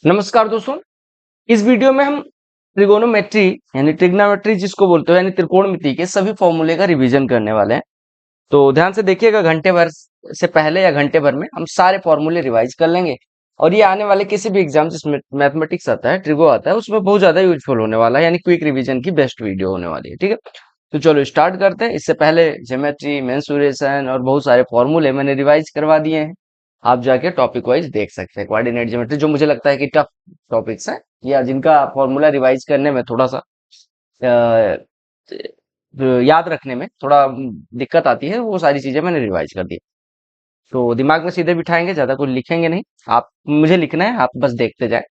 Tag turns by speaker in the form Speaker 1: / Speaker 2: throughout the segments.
Speaker 1: नमस्कार दोस्तों। इस वीडियो में हम ट्रिगोनोमेट्री यानी ट्रिग्नोमेट्री जिसको बोलते हैं यानी त्रिकोणमिति के सभी फॉर्मूले का रिवीजन करने वाले हैं। तो ध्यान से देखिएगा, घंटे भर से पहले या घंटे भर में हम सारे फॉर्मूले रिवाइज कर लेंगे और ये आने वाले किसी भी एग्जाम जिसमें मैथमेटिक्स आता है, ट्रिगो आता है, उसमें बहुत ज्यादा यूजफुल होने वाला है, यानी क्विक रिवीजन की बेस्ट वीडियो होने वाली है। ठीक है, तो चलो स्टार्ट करते हैं। इससे पहले ज्योमेट्री, मेंसुरेशन और बहुत सारे फॉर्मूले मैंने रिवाइज करवा दिए हैं। आप जाके टॉपिक वाइज देख सकते हैं। कोऑर्डिनेट ज्योमेट्री जो मुझे लगता है कि टफ टॉपिक्स हैं या जिनका फॉर्मूला रिवाइज करने में थोड़ा सा याद रखने में थोड़ा दिक्कत आती है, वो सारी चीजें मैंने रिवाइज कर दी। तो दिमाग में सीधे बिठाएंगे, ज्यादा कुछ लिखेंगे नहीं। आप मुझे लिखना है, आप बस देखते जाए।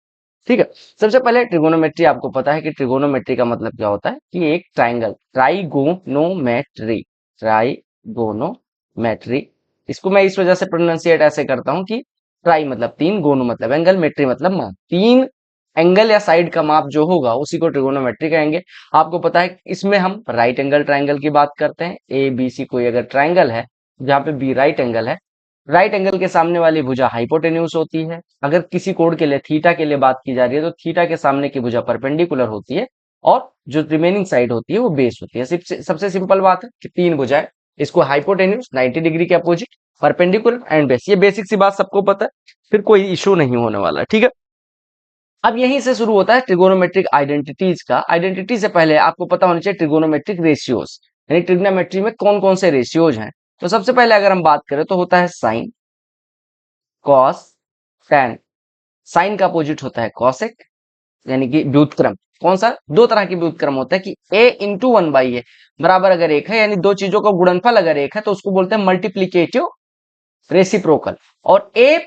Speaker 1: ठीक है, सबसे पहले ट्रिगोनोमेट्री। आपको पता है कि ट्रिगोनोमेट्री का मतलब क्या होता है कि एक ट्राइंगल, ट्राइगोनोमेट्री, ट्राइगोनोमेट्री। इसको मैं इस वजह से प्रोनाउंसिएट ऐसे करता हूँ कि ट्राई मतलब तीन, गोनो मतलब एंगल, मेट्री मतलब माप। तीन एंगल या साइड का माप जो होगा उसी को ट्रिगोनोमेट्री कहेंगे। आपको पता है इसमें हम राइट एंगल ट्राइंगल की बात करते हैं। ए बी सी कोई अगर ट्राइंगल है जहाँ पे बी राइट एंगल है, राइट एंगल के सामने वाली भुजा हाइपोटेन्यूस होती है। अगर किसी कोण के लिए, थीटा के लिए बात की जा रही है, तो थीटा के सामने की भुजा परपेंडिकुलर होती है और जो रिमेनिंग साइड होती है वो बेस होती है। सबसे सिंपल बात है कि तीन भुजाएं, इसको हाइपोटेन्यूस 90 डिग्री के अपोजिट, परपेंडिकुलर एंड बेस। ये बेसिक सी बात सबको पता है, फिर कोई इशू नहीं होने वाला। ठीक है, अब यहीं से शुरू होता है ट्रिगोनोमेट्रिक आइडेंटिटीज का। आइडेंटिटी से पहले आपको पता होना चाहिए ट्रिगोनोमेट्रिक रेशियोज, यानी ट्रिग्नोमेट्री में कौन कौन से रेशियोज हैं। तो सबसे पहले अगर हम बात करें तो होता है साइन, कॉस, टैन। साइन का अपोजिट होता है कॉसेक, यानी कि व्युत्क्रम। कौन सा? दो तरह के व्युत्क्रम होता है कि a इंटू वन बाई ए बराबर अगर एक है, यानी दो चीजों का गुणनफल अगर एक है, तो उसको बोलते हैं मल्टीप्लीकेटिव रेसिप्रोकल। और a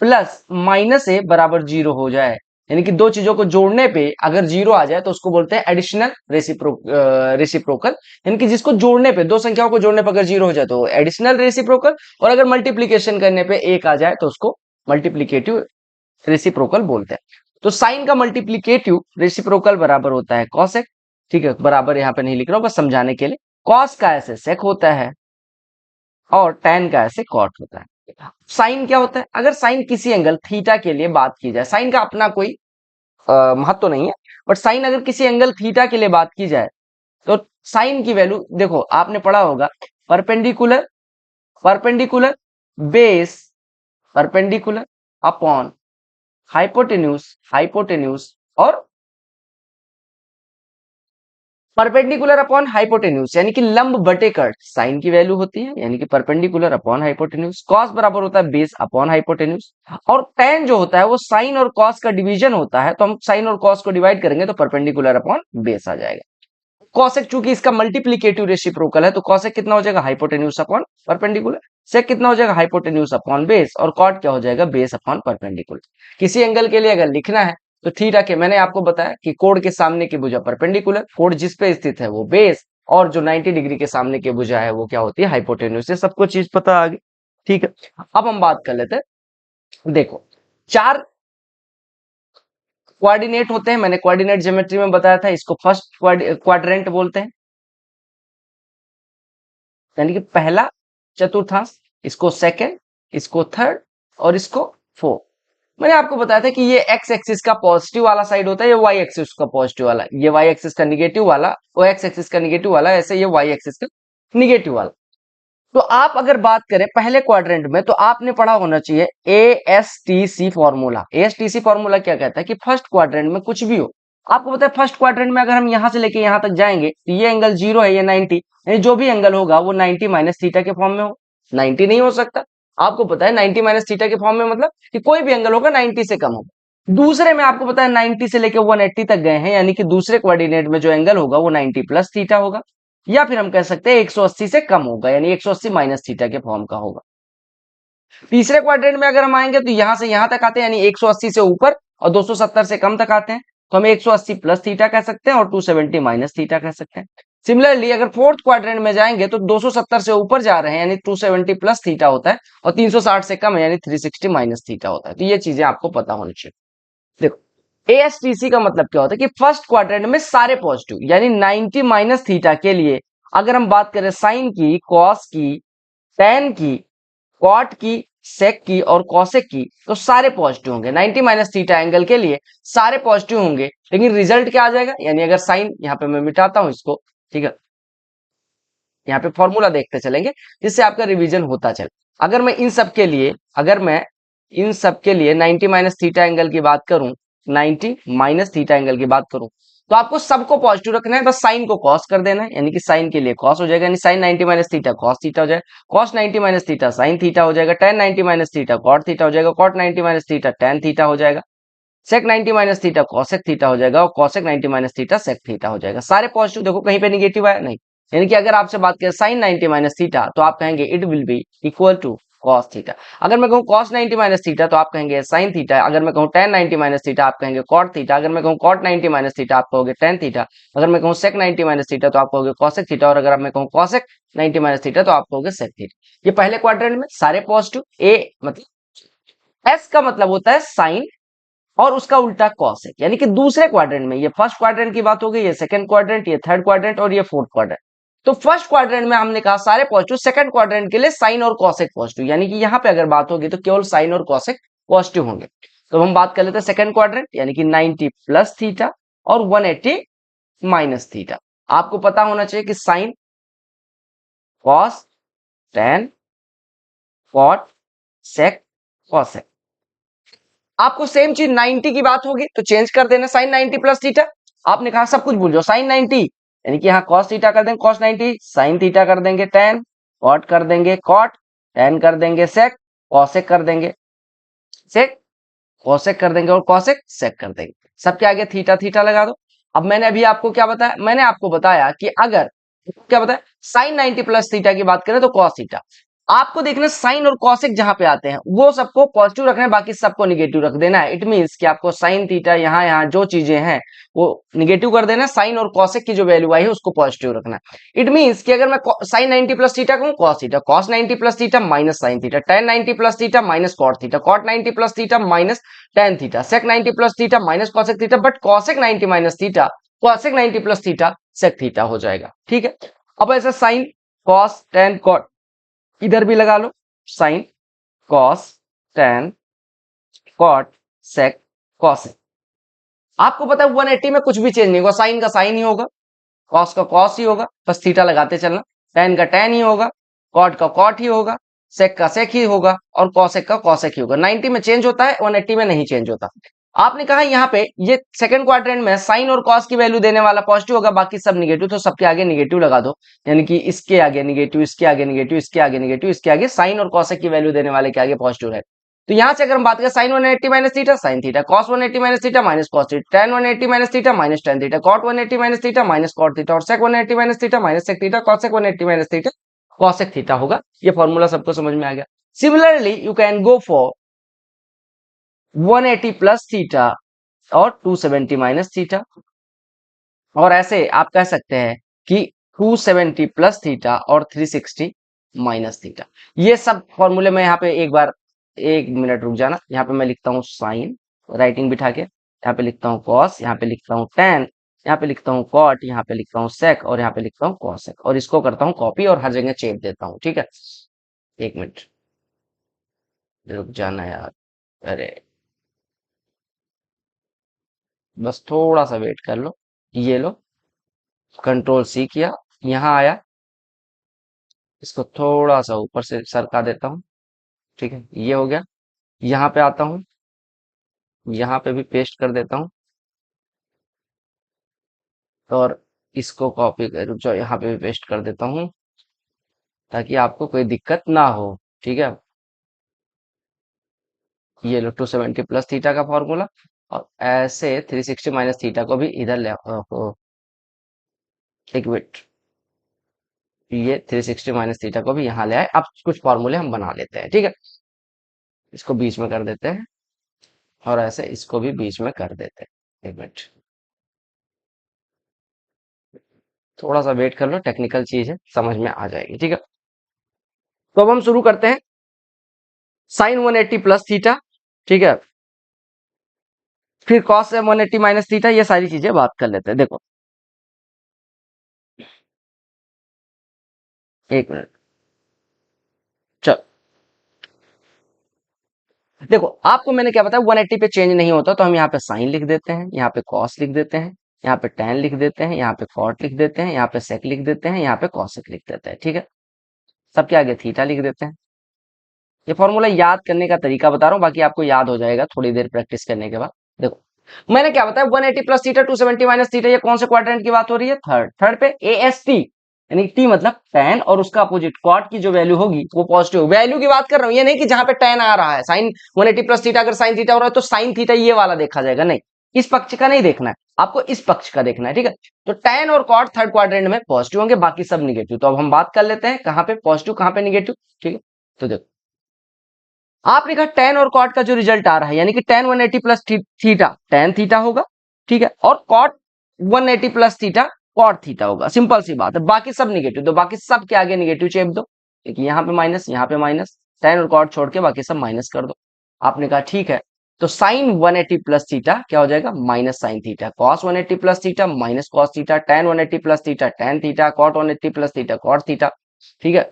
Speaker 1: प्लस माइनस ए बराबर जीरो हो जाए, यानी कि दो चीजों को जोड़ने पे अगर जीरो आ जाए तो उसको बोलते हैं एडिशनल रेसिप्रोकल। यानी कि जिसको जोड़ने पे, दो संख्याओं को जोड़ने पे अगर जीरो हो जाए तो एडिशनल रेसिप्रोकल, और अगर मल्टीप्लीकेशन करने पे एक आ जाए तो उसको मल्टीप्लीकेटिव रेसिप्रोकल बोलते हैं। तो साइन का मल्टीप्लीकेटिव रेसिप्रोकल बराबर होता है कॉसेक। ठीक है, बराबर यहां पे नहीं लिख रहा हूं, बस समझाने के लिए। कॉस का ऐसे सेक होता है और टैन का ऐसे कॉट होता है। साइन क्या होता है? अगर साइन किसी एंगल थीटा के लिए बात की जाए, साइन का अपना कोई महत्व तो नहीं है, बट साइन अगर किसी एंगल थीटा के लिए बात की जाए तो साइन की वैल्यू देखो, आपने पढ़ा होगा perpendicular, perpendicular base, perpendicular upon hypotenuse, hypotenuse और परपेंडिकुलर अपॉन हाइपोटेन्यूज, यानी कि लंब बटे कट साइन की वैल्यू होती है, यानी कि परपेंडिकुलर अपॉन हाइपोटेन्यूज। कॉस बराबर होता है बेस अपॉन हाइपोटेन्यूज। और टेन जो होता है वो साइन और कॉस का डिवीजन होता है, तो हम साइन और कॉस को डिवाइड करेंगे तो परपेंडिकुलर अपॉन बेस आ जाएगा। कॉसेक चूंकि इसका मल्टीप्लीकेटिव रेसिप्रोकल है, तो कॉसेक कितना हो जाएगा? Hypotenuse upon perpendicular. सेक कितना हो जाएगा? Hypotenuse upon base. और कॉट क्या हो जाएगा? Base upon perpendicular. किसी एंगल के लिए अगर लिखना है तो थीटा के, मैंने आपको बताया कि कोण के सामने की भुजा परपेंडिकुलर, कोण जिस पे स्थित है वो बेस, और जो 90 डिग्री के सामने की भुजा है वो क्या होती है? हाइपोटेन्यूज। ये सबको चीज पता आ गई। ठीक है, अब हम बात कर लेते हैं। देखो, चार कोऑर्डिनेट होते हैं, मैंने कोऑर्डिनेट ज्योमेट्री में बताया था, इसको फर्स्ट क्वाड्रेंट बोलते हैं, यानी कि पहला चतुर्थांश। इसको सेकंड, इसको थर्ड और इसको फोर्थ। मैंने आपको बताया था कि ये एक्स एक्सिस का पॉजिटिव वाला साइड होता है, ये वाई एक्सिस का पॉजिटिव वाला, ये वाई एक्सिस का निगेटिव वाला, वो एक्स एक्सिस का निगेटिव वाला, ऐसे ये वाई एक्सिस का निगेटिव वाला। तो आप अगर बात करें पहले क्वाड्रेंट में, तो आपने पढ़ा होना चाहिए ASTC फॉर्मूला। ASTC फॉर्मूला क्या कहता है कि फर्स्ट क्वाड्रेंट में कुछ भी हो, आपको पता है फर्स्ट क्वाड्रेंट में अगर हम यहां से लेके यहां तक जाएंगे तो ये एंगल जीरो है, ये 90, यानी जो भी एंगल होगा वो 90 माइनस थीटा के फॉर्म में हो। 90 नहीं हो सकता, आपको पता है 90 माइनस थीटा के फॉर्म में मतलब कि कोई भी एंगल होगा 90 से कम होगा। दूसरे में आपको पता है 90 से लेके 180 तक गए हैं, यानी कि दूसरे कोऑर्डिनेट में जो एंगल होगा वो 90 प्लस थीटा होगा, या फिर हम कह सकते हैं 180 से कम होगा, यानी 180 माइनस थीटा के फॉर्म का होगा। तीसरे क्वाड्रेंट में अगर हम आएंगे तो यहां से यहां तक आते हैं, यानी 180 से ऊपर और 270 से कम तक आते हैं, तो हम 180 प्लस थीटा कह सकते हैं और 270 माइनस थीटा कह सकते हैं। सिमिलरली अगर फोर्थ क्वाड्रेंट में जाएंगे तो 270 से ऊपर जा रहे हैं, यानी 270 प्लस थीटा होता है, और 360 से कम है, यानी 360 माइनस थीटा होता है। तो ये चीजें आपको पता होनी चाहिए। देखो, ASTC का मतलब क्या होता है कि फर्स्ट क्वाड्रेंट में सारे पॉजिटिव, यानी 90 माइनस थीटा के लिए अगर हम बात करें साइन की, कॉस की, टेन की, कॉट की सेक की और कॉसेक की तो सारे पॉजिटिव होंगे। 90 माइनस थीटा एंगल के लिए सारे पॉजिटिव होंगे, लेकिन रिजल्ट क्या आ जाएगा, यानी अगर साइन, यहाँ पे मैं मिटाता हूं इसको, ठीक है, यहाँ पे फॉर्मूला देखते चलेंगे जिससे आपका रिवीजन होता चले। अगर मैं इन सब के लिए, अगर मैं इन सब के लिए 90 माइनस थीटा एंगल की बात करूं, 90 माइनस थीटा एंगल की बात करूं, तो आपको सबको पॉजिटिव रखना है, बस साइन को कॉस कर देना है, यानी कि साइन के लिए कॉस हो जाएगा, यानी sine 90 minus theta cos theta हो जाएगा, cos 90 minus theta sine theta हो जाएगा, tan 90 minus theta cot theta हो जाएगा, cot 90 minus theta tan theta हो जाएगा, sec 90 minus theta cosec theta हो जाएगा, और cosec 90 minus theta sec theta हो जाएगा। सारे पॉजिटिव, देखो कहीं पे निगेटिव आया नहीं, यानी कि अगर आपसे बात करें साइन 90 माइनस थीटा तो आप कहेंगे it will be equal to cos theta. अगर मैं कहूँ कॉस 90 माइनस थीटा तो आप कहेंगे साइन थीटा। अगर मैं कहूँ टेन 90 माइनस थीटा आप कहेंगे कॉट थीटा। अगर मैं कहूँ कॉट 90 माइनस थीटा आप कहोगे टेन थीटा। अगर मैं कहूँ सेक 90 माइनस थीटा तो आप कहोगे कॉसेक थीटा। और अगर मैं कहूँ कॉसेक 90 माइनस थीटा तो आप कहोगे सेक थीटा। ये पहले क्वाड्रेंट में सारे पॉजिटिव। ए मतलब एस का मतलब होता है साइन और उसका उल्टा कॉस है, यानी कि दूसरे क्वाड्रेंट में। ये फर्स्ट क्वाड्रेंट की बात हो गई, ये सेकंड क्वाड्रेंट, ये थर्ड क्वाड्रेंट और ये फोर्थ क्वाड्रेंट। तो फर्स्ट क्वाड्रेंट में हमने कहा सारे पॉजिटिव, सेकंड क्वाड्रेंट के लिए साइन और कॉसेक पॉजिटिव, यानी कि यहां पे अगर बात होगी तो केवल साइन और कॉसेक पॉजिटिव होंगे। तो हम बात कर लेते हैं सेकंड क्वाड्रेंट, यानी कि 90 प्लस थीटा और 180 माइनस थीटा। आपको पता होना चाहिए कि sign, cos, tan, cot, sec, cosec. आपको सेम चीज 90 की बात होगी तो चेंज कर देना, साइन 90 प्लस थीटा। आपने कहा सब कुछ भूल जाओ, साइन 90 यानी कि यहाँ कॉस थीटा कर देंगे कॉस 90, साइन थीटा कर देंगे टेन, कॉट कर देंगे कॉट, टेन कर देंगे सेक, कॉसेक कर देंगे सेक, कॉसेक कर देंगे और कॉसेक सेक कर देंगे। सबके आगे थीटा थीटा लगा दो। अब मैंने अभी आपको क्या बताया, मैंने आपको बताया कि अगर, क्या बताया, साइन 90 प्लस थीटा की बात करें तो कॉस थीटा। आपको देखना साइन और कॉसेक जहां पे आते हैं वो सबको पॉजिटिव रखना है, बाकी सबको निगेटिव रख देना है। इट मींस कि आपको साइन थीटा यहाँ यहाँ जो चीजें हैं वो निगेटिव कर देना, साइन और कॉसेक की जो वैल्यू आई है उसको पॉजिटिव रखना है। इट मींस कि अगर मैं साइन 90 प्लस थीटा कहूँ cos theta, cos 90 plus theta minus sine theta, tan 90 plus theta minus cot theta, cot 90 plus theta minus tan theta, sec 90 plus theta minus cosec theta, but cosec 90 minus theta cosec 90 plus theta sec theta हो जाएगा। ठीक है, अब ऐसा sign cos tan cot इधर भी लगा लो, sine cos tan cot sec cosec. आपको पता है 180 में कुछ भी चेंज नहीं होगा, साइन का साइन ही होगा, कॉस का कॉस ही होगा, बस थीटा लगाते चलना, टेन का टेन ही होगा, कॉट का कॉट ही होगा, सेक का सेक ही होगा और कॉसेक का कॉसेक ही होगा। 90 में चेंज होता है, 180 में नहीं चेंज होता। आपने कहा यहाँ पे ये सेकंड क्वाड्रेंट में साइन और कॉस की वैल्यू देने वाला पॉजिटिव होगा, बाकी सब निगेटिव, तो सबके आगे निगेटिव लगा दो, यानी कि इसके आगे निगेटिव, इसके आगे निगेटिव, इसके आगे निगेटिव, इसके आगे साइन और कॉसेक की वैल्यू देने वाले के आगे पॉजिटिव है। तो यहां से अगर हम बात करें sine 180 minus theta sine theta, cos 180 minus theta minus cos theta, tan 180 minus theta minus tan theta, cot 180 minus theta minus cot theta और sec 180 minus theta minus sec theta, cosec 180 minus theta cosec theta होगा। ये formula सबको समझ में आ गया। Similarly you can go for 180 plus theta और 270 minus theta, और ऐसे आप कह सकते हैं कि 270 प्लस थीटा और 360 माइनस थीटा। ये सब फॉर्मूले में यहाँ पे एक बार, एक मिनट रुक जाना, यहाँ पे मैं लिखता हूँ साइन, राइटिंग बिठा के, यहाँ पे लिखता हूँ कॉस, यहाँ पे लिखता हूँ टेन, यहाँ पे लिखता हूँ कॉट, यहाँ पे लिखता हूँ सेक और यहाँ पे लिखता हूँ कॉसेक, और इसको करता हूँ कॉपी और हर जगह चेप देता हूँ। ठीक है, एक मिनट रुक जाना यार, अरे बस थोड़ा सा वेट कर लो। ये लो, कंट्रोल सी किया, यहाँ आया, इसको थोड़ा सा ऊपर से सरका देता हूँ। ठीक है, ये हो गया। यहाँ पे आता हूँ, यहाँ पे भी पेस्ट कर देता हूँ और इसको कॉपी कर जो यहाँ पे भी पेस्ट कर देता हूँ ताकि आपको कोई दिक्कत ना हो। ठीक है, ये लो 270 प्लस थीटा का फॉर्मूला, और ऐसे 360 माइनस थीटा को भी इधर ले एक मिनट, ये 360 माइनस थीटा को भी यहाँ ले आए। अब कुछ फॉर्मूले हम बना लेते हैं। ठीक है, इसको बीच में कर देते हैं और ऐसे इसको भी बीच में कर देते हैं। एक मिनट, थोड़ा सा वेट कर लो, टेक्निकल चीज है, समझ में आ जाएगी। ठीक है, तो अब हम शुरू करते हैं। साइन 180 प्लस थीटा, ठीक है, फिर कॉस 180 माइनस थीटा, ये सारी चीजें बात कर लेते हैं। देखो एक मिनट, चल देखो आपको मैंने क्या बताया 180 पे चेंज नहीं होता, तो हम यहाँ पे साइन लिख देते हैं, यहाँ पे कॉस लिख देते हैं, यहाँ पे टेन लिख देते हैं, यहाँ पे कॉट लिख देते हैं, यहाँ पे सेक लिख देते हैं, यहाँ पे कॉसेक लिख देते हैं। ठीक है, सबके आगे थीटा लिख देते हैं। ये फॉर्मूला याद करने का तरीका बता रहा हूँ, बाकी आपको याद हो जाएगा थोड़ी देर प्रैक्टिस करने के बाद। देखो मैंने क्या बताया 180 प्लस थीटा 270 माइनस थीटा, ये कौन से क्वाड्रेंट की बात हो रही है? थर्ड। थर्ड पे AST यानी टी मतलब tan और उसका अपोजिट कॉट की जो वैल्यू होगी वो पॉजिटिव वैल्यू की बात कर रहा हूं, ये नहीं कि जहां पे tan आ रहा है साइन 180 प्लस थीटा, अगर साइन थीटा हो रहा है तो साइन थीटा ये वाला देखा जाएगा, नहीं, इस पक्ष का नहीं देखना है आपको, इस पक्ष का देखना है। ठीक है, तो tan और कॉट थर्ड क्वाड्रेंट में पॉजिटिव होंगे, बाकी सब निगेटिव। तो अब हम बात कर लेते हैं कहां पे पॉजिटिव कहां पे निगेटिव। ठीक है, तो देखो आपने कहा tan और cot का जो रिजल्ट आ रहा है यानी कि tan 180 plus theta tan theta होगा। ठीक है, और cot 180 plus theta cot theta होगा। सिंपल सी बात है, बाकी सब निगेटिव, तो बाकी सब के आगे निगेटिव चेप दो। देखिए यहाँ पे माइनस, यहाँ पे माइनस, tan और cot छोड़ के बाकी सब माइनस कर दो। आपने कहा ठीक है, तो साइन 180 प्लस थीटा क्या हो जाएगा? Minus sine theta. cos 180 plus theta minus cos theta, tan 180 plus theta tan theta, cot 180 plus theta cot theta. ठीक है,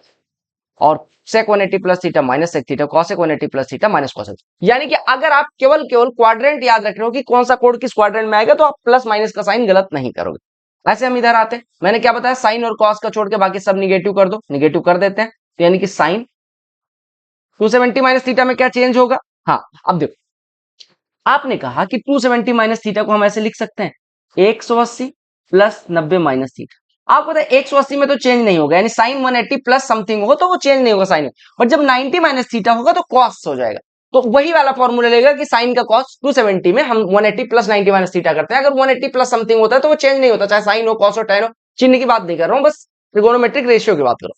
Speaker 1: और sec 180 plus theta minus sec theta, cosec 180 plus theta minus cosec। यानी कि अगर आप केवल केवल क्वाड्रेंट याद रख रहे हो कि कौन सा कोड किस क्वाड्रेंट में आएगा, तो आप प्लस माइनस का साइन गलत नहीं करोगे। ऐसे हम इधर आते हैं, मैंने क्या बताया साइन और कॉस का छोड़ के बाकी सब निगेटिव कर दो, निगेटिव कर देते हैं, तो यानी कि साइन 270 माइनस थीटा में क्या चेंज होगा? हाँ, अब देखो आपने कहा कि 270 माइनस थीटा को हम ऐसे लिख सकते हैं 180 प्लस 90 माइनस थीटा। आपको पता है 180 में तो चेंज नहीं होगा, यानी साइन 180 प्लस समथिंग हो तो वो चेंज नहीं होगा साइन में, और जब 90 माइनस थीटा होगा तो कॉस हो जाएगा। तो वही वाला फॉर्मूला लेगा कि साइन का कॉस 270 में हम 180 प्लस 90 माइनस थीटा करते हैं। अगर 180 प्लस समथिंग होता है तो वो चेंज नहीं होता, चाहे साइन हो कॉस हो टेन हो। चिन्ह की बात नहीं कर रहा हूं, बस ट्रिगोनोमेट्रिक रेशियो की बात कर रहा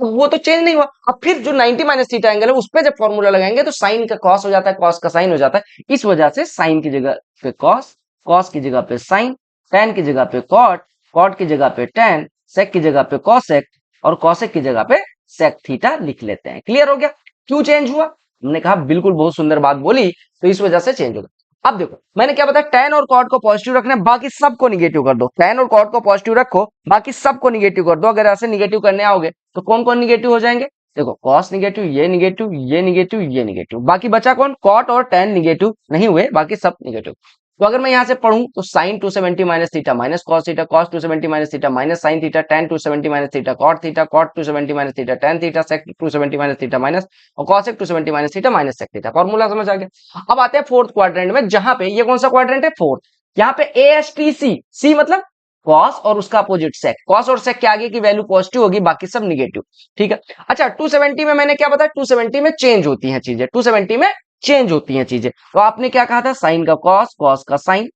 Speaker 1: हूं, वो तो चेंज नहीं हुआ। अब फिर जो 90 माइनस थीटा एंगल है उस पर जब फॉर्मूला लगाएंगे तो साइन का कॉस हो जाता है, कॉस का साइन हो जाता है। इस वजह से साइन की जगह पे कॉस, कॉस की जगह पे साइन, टेन की जगह पे कॉट, कॉट की जगह पे टेन, सेक की जगह पे कॉसेक, और कॉसेक की जगह पे सेक थीटा लिख लेते हैं। क्लियर हो गया क्यों चेंज हुआ? हमने कहा बिल्कुल बहुत सुंदर बात बोली, तो इस वजह से चेंज होगा। अब देखो मैंने क्या बताया tan और cot को पॉजिटिव रखना है, बाकी सबको निगेटिव कर दो। tan और cot को पॉजिटिव रखो, बाकी सबको निगेटिव कर दो। अगर ऐसे निगेटिव करने आओगे तो कौन कौन निगेटिव हो जाएंगे? देखो cos निगेटिव, ये निगेटिव, ये निगेटिव, ये निगेटिव, बाकी बचा कौन? cot और tan निगेटिव नहीं हुए, बाकी सब निगेटिव। तो अगर मैं यहां से पढ़ूं तो sine 270 minus theta minus cos theta, cos 270 minus theta minus sine theta, tan 270 minus theta cot theta, cot 270 minus theta tan theta, sec 270 minus theta minus, और cosec 270 minus theta minus sec theta. Formula समझ आ गया? अब आते हैं fourth quadrant में, जहां पे ये कौन सा क्वाड्रेंट है? फोर्थ। यहाँ पे ASTC, सी मतलब कॉस और उसका अपोजिट सेक, कॉस और सेक के आगे की वैल्यू पॉजिटिव होगी, बाकी सब निगेटिव। ठीक है, अच्छा 270 में मैंने क्या बताया? 270 में चेंज होती हैं चीजें, 270 में चेंज होती हैं चीजें। तो आपने क्या कहा था? साइन का कॉस, कॉस का साइन,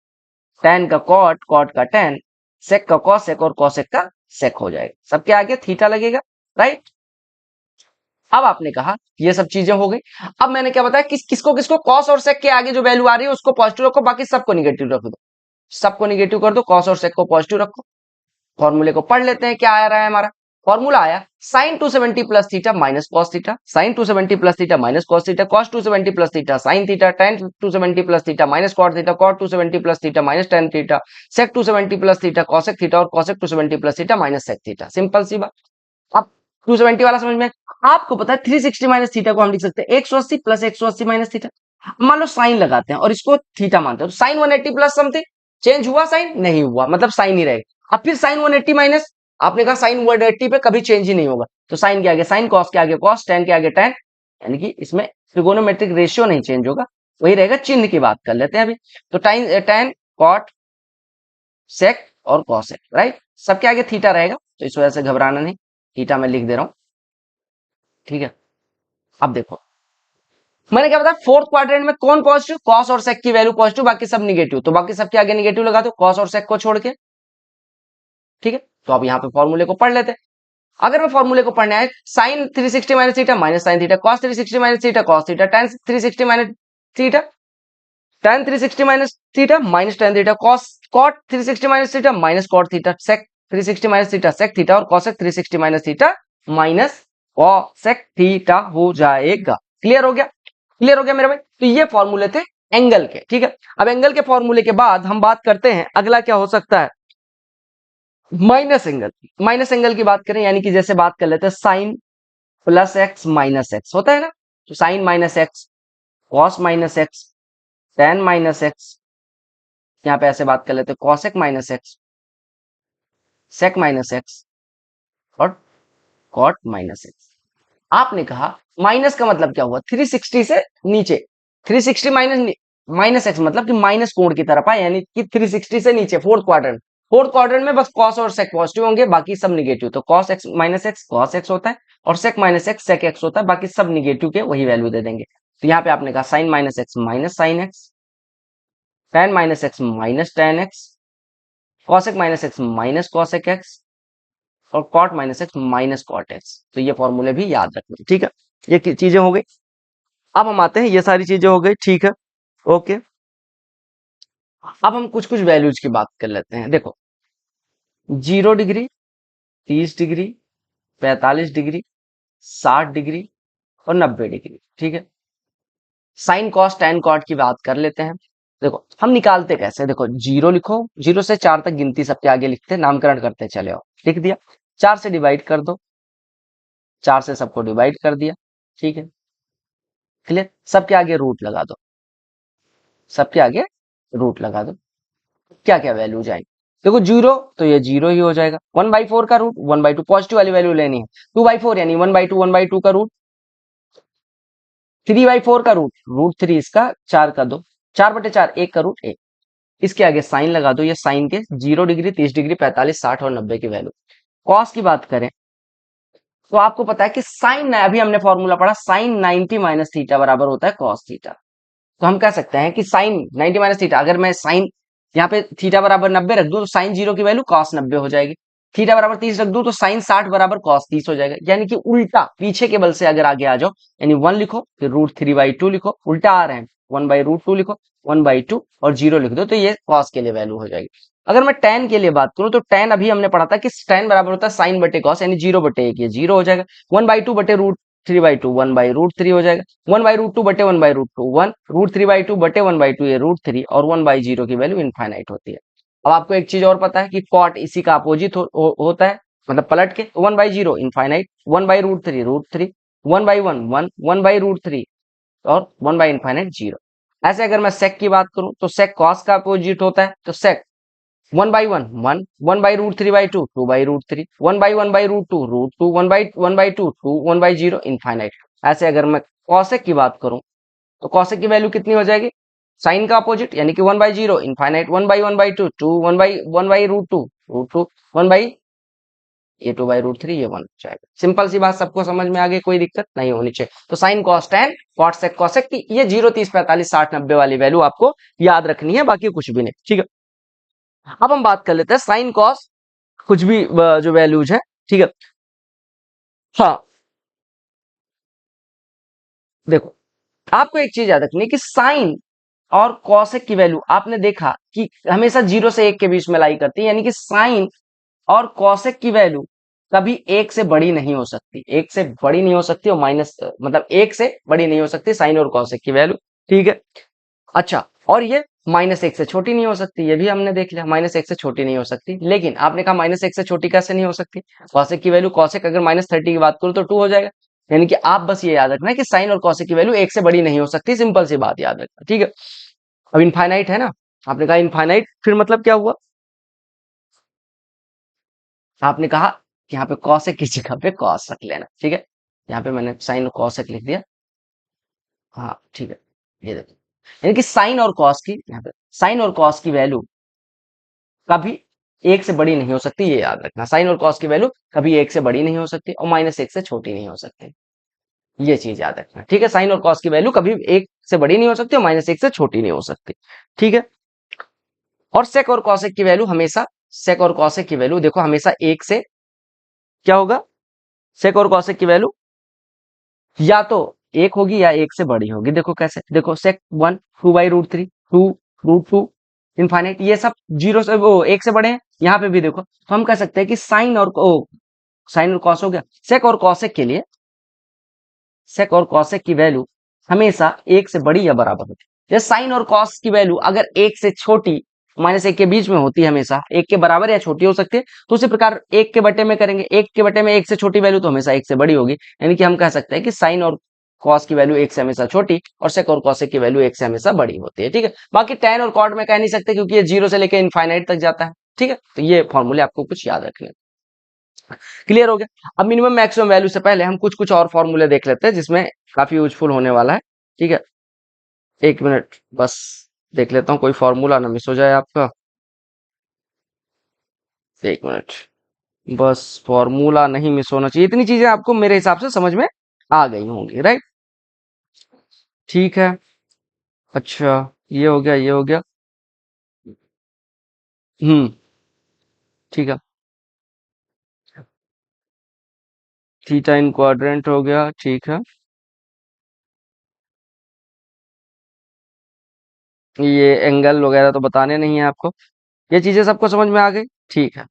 Speaker 1: टेन का कॉट, कॉट का टेन, सेक का कॉसेक और कॉसेक का सेक हो जाएगा। सबके आगे थीटा लगेगा, राइट? अब आपने कहा ये सब चीजें हो गई। अब मैंने क्या बताया किसको किसको कॉस और सेक के आगे जो वैल्यू आ रही है उसको पॉजिटिव रखो, बाकी सबको निगेटिव रख दो। सबको निगेटिव कर दो, कॉस और सेक को पॉजिटिव रखो। फॉर्मूले को पढ़ लेते हैं, क्या आ रहा है हमारा फॉर्मूला? आया sine 270 plus theta minus cos theta, sine 270 plus theta minus cos theta, cos 270 plus theta sine theta, tan 270 plus theta minus cot theta, cot 270 plus theta minus tan theta, sec 270 plus theta cosec theta, और cosec 270 plus theta minus sec theta. Simple सी बात। अब 270 वाला समझ में? आपको पता है 360 माइनस थीटा को हम लिख सकते हैं 180 प्लस 180 माइनस थीटा। मान लो साइन लगाते हैं और इसको थीटा मानते हैं, तो साइन 180 प्लस समथिंग चेंज हुआ? साइन नहीं हुआ, मतलब साइन ही रहेगा। अब फिर साइन 180 माइनस, आपने कहा साइन 180 पे कभी चेंज ही नहीं होगा, तो साइन के आगे साइन, कॉस के आगे कॉस, टेन के आगे टेन, यानी कि इसमें ट्रिगोनोमेट्रिक रेशियो नहीं चेंज होगा, वही रहेगा। चिन्ह की बात कर लेते हैं अभी, तो टेन कॉट सेक और कॉसेक, राइट? सबके आगे थीटा रहेगा, तो इस वजह से घबराना नहीं, थीटा मैं लिख दे रहा हूं। ठीक है, अब देखो मैंने क्या बताया फोर्थ क्वाड्रेंट में कौन पॉजिटिव? कॉस और सेक की वैल्यू पॉजिटिव, बाकी सब निगेटिव, तो बाकी सबके आगे निगेटिव लगा दो कॉस और सेक को छोड़ के। ठीक है, तो अब यहाँ पे फॉर्मूले को पढ़ लेते हैं। अगर मैं फॉर्मूले को पढ़ने आए, sine 360 minus theta minus sine theta, cos 360 minus theta cos theta, tan 360 minus theta, tan 360 minus theta minus tan theta, cos cot 360 minus theta minus cot theta, sec 360 minus theta sec theta, और cosec 360 minus theta minus cosec theta हो जाएगा। Clear हो गया? Clear हो गया मेरे भाई? तो ये फॉर्मूले थे एंगल के। ठीक है, अब एंगल के फॉर्मूले के बाद हम बात करते हैं अगला क्या हो सकता है? Minus angle. माइनस एंगल की बात करें, यानी कि जैसे बात कर लेते हैं sine plus x minus x होता है ना, तो sine minus x cos minus x, tan minus x, यहाँ पे ऐसे बात कर लेते हैं cosec minus x, sec minus x और कॉट माइनस एक्स। आपने कहा माइनस का मतलब क्या हुआ, 360 से नीचे, 360 माइनस माइनस एक्स मतलब कि माइनस कोण की तरफ है, यानी कि 360 से नीचे, फोर्थ क्वाड्रेंट। फोर्थ क्वाड्रेंट में बस कॉस और सेक पॉजिटिव होंगे, बाकी सब निगेटिव। तो cos x minus x cos x होता है और sec minus x sec x होता है, बाकी सब निगेटिव के वही वैल्यू दे देंगे। तो यहाँ पे आपने कहा sine minus X minus sine X, tan minus X minus tan X, cosec minus X minus cosec X और cot minus X minus cot X. तो ये फॉर्मूले भी याद रखना, ठीक है। ये चीजें हो गई। अब हम आते हैं, ये सारी चीजें हो गई, ठीक है, ओके। अब हम कुछ कुछ वैल्यूज की बात कर लेते हैं। देखो 0 डिग्री, 30 डिग्री, 45 डिग्री, 60 डिग्री और 90 डिग्री, ठीक है। साइन कॉस टेन कॉट की बात कर लेते हैं। देखो हम निकालते कैसे, देखो जीरो लिखो, 0 से 4 तक गिनती सबके आगे लिखते, नामकरण करते चले आओ, लिख दिया। 4 से डिवाइड कर दो, 4 से सबको डिवाइड कर दिया, ठीक है, क्लियर। सबके आगे रूट लगा दो, सबके आगे रूट लगा दो। क्या क्या वैल्यू जाएगी, देखो जीरो तो ये जीरो ही हो जाएगा, 1/4 का रूट 1/2, पॉजिटिव वाली वैल्यू लेनी है, 2/4 यानी 1/2, 1/2 का रूट, 3/4 का रूट, √3 इसका 4 का दो, 4/4 1 का रूट 1। इसके आगे साइन लगा दो, ये साइन के 0 डिग्री, 30 डिग्री, 45, 60 और 90 की वैल्यू। कॉस की बात करें तो आपको पता है कि साइन, अभी हमने फॉर्मूला पढ़ा, साइन 90 माइनस थीटा बराबर होता है कॉस थीटा। तो हम कह सकते हैं कि साइन 90 माइनस थीटा, अगर मैं साइन यहाँ पे थीटा बराबर 90 रख दूं तो साइन 0 की वैल्यू कॉस 90 हो जाएगी। थीटा बराबर 30 रख दूं तो साइन 60 बराबर कॉस 30 हो जाएगा, यानी कि उल्टा पीछे के बल से अगर आगे आ जाओ, यानी 1 लिखो फिर √3/2 लिखो, उल्टा आ रहे हैं 1/√2 लिखो, 1/2 और 0 लिख दो, तो ये कॉस के लिए वैल्यू हो जाएगी। अगर मैं टेन के लिए बात करूं तो टेन अभी हमने पढ़ा था कि टेन बराबर होता है साइन बटे कॉस, यानी 0/1, ये 0 हो जाएगा। 1/2 बटे √3/2 1/√3 हो जाएगा, 1/√2 बटे 1/√2 1, √3/2 बटे 1/2 ये √3 और 1/0 की वैल्यू इनफाइनाइट होती है। अब आपको एक चीज और पता है कि कॉट इसी का अपोजिट होता है, मतलब पलट के, 1/0 इनफाइनाइट, 1/√3 √3, 1/1 1, 1/√3 और 1/इनफाइनाइट 0। ऐसे अगर मैं सेक की बात करूं तो सेक कॉस का अपोजिट होता है, तो सेक 1/1 1, 1/√3/2 2/√3, 1/1/√2 √2, 1/1/2 2, 1/0 इनफाइनाइट। ऐसे अगर मैं कॉसेक की बात करूं तो कॉसेक की वैल्यू कितनी हो जाएगी, साइन का अपोजिट यानी कि 1/0 इनफाइनाइट, 1/1/2 2, 1/1/√2 √2, 1 बाई ये 2/√3, ये 1 हो जाएगा। सिंपल सी बात, सबको समझ में आ गई, कोई दिक्कत नहीं होनी चाहिए। तो sine cos tan cot sec cosec की ये 0 30 45 60 90 वाली वैल्यू आपको याद रखनी है, बाकी कुछ भी नहीं, ठीक है। अब हम बात कर लेते हैं साइन कॉस कुछ भी जो वैल्यूज है, ठीक है। हाँ देखो, आपको एक चीज याद रखनी है कि साइन और कॉसेक की वैल्यू आपने देखा कि हमेशा 0 से 1 के बीच में लाई करती है, यानी कि साइन और कॉसेक की वैल्यू कभी 1 से बड़ी नहीं हो सकती, 1 से बड़ी नहीं हो सकती, और माइनस मतलब 1 से बड़ी नहीं हो सकती साइन और कॉसेक की वैल्यू, ठीक है। अच्छा, और ये -1 से छोटी नहीं हो सकती, ये भी हमने देख लिया, -1 से छोटी नहीं हो सकती। लेकिन आपने कहा -1 से छोटी कैसे नहीं हो सकती, कॉसेक की वैल्यू, कॉसेक अगर -30 की बात करूं तो 2 हो जाएगा। यानी कि आप बस ये याद रखना है कि साइन और कॉसेक की वैल्यू 1 से बड़ी नहीं हो सकती, सिंपल सी बात याद रखना, ठीक है। अब इनफाइनाइट है ना, आपने कहा इनफाइनाइट, फिर मतलब क्या हुआ, आपने कहा कि यहाँ पे कॉसेक की जगह पे कॉस रख लेना, ठीक है। यहाँ पे मैंने साइन और कॉसेक लिख दिया, हाँ ठीक है। ये देखो, यानी कि साइन और कॉस की, यहाँ पे साइन और कॉस की वैल्यू कभी 1 से बड़ी नहीं हो सकती, ये याद रखना। साइन और कॉस की वैल्यू कभी 1 से बड़ी नहीं हो सकती और -1 से छोटी नहीं हो सकती, ये चीज याद रखना, ठीक है। साइन और कॉस की वैल्यू कभी 1 से बड़ी नहीं हो सकती और -1 से छोटी नहीं हो सकती, ठीक है। और सेक और कॉसेक की वैल्यू हमेशा, सेक और कॉसेक की वैल्यू देखो हमेशा 1 से क्या होगा, सेक और कॉसेक की वैल्यू या तो 1 होगी या 1 से बड़ी होगी। देखो कैसे, देखो सेक 1 2/√3 2 √2 इनफाइनाइट, ये सब 0 से वो 1 से बड़े हैं। यहाँ पे भी देखो, तो हम कह सकते हैं कि साइन और साइन और कॉस हो गया। सेक और कॉसेक के लिए, सेक और कॉसेक की वैल्यू हमेशा 1 से बड़ी या बराबर होती है। जैसे साइन और कॉस की वैल्यू अगर 1 से छोटी, -1 के बीच में होती है, हमेशा 1 के बराबर या छोटी हो सकती है। तो उसी प्रकार 1 के बटे में करेंगे, 1 के बटे में 1 से छोटी वैल्यू तो हमेशा 1 से बड़ी होगी, यानी कि हम कह सकते हैं कि साइन और कॉस की वैल्यू 1 से हमेशा छोटी और सेक और कॉसेक की वैल्यू 1 से हमेशा बड़ी होती है। ठीक है, बाकी tan और cot में कह नहीं सकते क्योंकि ये 0 से लेकर इनफाइनाइट तक जाता है। ठीक है, तो ये फॉर्मूले आपको कुछ याद रखने। क्लियर हो गया। अब मिनिमम मैक्सिमम वैल्यू से पहले हम कुछ कुछ और फॉर्मूले देख लेते हैं जिसमें काफी यूजफुल होने वाला है। ठीक है, एक मिनट बस देख लेता हूँ कोई फॉर्मूला ना मिस हो जाए आपका। एक मिनट बस, फॉर्मूला नहीं मिस होना चाहिए। इतनी चीजें आपको मेरे हिसाब से समझ में आ गई होंगी, राइट। ठीक है, अच्छा, ये हो गया, ये हो गया। हम्म, ठीक है। थीटा इन क्वाड्रेंट हो गया, ठीक है। ये एंगल वगैरह तो बताने नहीं है आपको, ये चीजें सबको समझ में आ गई। ठीक है,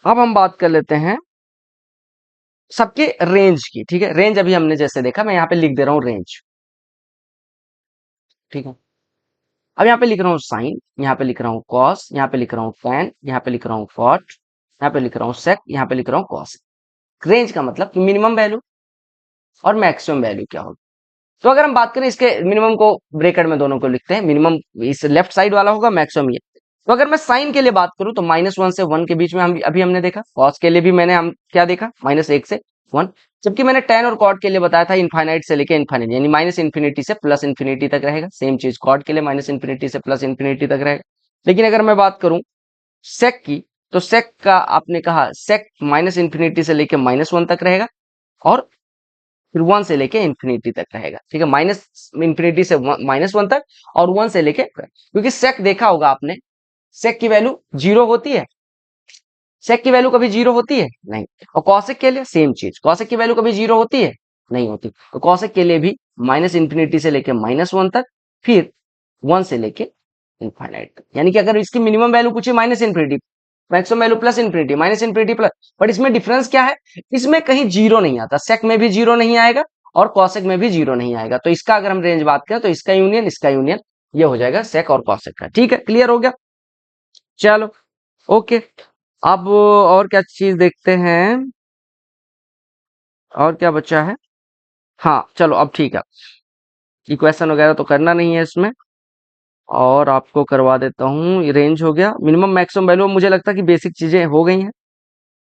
Speaker 1: अब हम बात कर लेते हैं सबके रेंज की। ठीक है, रेंज अभी हमने जैसे देखा, मैं यहाँ पे लिख दे रहा हूँ रेंज। ठीक है, अब यहाँ पे लिख रहा हूँ साइन, यहाँ पे लिख रहा हूँ कॉस, यहाँ पे लिख रहा हूँ टैन, यहाँ पे लिख रहा हूँ कॉट, यहाँ पे लिख रहा हूँ सेक, यहाँ पे लिख रहा हूँ कॉस। रेंज का मतलब कि मिनिमम वैल्यू और मैक्सिमम वैल्यू क्या होगी। तो अगर हम बात करें इसके मिनिमम को, ब्रैकेट में दोनों को लिखते हैं, मिनिमम इस लेफ्ट साइड वाला होगा, मैक्सिमम ये। तो अगर मैं साइन के लिए बात करूं तो -1 से 1 के बीच में हम अभी हमने देखा। कॉस के लिए भी मैंने हम क्या देखा, -1 से 1। जबकि मैंने tan और कॉट के लिए बताया था इनफाइनाइट से लेके इनफाइनाइट, यानी -इन्फिनिटी से +इन्फिनिटी तक रहेगा। सेम चीज कॉट के लिए -इन्फिनिटी से +इन्फिनिटी तक रहेगा। लेकिन अगर मैं बात करूं सेक की, तो सेक का आपने कहा सेक -इन्फिनिटी से लेके -1 तक रहेगा और फिर 1 से लेके इंफिनिटी तक रहेगा। ठीक है, -इन्फिनिटी से -1 तक और 1 से लेके, क्योंकि सेक देखा होगा आपने, सेक की वैल्यू 0 होती है। सेक की वैल्यू कभी 0 होती है नहीं। और कॉसेक के लिए सेम चीज, कॉसेक की वैल्यू कभी 0 होती है नहीं होती। तो कॉसेक के लिए भी -इन्फिनिटी से लेके -1 तक, फिर 1 से लेके इनफाइनाइट तक। यानी कि अगर इसकी मिनिमम वैल्यू पूछे -infinity, maximum value +infinity, -infinity plus, but इसमें डिफरेंस क्या है, इसमें कहीं 0 नहीं आता। सेक में भी 0 नहीं आएगा और कॉसेक में भी 0 नहीं आएगा। तो इसका अगर हम रेंज बात करें तो इसका यूनियन ये हो जाएगा सेक और कॉसेक का। ठीक है, क्लियर हो गया। चलो, ओके। अब और क्या चीज देखते हैं, और क्या बचा है। हाँ चलो, अब ठीक है, इक्वेशन वगैरह तो करना नहीं है इसमें, और आपको करवा देता हूँ। रेंज हो गया, मिनिमम मैक्सिमम वैल्यू, मुझे लगता है कि बेसिक चीजें हो गई हैं।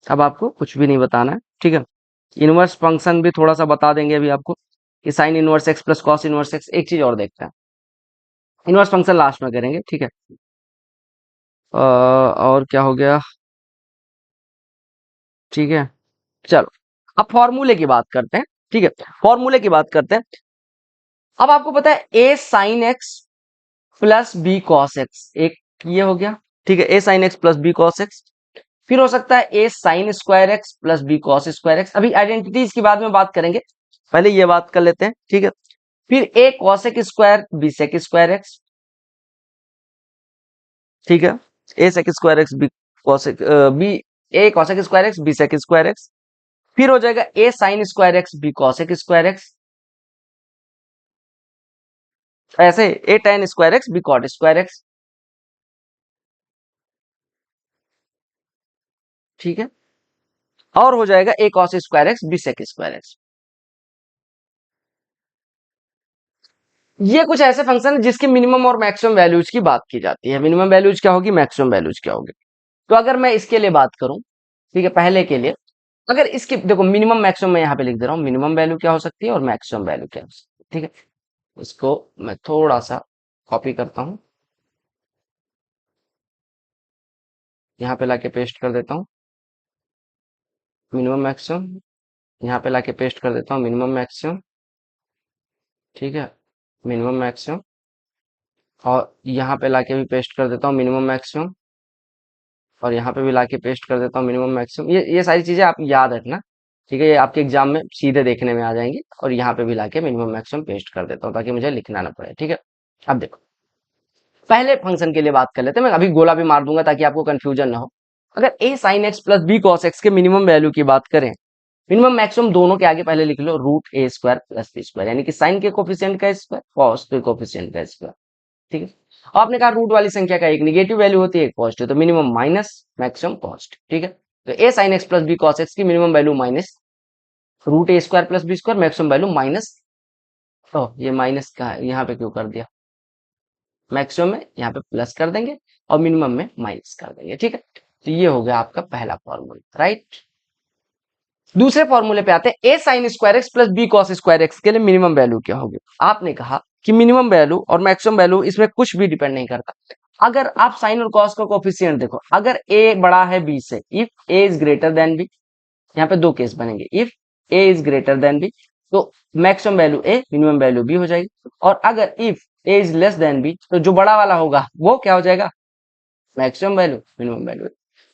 Speaker 1: अब आपको कुछ भी नहीं बताना है। ठीक है, इनवर्स फंक्शन भी थोड़ा सा बता देंगे अभी आपको, कि sine inverse X plus cos inverse x. एक चीज और देखते हैं, इनवर्स फंक्शन लास्ट में करेंगे। ठीक है, और क्या हो गया। ठीक है, चलो, अब फॉर्मूले की बात करते हैं। ठीक है, फॉर्मूले की बात करते हैं। अब आपको पता है A sine X plus B cos X, एक ये हो गया। ठीक है, A sine X plus B cos X. फिर हो सकता है A sine square x plus B cos square X. अभी आइडेंटिटीज की बाद में बात करेंगे, पहले ये बात कर लेते हैं। ठीक है, फिर A cosec square B sec square x. ठीक है, A sec square x B cosec B, A cosec square x B sec square X. फिर हो जाएगा A sine square x B cosec square X. ऐसे A tan square x B cot square x. ठीक है, और हो जाएगा A cos square x B sec square x. ये कुछ ऐसे फंक्शन है जिसकी मिनिमम और मैक्सिमम वैल्यूज की बात की जाती है। मिनिमम वैल्यूज क्या होगी, मैक्सिमम वैल्यूज क्या होगी। तो अगर मैं इसके लिए बात करूं, ठीक है, पहले के लिए, अगर इसकी देखो मिनिमम मैक्सिमम मैं यहाँ पे लिख दे रहा हूँ, मिनिमम वैल्यू क्या हो सकती है और मैक्सिमम वैल्यू क्या हो सकती है। ठीक है, इसको मैं थोड़ा सा कॉपी करता हूँ, यहाँ पे लाके पेस्ट कर देता हूँ मिनिमम मैक्सिमम, यहाँ पे लाके पेस्ट कर देता हूँ मिनिमम मैक्सिमम। ठीक है, मिनिमम मैक्सिमम, और यहाँ पे लाके भी पेस्ट कर देता हूँ मिनिमम मैक्सिमम, और यहाँ पे भी लाके पेस्ट कर देता हूँ मिनिमम मैक्सिमम। ये सारी चीजें आप याद रखना। ठीक है, ये आपके एग्जाम में सीधे देखने में आ जाएंगी। और यहाँ पे भी लाके मिनिमम मैक्सिमम पेस्ट कर देता हूँ ताकि मुझे लिखना ना पड़े। ठीक है, अब देखो, पहले फंक्शन के लिए बात कर लेते हैं। मैं अभी गोला भी मार दूंगा ताकि आपको कंफ्यूजन ना हो। अगर A sine X plus B cos X के मिनिमम वैल्यू की बात करें, मिनिमम मैक्सिमम दोनों के आगे पहले लिख लो रूट ए स्क्वायर प्लस बी स्क्वायर, यानी कि साइन के कोफिशिएंट का स्क्वायर, कॉस के कोफिशिएंट का स्क्वायर। ठीक है, और आपने कहा रूट वाली संख्या का एक निगेटिव वैल्यू होती है, एक पॉजिटिव, तो मिनिमम माइनस मैक्सिमम पॉजिटिव। ठीक है, तो A sine X plus B cos X की मिनिमम वैल्यू माइनस रूट ए square plus B square, maximum value minus, तो ये माइनस का है यहाँ पे क्यों कर दिया, मैक्सिमम में यहाँ पे प्लस कर देंगे और मिनिमम में माइनस कर देंगे, ठीक है। तो ये हो गया आपका पहला फॉर्मूला, राइट। दूसरे फॉर्मूले पे आते हैं, A sine square x plus B cos square X के लिए मिनिमम वैल्यू क्या होगी। आपने कहा कि मिनिमम वैल्यू और मैक्सिमम वैल्यू इसमें कुछ भी डिपेंड नहीं करता। अगर आप साइन और कॉस का कोफिशिएंट देखो, अगर ए बड़ा है बी से, if A is greater than B, यहाँ पे दो केस बनेंगे, if A is greater than B तो maximum value A minimum value B हो जाएगी, और अगर if A is less than B तो जो बड़ा वाला होगा वो क्या हो जाएगा, मैक्सिमम वैल्यू मिनिमम वैल्यू।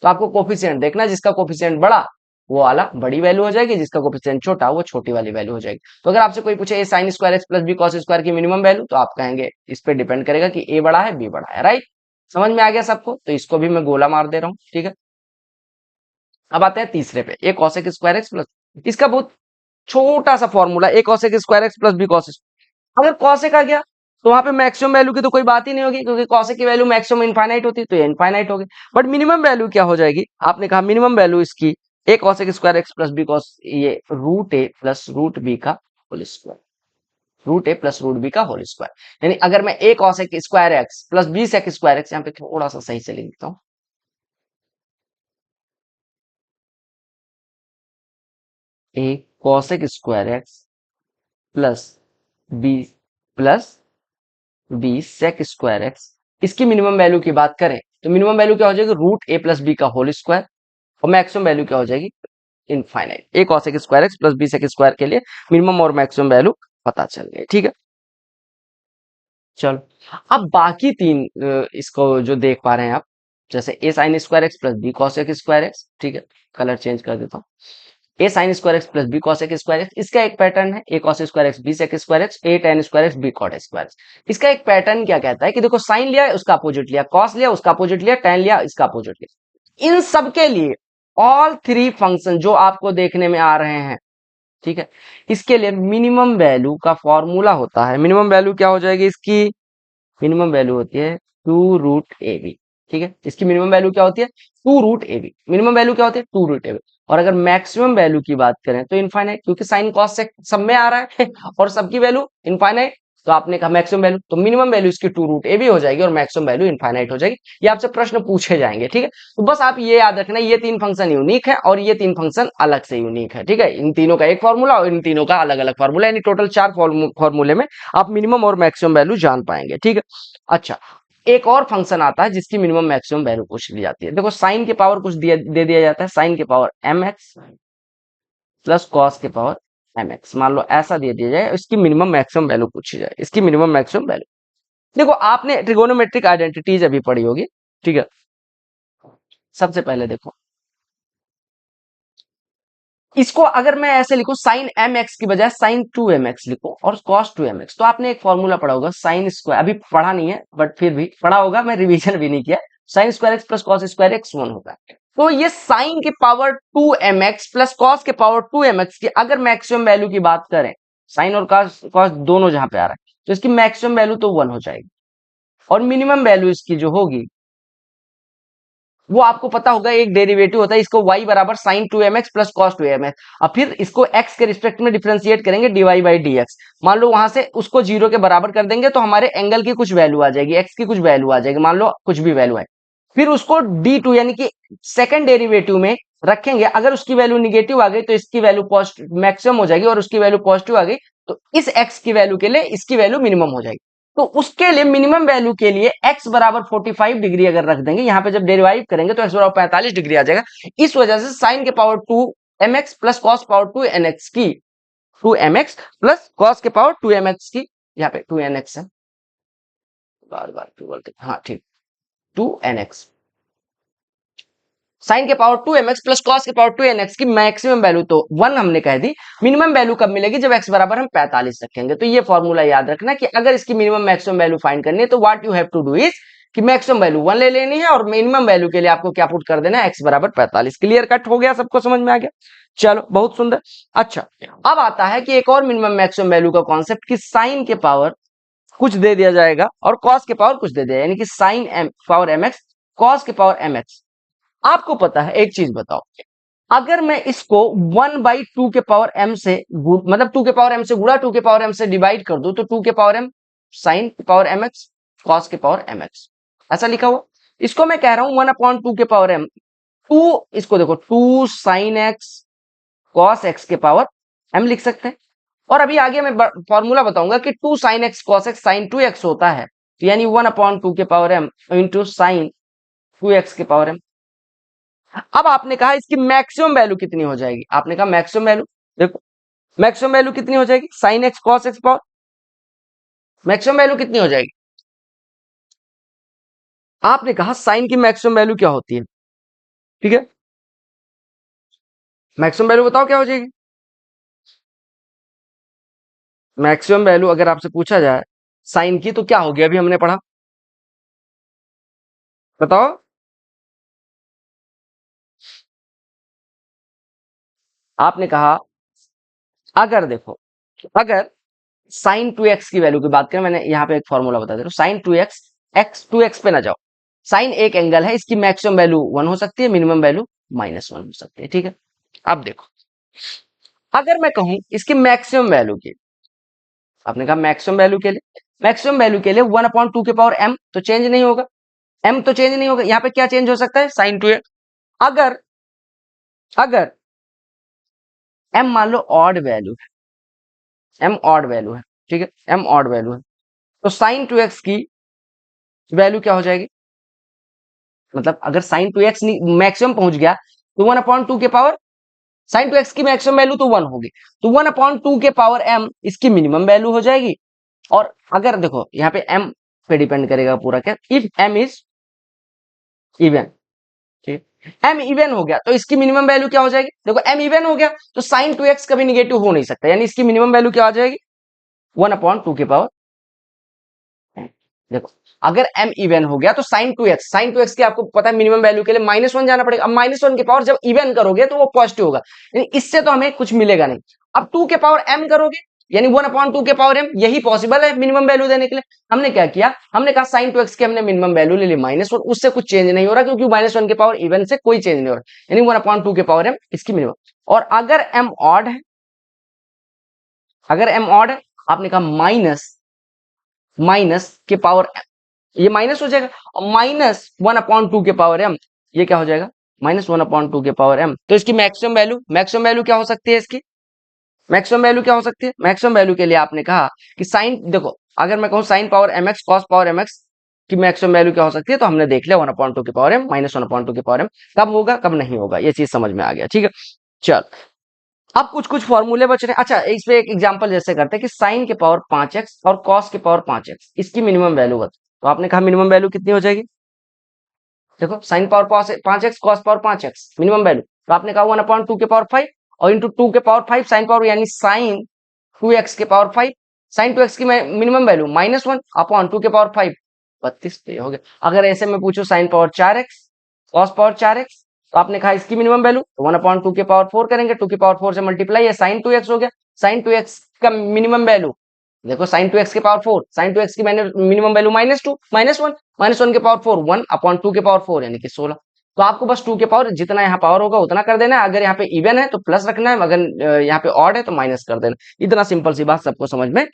Speaker 1: तो आपको कोफिशिएंट देखना, जिसका कोफिशिएंट बड़ा वो वाला बड़ी वैल्यू हो जाएगी, जिसका कोफिशिएंट छोटा वो छोटी वाली वैल्यू हो जाएगी। तो अगर आपसे कोई पूछे A sine square x plus B cos square की मिनिमम वैल्यू, तो आप कहेंगे इस पे डिपेंड करेगा कि ए बड़ा है बी बड़ा है, राइट। समझ में आ गया सबको, तो इसको भी मैं गोला मार दे रहा हूँ, ठीक है। अब आते हैं तीसरे पे, A cosec square x plus, इसका बहुत छोटा सा formula, A cosec square x plus B cos. अगर कॉसेक आ गया तो वहां पे मैक्सिमम वैल्यू की तो कोई बात ही नहीं होगी, क्योंकि कॉसेक की वैल्यू मैक्सिमम इनफाइनाइट होती है, तो ये इनफाइनाइट होगी। बट मिनिमम वैल्यू क्या हो जाएगी, आपने कहा मिनिमम वैल्यू इसकी a cosec square x plus B cos, ये root a plus root b का whole square, root a plus root b का होल स्क्वायर। यानी अगर मैं a cosec square x plus b sec square x, यहाँ पे थोड़ा सा सही से लिख देता हूँ, a cosec square x plus B plus b sec square x, इसकी मिनिमम वैल्यू की बात करें तो मिनिमम वैल्यू क्या हो जाएगी, रूट ए प्लस बी का होल स्क्वायर, और मैक्सिमम वैल्यू क्या हो जाएगी, infinite. A cosec square x plus b sec square के लिए मिनिमम और मैक्सिमम वैल्यू पता चल गई, ठीक है। चलो, अब बाकी तीन इसको जो देख पा रहे हैं आप, जैसे a sine square x plus b cosec square x, ठीक है, कलर चेंज कर देता हूँ, a sine square x plus b cosec square x, इसका एक पैटर्न है a cos square x B sec square x, a tan square x B cot square x. इसका एक पैटर्न क्या कहता है कि देखो, साइन लिया उसका अपोजिट लिया, कॉस लिया उसका अपोजिट लिया, टेन लिया इसका अपोजिट लिया, इन सब के लिए ऑल थ्री फंक्शन जो आपको देखने में आ रहे हैं, ठीक है, इसके लिए मिनिमम वैल्यू का फॉर्मूला होता है। मिनिमम वैल्यू क्या हो जाएगी इसकी, मिनिमम वैल्यू होती है टू रूट ए बी, ठीक है, इसकी मिनिमम वैल्यू क्या होती है, two root A B, minimum value क्या होती है, टू रूट ए बी। और अगर मैक्सिमम वैल्यू की बात करें तो इनफाइनाइट, क्योंकि साइन कॉस से सब में आ रहा है और सबकी वैल्यू इनफाइनाइट, तो आपने कहा मैक्सिमम वैल्यू, तो मिनिमम वैल्यू इसकी टू रूट ए बी हो जाएगी और मैक्सिमम वैल्यू इनफाइनाइट हो जाएगी। ये आपसे प्रश्न पूछे जाएंगे, ठीक है। तो बस आप ये याद रखना, ये तीन फंक्शन यूनिक है और ये तीन फंक्शन अलग से यूनिक है, ठीक है। इन तीनों का एक फॉर्मूला और इन तीनों का अलग अलग फॉर्मूला, यानी टोटल चार फॉर्मूले में आप मिनिमम और मैक्सिमम वैल्यू जान पाएंगे, ठीक है। अच्छा, एक और फंक्शन आता है जिसकी मिनिमम मैक्सिमम वैल्यू पूछ ली जाती है। देखो, साइन के पावर कुछ दे दिया जाता है, साइन के power m x plus cos के पावर एम एक्स, मान लो ऐसा दे दिया जाए, इसकी मिनिमम मैक्सिमम वैल्यू पूछी जाए, इसकी मिनिमम मैक्सिमम वैल्यू। देखो, आपने ट्रिगोनोमेट्रिक आइडेंटिटीज अभी पढ़ी होगी, ठीक है। सबसे पहले देखो, इसको अगर मैं ऐसे लिखूं, साइन एम एक्स की बजाय साइन टू एम एक्स लिखो और कॉस टू एम एक्स, तो आपने एक फॉर्मूला पढ़ा होगा साइन स्क्वायर, अभी पढ़ा नहीं है बट फिर भी पढ़ा होगा, मैं रिवीजन भी नहीं किया, sine square x plus cos square x one होता है। तो ये साइन के power two m x plus cos के पावर टू एम एक्स की अगर मैक्सिमम वैल्यू की बात करें, साइन और कॉस दोनों जहां पे आ रहा है, तो इसकी मैक्सिमम वैल्यू तो वन हो जाएगी, और मिनिमम वैल्यू इसकी जो होगी वो आपको पता होगा, एक डेरिवेटिव होता है, इसको y बराबर sine two m x plus cos two m x, अब फिर इसको x के रिस्पेक्ट में डिफरेंशिएट करेंगे dy बाई डी एक्स। मान लो वहां से उसको जीरो के बराबर कर देंगे तो हमारे एंगल की कुछ वैल्यू आ जाएगी, x की कुछ वैल्यू आ जाएगी, मान लो कुछ भी वैल्यू है, फिर उसको d2 यानी कि सेकंड डेरिवेटिव में रखेंगे, अगर उसकी वैल्यू निगेटिव आ गई तो इसकी वैल्यू पॉजिटिव मैक्सिमम हो जाएगी, और उसकी वैल्यू पॉजिटिव आ गई तो इस x की वैल्यू के लिए इसकी वैल्यू मिनिमम हो जाएगी। तो उसके लिए मिनिमम वैल्यू के लिए x बराबर 45 डिग्री अगर रख देंगे, यहां पे जब डेरिवाइव करेंगे तो x बराबर 45 डिग्री आ जाएगा। इस वजह से साइन के power 2 mx plus cos power 2 nx की, 2 mx प्लस कॉस के पावर 2 mx की, यहाँ पे 2 nx है, बार बार क्यों बोलते, हाँ ठीक, 2 nx, साइन के पावर 2 mx प्लस कॉस के पावर 2 nx की मैक्सिमम वैल्यू तो 1 हमने कह दी, मिनिमम वैल्यू कब मिलेगी, जब x बराबर हम 45 रखेंगे। तो ये फॉर्मूला याद रखना कि अगर इसकी मिनिमम मैक्सिमम वैल्यू फाइंड करनी है तो what you have to do is कि मैक्सिमम वैल्यू 1 ले लेनी है और मिनिमम वैल्यू के लिए आपको क्या पुट कर देना है, x बराबर 45। क्लियर कट हो गया, सबको समझ में आ गया, चलो बहुत सुंदर। अच्छा, अब आता है कि एक और मिनिमम मैक्सिमम वैल्यू का कॉन्सेप्ट कि साइन के पावर कुछ दे दिया जाएगा और कॉस के पावर कुछ दे दिया, यानी कि sine m power m x, cos के पावर एम एक्स। आपको पता है, एक चीज बताओ, अगर मैं इसको 1/2 के पावर m से मतलब 2 के पावर m से गुणा 2 के पावर m से डिवाइड कर दूं तो 2 के पावर m साइन के पावर mx कॉस के पावर mx ऐसा लिखा हुआ। इसको मैं कह रहा हूं 1/2 के पावर m, 2 इसको देखो 2 साइन x कॉस x के पावर m लिख सकते हैं। और अभी आगे मैं फॉर्मूला बताऊंगा कि 2 sine x cos x sine 2x होता है, तो यानी 1/2 के power m into sine 2x के पावर m। अब आपने कहा इसकी मैक्सिमम वैल्यू कितनी हो जाएगी, आपने कहा मैक्सिमम वैल्यू, देखो मैक्सिमम वैल्यू कितनी हो जाएगी, sign x cos x power, maximum value कितनी हो जाएगी। आपने कहा साइन की मैक्सिमम वैल्यू क्या होती है, ठीक है, मैक्सिमम वैल्यू बताओ क्या हो जाएगी। मैक्सिमम वैल्यू अगर आपसे पूछा जाए साइन की तो क्या होगी, अभी हमने पढ़ा, बताओ। आपने कहा अगर देखो, अगर साइन 2x की वैल्यू की बात करें, मैंने यहाँ पे एक फॉर्मूला बता दे रहा हूँ, साइन 2x, एक्स 2x पे ना जाओ, साइन एक एंगल है, इसकी मैक्सिमम वैल्यू 1 हो सकती है, मिनिमम वैल्यू -1 हो सकती है, ठीक है। अब देखो अगर मैं कहूं इसकी मैक्सिमम वैल्यू की, आपने कहा मैक्सिमम वैल्यू के लिए, मैक्सिमम वैल्यू के लिए 1/2 के पावर m तो चेंज नहीं होगा, m तो चेंज नहीं होगा, यहाँ पे क्या चेंज हो सकता है, साइन 2x। अगर अगर m मान लो ऑड वैल्यू है, m ऑड वैल्यू है, ठीक है, m ऑड वैल्यू है, तो साइन 2x की वैल्यू क्या हो जाएगी, मतलब अगर साइन 2x मैक्सिमम पहुंच गया तो 1/2 के पावर साइन 2x की मैक्सिमम वैल्यू तो 1 होगी, तो 1/2 के पावर m इसकी मिनिमम वैल्यू हो जाएगी। और अगर देखो यहाँ पे m पे डिपेंड करेगा पूरा, क्या इफ m इज इवन, ठीक है, m इवन हो गया तो इसकी मिनिमम वैल्यू क्या हो जाएगी, देखो m इवन हो गया तो साइन 2x कभी निगेटिव हो नहीं सकता, यानी इसकी मिनिमम वैल्यू क्या आ जाएगी, 1/2 के पावर, देखो अगर m इवन हो गया तो साइन टू एक्स की आपको पता है मिनिमम वैल्यू के लिए -1 जाना पड़ेगा, अब -1 के पावर जब इवन करोगे तो वो पॉजिटिव होगा, यानी इससे तो हमें कुछ मिलेगा नहीं। अब 2 के पावर m करोगे यानी 1/2 के पावर m, यही पॉसिबल है मिनिमम वैल्यू देने के लिए। हमने क्या किया, हमने कहा साइन 2x की हमने मिनिमम वैल्यू ले ली -1, उससे कुछ चेंज नहीं हो रहा क्योंकि -1 के पावर इवन से कोई चेंज नहीं हो रहा, यानी 1/2 के पावर m इसकी मिनिमम। और अगर m ऑड है, अगर m ऑड है, आपने कहा माइनस माइनस के पावर, ये माइनस हो जाएगा, और -1/2 के पावर m, ये क्या हो जाएगा, -1/2 के पावर m, तो इसकी मैक्सिमम वैल्यू क्या हो सकती है, इसकी मैक्सिमम वैल्यू क्या हो सकती है, मैक्सिमम वैल्यू के लिए आपने कहा कि साइन, देखो अगर मैं कहूं sine power mx cos power mx की मैक्सिमम वैल्यू क्या हो सकती है, तो हमने देख लिया 1/2 के पावर m -1/2 के पावर m, कब होगा कब नहीं होगा, ये चीज समझ में आ गया, ठीक है। चल अब कुछ कुछ फॉर्मूले बच रहे हैं। अच्छा इस पे एक एग्जांपल जैसे करते हैं कि साइन के पावर 5x और कॉस के पावर 5x इसकी मिनिमम वैल्यू बता, तो आपने कहा मिनिमम वैल्यू कितनी हो जाएगी, देखो sine power 5x cos power 5x minimum value, तो आपने कहा 1/2 के पावर 5 और इंटू 2 के पावर 5 साइन पावर, यानी साइन 2x के पावर 5, साइन 2x की मिनिमम वैल्यू -1/2 के पावर 5, 32 पे हो गया। अगर ऐसे में पूछो sine power 4x cos power 4x, तो आपने कहा इसकी मिनिमम वैल्यू, तो 1/2 के पावर 4 करेंगे, 2 की पावर 4 से मल्टीप्लाई है, साइन 2x हो गया, साइन 2x का मिनिमम वैल्यू, देखो साइन 2x के पावर 4, साइन 2x की मिनिमम वैल्यू -2 -1, -1 के पावर 4 1/2 के पावर 4 यानी कि 16। तो आपको बस 2 के पावर जितना यहाँ पावर होगा उतना कर देना है, अगर यहाँ पे इवन है तो प्लस रखना है, अगर यहाँ पे ऑड है तो माइनस कर देना, इतना सिंपल सी बात सबको समझ में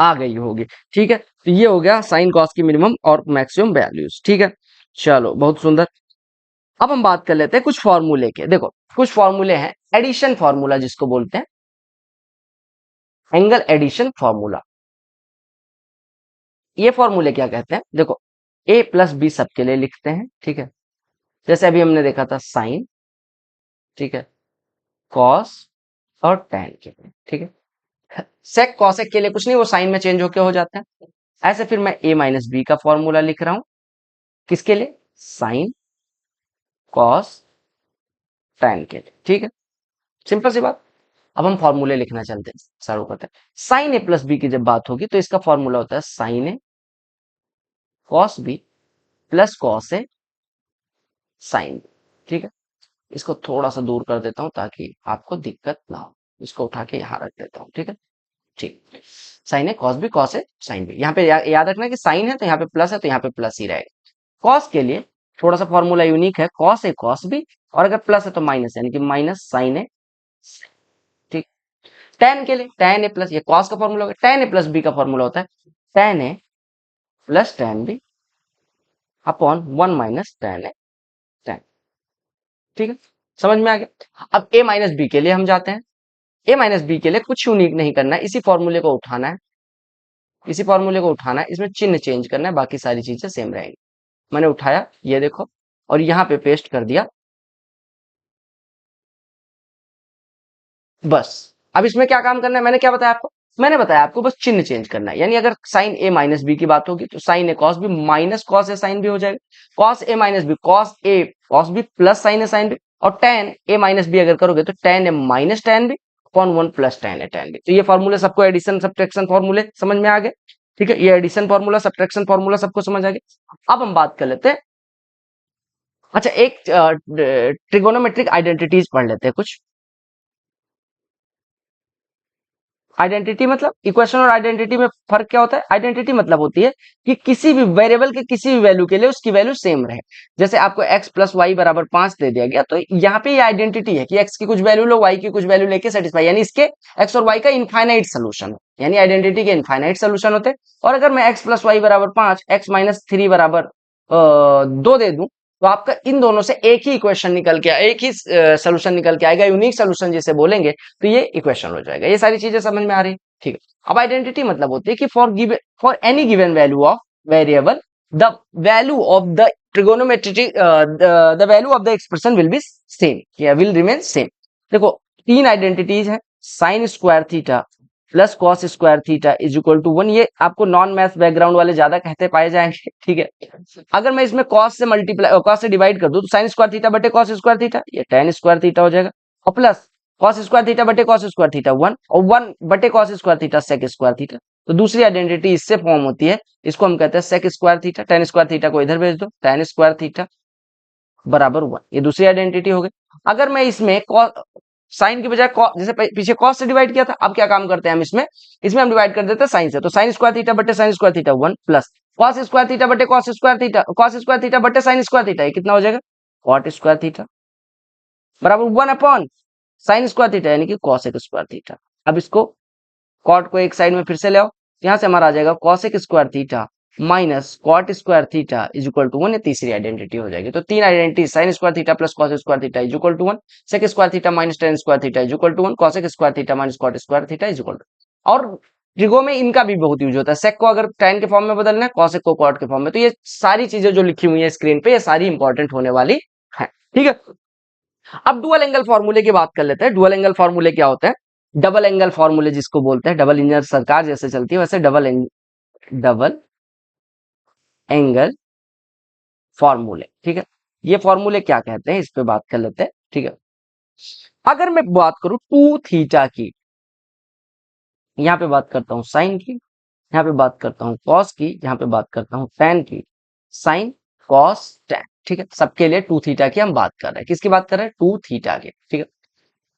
Speaker 1: आ गई होगी, ठीक है। तो ये हो गया साइन कॉस की मिनिमम और मैक्सिमम वैल्यूज, ठीक है। चलो बहुत सुंदर। अब हम बात कर लेते हैं कुछ फॉर्मूले के, देखो कुछ फॉर्मूले हैं, एडिशन फॉर्मूला जिसको बोलते हैं, एंगल एडिशन फॉर्मूला। ये फॉर्मूले क्या कहते हैं, देखो a प्लस बी सबके लिए लिखते हैं, ठीक है, जैसे अभी हमने देखा था साइन, ठीक है, कॉस और tan के लिए, ठीक है, सेक कॉसेक के लिए कुछ नहीं, वो साइन में चेंज होके हो जाता है। ऐसे फिर मैं a माइनस बी का फॉर्मूला लिख रहा हूं, किसके लिए, साइन कॉस tan के लिए, ठीक है, सिंपल सी बात। अब हम फॉर्मूले लिखना चलते हैं, शुरू करते हैं। साइन ए प्लस बी की जब बात होगी तो इसका फॉर्मूला होता है sign a cos b plus cos a sine B, ठीक है। इसको थोड़ा सा दूर कर देता हूं ताकि आपको दिक्कत ना हो, इसको उठा के यहां रख देता हूं, ठीक है, ठीक। साइन है कॉस ए साइन बी, यहाँ पे याद रखना कि साइन है तो यहाँ पे प्लस है तो यहाँ पे प्लस ही रहेगा। कॉस के लिए थोड़ा सा फॉर्मूला यूनिक है, कॉस ए कॉस बी, और अगर प्लस है तो माइनस, यानी कि माइनस साइन ए। ठीक। टेन के लिए टेन ए प्लस, ये कॉस का फॉर्मूला होगा, टेन ए प्लस बी का फॉर्मूला होता है tan a plus tan b upon one minus tan a tan. ठीक है, समझ में आ गया। अब ए माइनस बी के लिए हम जाते हैं। ए माइनस बी के लिए कुछ यूनिक नहीं करना है, इसी फॉर्मूले को उठाना है, इसी फॉर्मूले को उठाना है, इसमें चिन्ह चेंज करना है, बाकी सारी चीजें सेम रहेंगी। मैंने उठाया, ये देखो, और यहाँ पे पेस्ट कर दिया, बस। अब इसमें क्या काम करना है, मैंने क्या बताया आपको, मैंने बताया आपको बस चिन्ह चेंज करना है। यानी अगर साइन ए माइनस बी की बात होगी तो sine a cos b minus cos a sine b हो जाएगा, cos A minus b cos a cos b plus sine a sine b, और टेन ए माइनस बी अगर करोगे तो tan a minus tan b upon one plus tan a tan b. तो ये फॉर्मूले सबको एडिशन सब्ट्रैक्शन फॉर्मूले समझ में आ गए। ठीक है, ये एडिशन फॉर्मूला सब्ट्रैक्शन फॉर्मूला सबको समझ आ गया। अब हम बात कर लेते हैं, अच्छा एक ट्रिगोनोमेट्रिक आइडेंटिटीज पढ़ लेते हैं कुछ। आइडेंटिटी मतलब, इक्वेशन और आइडेंटिटी में फर्क क्या होता है। आइडेंटिटी मतलब होती है कि किसी भी वेरिएबल के किसी भी वैल्यू के लिए उसकी वैल्यू सेम रहे। जैसे आपको x प्लस वाई बराबर 5 दे दिया गया, तो यहाँ पे ये आइडेंटिटी है कि x की कुछ वैल्यू लो, y की कुछ वैल्यू लेके सेटिस्फाई, यानी इसके x और y का इनफाइनाइट सोल्यूशन है, यानी आइडेंटिटी के इनफाइनाइट सोल्यूशन होते हैं। और अगर मैं x प्लस वाई बराबर 5, x माइनस 3 बराबर 2 दे दूं, तो आपका इन दोनों से एक ही इक्वेशन निकल के, एक ही सोल्यूशन निकल के आएगा, यूनिक सोल्यूशन जिसे बोलेंगे, तो ये इक्वेशन हो जाएगा। ये सारी चीजें समझ में आ रही है। ठीक है, अब आइडेंटिटी मतलब होती है कि for any given value of variable the value of the trigonometry the value of the expression will be same, या विल रिमेन सेम। देखो, तीन आइडेंटिटीज है, sine square theta plus cos square theta is equal to 1। ये आपको non math background वाले ज्यादा कहते पाए जाएंगे। ठीक है, अगर मैं इसमें कॉस से मल्टीप्लाई, कॉस से डिवाइड कर दूं, तो साइन स्क्वायर थीटा बटे कॉस स्क्वायर थीटा, ये टेन स्क्वायर थीटा हो जाएगा, और प्लस कॉस स्क्वायर थीटा बटे कॉस स्क्वायर थीटा 1, और 1 बटे cos square theta sec square theta. तो दूसरी आइडेंटिटी इससे फॉर्म होती है, इसको हम कहते हैं sec square theta. Tan square theta को इधर भेज दो, टेन स्क्वायर थीटा बराबर 1, ये दूसरी आइडेंटिटी हो गई। अगर मैं इसमें साइन की बजाय जैसे पीछे कॉस से डिवाइड किया था, अब क्या काम करते हैं हम इसमें, इसमें हम डिवाइड कर देते हैं साइन से, तो साइन स्क्वायर थीटा बटे sine square theta 1 plus cos square theta बटे cos square theta, cos square theta बटे साइन स्क्वायर थीटा, ये कितना हो जाएगा, कॉट स्क्वायर थीटा बराबर 1 अपॉन साइन स्क्वायर थीटा, यानी कि कॉसेक स्क्वायर थीटा। अब इसको कॉट को एक साइड में फिर से ले आओ, यहां से हमारा आ जाएगा cosec square theta minus cot square theta is equal to 1, ये तीसरी आइडेंटिटी हो जाएगी। तो तीन identity, sine square theta plus cos square theta is equal to 1, sec square theta minus tan square theta is equal to 1, cosec square theta minus cot square theta is equal to. और trigo में इनका भी बहुत use होता है, सेक को अगर ten के फॉर्म में बदलना है, कॉसेक को कॉट के फॉर्म में। तो ये सारी चीजें जो लिखी हुई है स्क्रीन पे, ये सारी इंपॉर्टेंट होने वाली है। ठीक है, अब डुअल एंगल फॉर्मूले की बात कर लेते हैं। डुअल एंगल फॉर्मूले क्या होते हैं, डबल एंगल फॉर्मूले जिसको बोलते हैं, डबल इंजन सरकार जैसे चलती है वैसे डबल एंगल फॉर्मूले। ठीक है, ये फॉर्मूले क्या कहते हैं, इस पे बात कर लेते हैं। ठीक है, अगर मैं बात करूं टू थीटा की, यहां पे बात करता हूं साइन की, यहाँ पे बात करता हूं कॉस की, यहाँ पे बात करता हूं टेन की, साइन कॉस टेन। ठीक है, सबके लिए टू थीटा की हम बात कर रहे हैं, किसकी बात कर रहे हैं, टू थीटा की। ठीक है,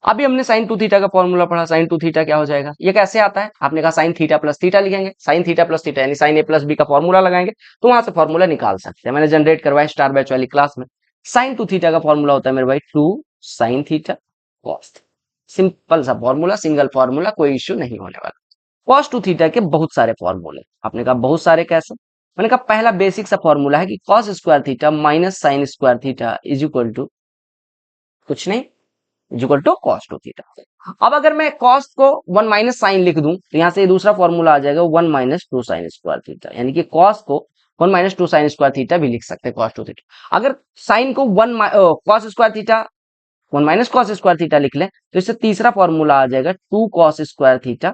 Speaker 1: अभी हमने साइन टू थीटा का फॉर्मूला पढ़ा, साइन टू थीटा क्या हो जाएगा, ये कैसे आता है, आपने कहा साइन थीटा प्लस थीटा लिखेंगे, साइन थीटा प्लस थीटा यानी साइन ए प्लस बी का फॉर्मूला लगाएंगे, तो वहां से फॉर्मूला निकाल सकते हैं। मैंने जनरेट करवाया स्टार बैच वाली क्लास में। साइन टू थीटा का फॉर्मूला होता है मेरे भाई two sine theta cos, simple सा फॉर्मूला, सिंगल फॉर्मूला, कोई इश्यू नहीं होने वाला। कॉस टू थीटा के बहुत सारे फॉर्मूले, आपने कहा बहुत सारे कैसे, मैंने कहा पहला बेसिक सा फॉर्मूला है कि cos square theta minus sine square theta is equal to कुछ नहीं, is equal to cos two theta. अब अगर मैं कॉस को 1 माइनस साइन लिख दूं, तो यहां से दूसरा फॉर्मूला आ जाएगा 1 minus two sign square theta, यानी कि कॉस को 1 minus two sign square theta भी लिख सकते हैं, कॉस टू थीटा। अगर साइन को 1 cos square theta 1 minus cos square theta लिख लें, तो इससे तीसरा फॉर्मूला आ जाएगा 2 कॉस स्क्वायर थीटा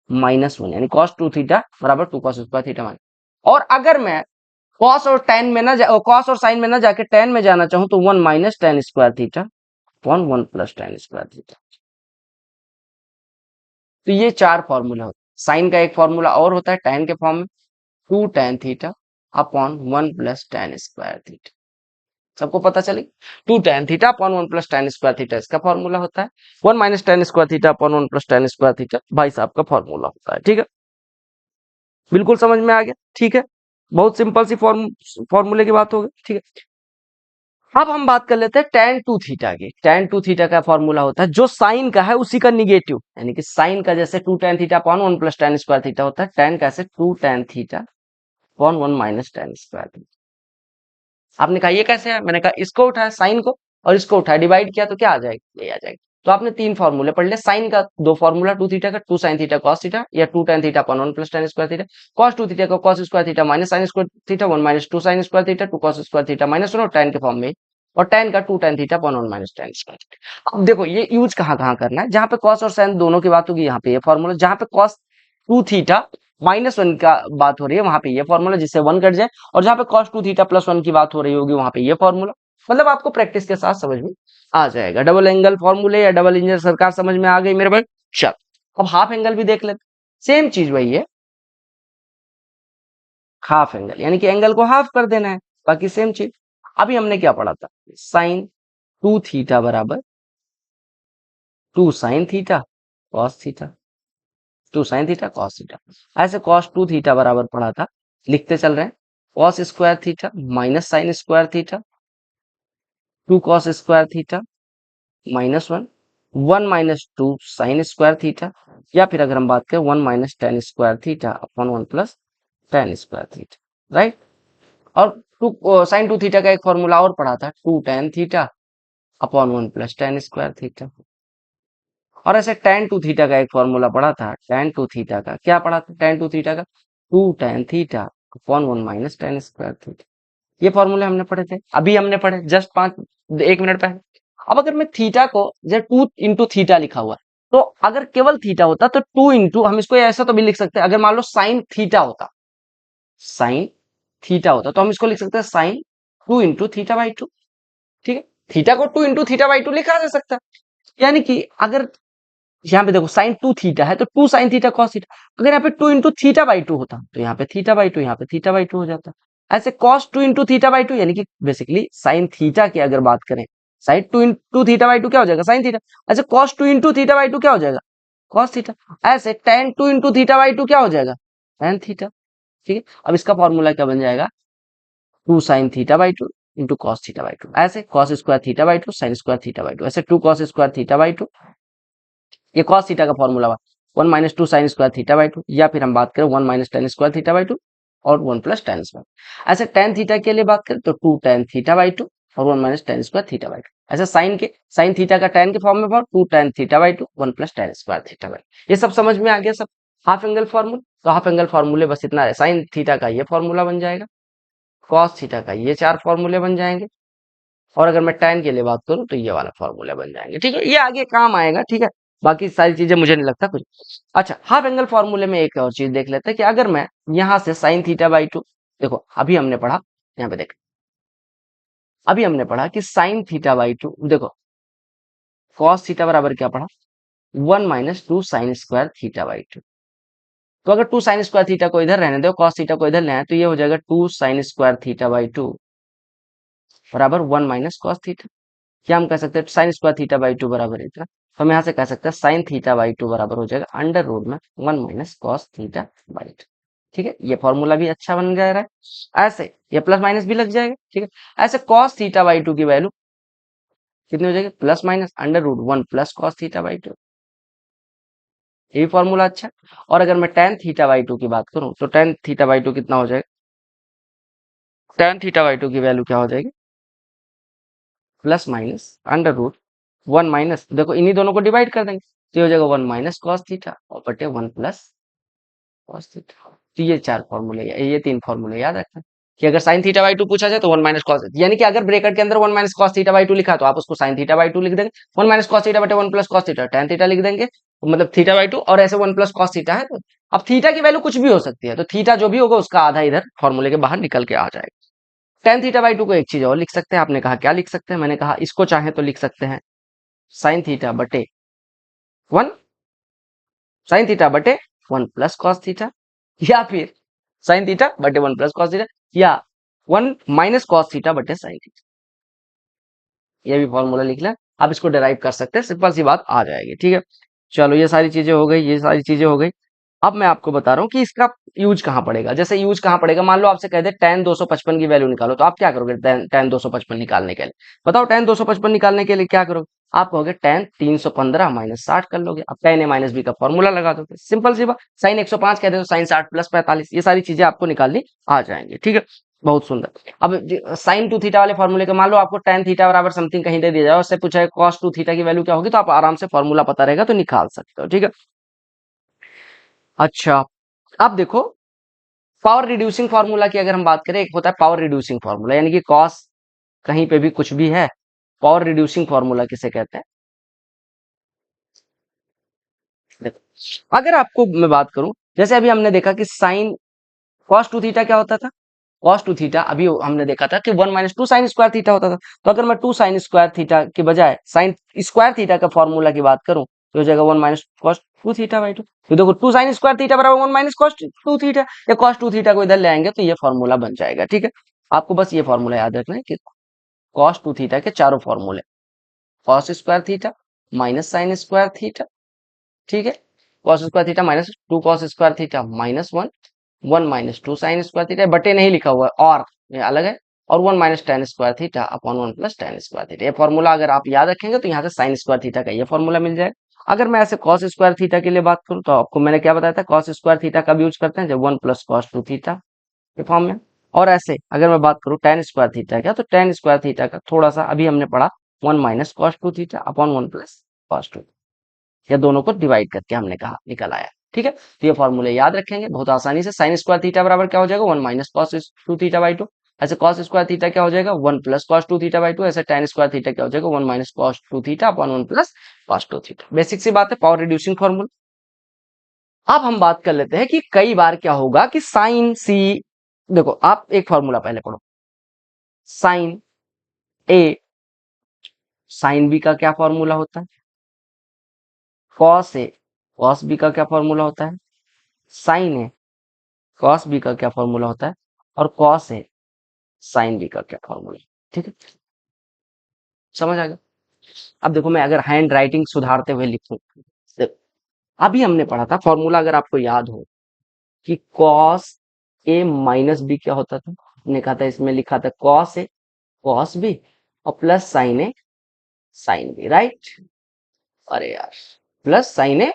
Speaker 1: माइनस 1, यानी कॉस टू थीटा बराबर 2 कॉस स्क्वायर थीटा माइनस। और अगर मैं कॉस और टेन में ना कॉस और साइन में ना जाके टेन में जाना चाहूं, तो 1 minus tan square theta upon 1 plus tan square theta. तो ये चार फॉर्मूला होते हैं। साइन का एक फॉर्मूला और होता है टेन के फॉर्म में, two tan theta upon 1 plus tan square theta. सबको पता चले, two tan theta upon 1 plus tan square theta इसका फॉर्मूला होता है, 1 minus tan square theta upon 1 plus tan square theta भाई साहब का फॉर्मूला होता है। ठीक है, बिल्कुल समझ में आ गया। ठीक है, बहुत सिंपल सी फॉर्मूले की बात हो गई। ठीक है, अब हम बात कर लेते हैं tan टू थीटा की। tan टू थीटा का फॉर्मूला होता है जो साइन का है उसी का निगेटिव, यानी कि साइन का जैसे 2 tan theta upon 1 plus tan square theta होता है, tan का ऐसे 2 tan theta upon 1 minus tan square theta. आपने कहा ये कैसे है, मैंने कहा इसको उठाया साइन को और इसको उठाया, डिवाइड किया तो क्या आ जाएगा, ये आ जाएगा। तो आपने तीन फॉर्मूले पढ़ लिया, साइन का दो फॉर्मूला 2 थीटा का 2 sin थीटा cos थीटा, या 2 tan theta upon 1 plus tan square theta, cos 2 theta का cos square theta minus sin square theta 1 minus 2 sin square theta 2 cos square theta minus 1 और tan के form में, और tan का 2 tan theta upon 1 minus tan square theta. अब देखो ये use कहाँ कहाँ करना है, जहां पे cos और sin दोनों की बात होगी यहाँ पे ये फॉर्मूला, जहां पे cos 2 थीटा माइनस 1 का बात हो रही है वहां पे ये फॉर्मूला जिससे 1 कट जाए, और जहां पे cos 2 थीटा प्लस 1 की बात हो रही होगी वहां पे ये फॉर्मूला। मतलब आपको प्रैक्टिस के साथ समझ में आ जाएगा। डबल एंगल फॉर्मूले या डबल इंजन सरकार समझ में आ गई मेरे भाई। चल अब हाफ एंगल भी देख लेते, सेम चीज वही है, हाफ एंगल यानी कि एंगल को हाफ कर देना है, बाकी सेम चीज। अभी हमने क्या पढ़ा था, साइन 2 थीटा बराबर 2 sin theta cos theta, 2 sin theta cos theta. ऐसे cos 2 थीटा बराबर पढ़ा था, लिखते चल रहे हैं, cos square theta minus sin square theta 2 cos square theta minus 1 1 minus 2 sin square theta, या फिर अगर हम बात करें 1 minus tan square theta upon 1 plus tan square theta, right. और 2 sin 2 थीटा का एक फॉर्मूला और पढ़ा था, 2 tan theta upon 1 plus tan square theta. और ऐसे tan 2 थीटा का एक फॉर्मूला पढ़ा था, tan 2 थीटा का क्या पढ़ा था, tan 2 थीटा का 2 tan theta upon 1 minus tan square theta. ये फॉर्मूले हमने पढ़े थे, अभी हमने पढ़े जस्ट 1 मिनट पहले। अब अगर मैं थीटा को जैसे 2 इंटू थीटा लिखा हुआ है, तो अगर केवल थीटा होता तो 2 इंटू, हम इसको ऐसा तो भी लिख सकते हैं, अगर मान लो साइन थीटा होता, साइन थीटा होता तो हम इसको लिख सकते हैं साइन 2 इंटू थीटा बाई 2। ठीक है, थीटा को 2 इंटू थीटा बाई 2 लिखा जा सकता है। यानी कि अगर यहाँ पे देखो साइन 2 थीटा है तो 2 sin थीटा cos थीटा, अगर यहाँ पे 2 इंटू थीटा बाई 2 होता तो यहाँ पे थीटा बाई 2, यहाँ पे थीटा बाई 2 हो जाता। ऐसे cos 2 इंटू थीटा बाई 2 यानी कि बेसिकली साइन थीटा की अगर बात करें, साइन 2 इंटू थीटा बाई 2 क्या हो जाएगा, साइन थीटा। ऐसे cos 2 इंटू थीटा बाई 2 क्या हो जाएगा, cos थीटा। ऐसे tan 2 इंटू थीटा बाई 2 क्या हो जाएगा, tan थीटा। ठीक है, अब इसका फॉर्मूला क्या बन जाएगा, 2 sin theta by 2 into cos theta by 2। ऐसे cos square theta by 2 sin square theta by 2, ऐसे 2 cos स्क्वायर थीटा बाई 2, ये cos थीटा का फॉर्मूला हुआ 1 minus 2 sin square theta by 2, या फिर हम बात करें 1 minus tan square theta by 2 और 1 प्लस tan स्क्वायर। ऐसे tan थीटा के लिए बात करें तो 2 tan थीटा बाई 2 और 1 minus tan square theta by 2। ऐसे साइन थीटा का tan के फॉर्म में 2 tan theta by 2 1 plus tan square theta by 2। ये सब समझ में आ गया सब, हाफ एंगल फॉर्मूला। तो हाफ एंगल फॉर्मूले बस इतना है, साइन थीटा का ये फॉर्मूला बन जाएगा, cos थीटा का ये 4 फॉर्मूले बन जाएंगे, और अगर मैं tan के लिए बात करूं तो ये वाला फॉर्मूला बन जाएंगे। ठीक है, ये आगे काम आएगा, ठीक है। बाकी सारी चीजें मुझे नहीं लगता कुछ। अच्छा, हाफ एंगल फॉर्मूले में एक और चीज देख लेते हैं कि अगर मैं यहां से साइन थीटा बाई 2, देखो अभी हमने पढ़ा, यहाँ पे देख, अभी हमने पढ़ा कि साइन थीटा बाई 2, देखो cos थीटा बराबर क्या पढ़ा, 1 minus 2 sign square theta by 2। तो अगर 2 साइन स्क्वायर थीटा को इधर रहने दो, cos थीटा को इधर ले आए, तो ये हो जाएगा 2 साइन स्क्वायर थीटा बाई 2 बराबर 1 माइनस cos थीटा। क्या हम कह सकते हैं साइन स्क्वायर थीटा बाई 2 बराबर है इतना, तो हम यहाँ से कह सकते हैं साइन थीटा बाई 2 बराबर हो जाएगा अंडर रूट में 1 माइनस cos थीटा बाई 2। ठीक है, ये फॉर्मूला भी अच्छा बन जा रहा है। ऐसे ये प्लस माइनस भी लग जाएगा। ठीक है, ऐसे cos थीटा बाई 2 की वैल्यू कितनी हो जाएगी, plus minus under root 1 plus cos theta by 2। ये भी फॉर्मूला अच्छा है। और अगर मैं tan थीटा बाई 2 की बात करूं तो tan थीटा बाई 2 कितना हो जाएगा, tan थीटा बाई 2 की वैल्यू क्या हो जाएगी, plus minus under root 1 minus, देखो इन्हीं दोनों को डिवाइड कर देंगे तो ये हो जाएगा 1 माइनस cos थीटा और बटे 1 प्लस cos थीटा। तो ये 4 फॉर्मूले, ये 3 फॉर्मूले याद रखना कि अगर sin थीटा बाई 2 पूछा जाए तो 1 माइनस cos, यानी कि अगर ब्रैकेट के अंदर 1 माइनस cos थीटा बाई 2 लिखा तो आप उसको sin थीटा बाई 2 लिख देंगे, 1 माइनस cos थीटा बटे 1 plus cos theta tan theta लिख देंगे, तो मतलब थीटा बाई 2, और ऐसे 1 प्लस cos थीटा है तो अब थीटा की वैल्यू कुछ भी हो सकती है, तो थीटा जो भी होगा उसका आधा इधर फॉर्मूले के बाहर निकल के आ जाएगा। tan थीटा बाई 2 को एक चीज और लिख सकते हैं, आपने कहा क्या लिख सकते हैं, मैंने कहा इसको चाहे तो लिख सकते हैं साइन थीटा बटे 1, साइन थीटा बटे 1 प्लस cos थीटा, या फिर साइन थीटा बटे 1 प्लस cos थीटा, या 1 माइनस cos थीटा बटे साइन थीटा। ये भी फॉर्मूला लिख लें, आप इसको डिराइव कर सकते हैं, सिंपल सी बात आ जाएगी। ठीक है, चलो ये सारी चीजें हो गई, ये सारी चीजें हो गई। अब मैं आपको बता रहा हूँ कि इसका यूज कहाँ पड़ेगा। जैसे यूज कहाँ पड़ेगा, मान लो आपसे कह दे tan 255 की वैल्यू निकालो, तो आप क्या करोगे tan 255 निकालने के लिए? बताओ tan 255 निकालने के लिए क्या करोगे? आप कहोगे tan 315 माइनस 60 कर लोगे। अब tan a माइनस बी का फॉर्मूला लगा दोगे, सिंपल सी बात। साइन 105 कह दे तो साइन 60 प्लस 45, ये सारी चीजें आपको निकालनी आ जाएंगी। ठीक है, बहुत सुंदर। अब साइन टू थीटा वाले फॉर्मूले का, मान लो आपको tan थीटा बराबर समथिंग कहीं दे दिया जाए, उससे पूछा है cos टू थीटा की वैल्यू क्या होगी, तो आप आराम से फॉर्मूला पता रहेगा तो निकाल सकते हो। ठीक है, अच्छा अब देखो पावर रिड्यूसिंग फार्मूला की अगर हम बात करें, एक होता है पावर रिड्यूसिंग फार्मूला, यानी कि कॉस कहीं पे भी कुछ भी है। पावर रिड्यूसिंग फार्मूला किसे कहते हैं? देखो अगर आपको मैं बात करूं, जैसे अभी हमने देखा कि साइन कॉस टू थीटा क्या होता था? कॉस टू थीटा अभी हमने देखा था कि 1 - 2 साइन स्क्वायर थीटा होता था। तो अगर मैं 2 साइन स्क्वायर थीटा के बजाय साइन स्क्वायर थीटा का फॉर्मूला की बात करूं, तो हो जाएगा 1 - cos 2 थीटा/2। तो देखो 2 साइन स्क्वायर थीटा बराबर 1 - cos 2 थीटा, या cos 2 थीटा को इधर ले आएंगे तो ये फॉर्मूला बन जाएगा। ठीक है, आपको बस ये फॉर्मूला याद रखना है कि cos 2 थीटा के चारों फॉर्मूले, cos square theta minus sine square theta. ठीक है, cos square theta minus 2 cos square theta -1, 1 - 2 sign square theta, बटे नहीं लिखा हुआ है और ये अलग है, और 1 - tan square theta upon 1 + tan square theta. ये फॉर्मूला अगर आप याद रखेंगे तो यहाँ से साइन स्क्वायर थीटा का ये फॉर्मूला मिल जाएगा। अगर मैं ऐसे cos स्क्वायर थीटा के लिए बात करूँ, तो आपको मैंने क्या बताया था, cos स्क्वायर थीटा कब यूज करते हैं? जब 1 + cos 2 थीटा के फॉर्म में। और ऐसे अगर मैं बात करूँ tan स्क्वायर थीटा का, तो tan स्क्वायर थीटा का थोड़ा सा अभी हमने पढ़ा 1 - cos 2 थीटा अपॉन 1 + cos 2, या दोनों को डिवाइड करके हमने कहा निकल आया। ठीक है, तो ये फॉर्मूले याद रखेंगे बहुत आसानी से। साइन स्क्वायर थीटा बराबर क्या हो जाएगा? 1 - cos 2 थीटा/2। ऐसे cos स्क्वायर थीटा क्या हो जाएगा? 1 + cos 2 थीटा/2। ऐसे tan स्क्वायर थीटा क्या हो जाएगा? 1 - cos 2 theta upon 1 + cos 2 theta. Basic सी बात है, पावर रिड्यूसिंग फॉर्मूला। अब हम बात कर लेते हैं कि कई बार क्या होगा कि साइन सी, देखो आप एक फॉर्मूला पहले पढ़ो, साइन ए साइन बी का क्या फॉर्मूला होता है? कॉस ए कॉस बी का क्या फॉर्मूला होता है? साइन ए कॉस बी का क्या फॉर्मूला होता है? और कॉस ए साइन बी का क्या फॉर्मूला? ठीक है, समझ आ गया? अब देखो मैं अगर हैंड राइटिंग सुधारते हुए लिखूं, देखो अभी हमने पढ़ा था फॉर्मूला, अगर आपको याद हो, कि कॉस ए माइनस बी क्या होता था? हमने कहा था इसमें लिखा था कॉस ए कॉस बी और plus sine a sine B, right? अरे यार, plus sine a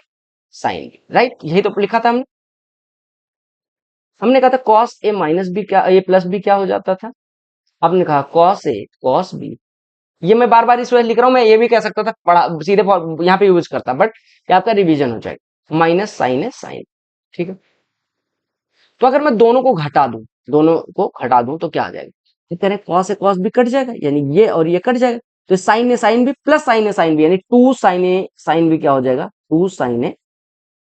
Speaker 1: sine B, right, यही तो लिखा था हमने। हमने कहा था कॉस ए माइनस बी क्या, ए प्लस बी क्या हो जाता था? आपने कहा कॉस ए कॉस बी। ये मैं बार बार इस वजह लिख रहा हूँ, मैं ये भी कह सकता था पढ़ा सीधे यहाँ पे यूज करता, बट क्या आपका रिवीजन हो जाएगा, माइनस साइन है साइन। ठीक है, तो अगर मैं दोनों को घटा दूं तो क्या आ जाएगा? ये कह रहे कॉस से कॉस भी कट जाएगा, यानी ये और ये कट जाएगा, तो sine a sine B plus sine a sine B, यानी 2 साइन ए साइन बी क्या हो जाएगा? 2 साइन ए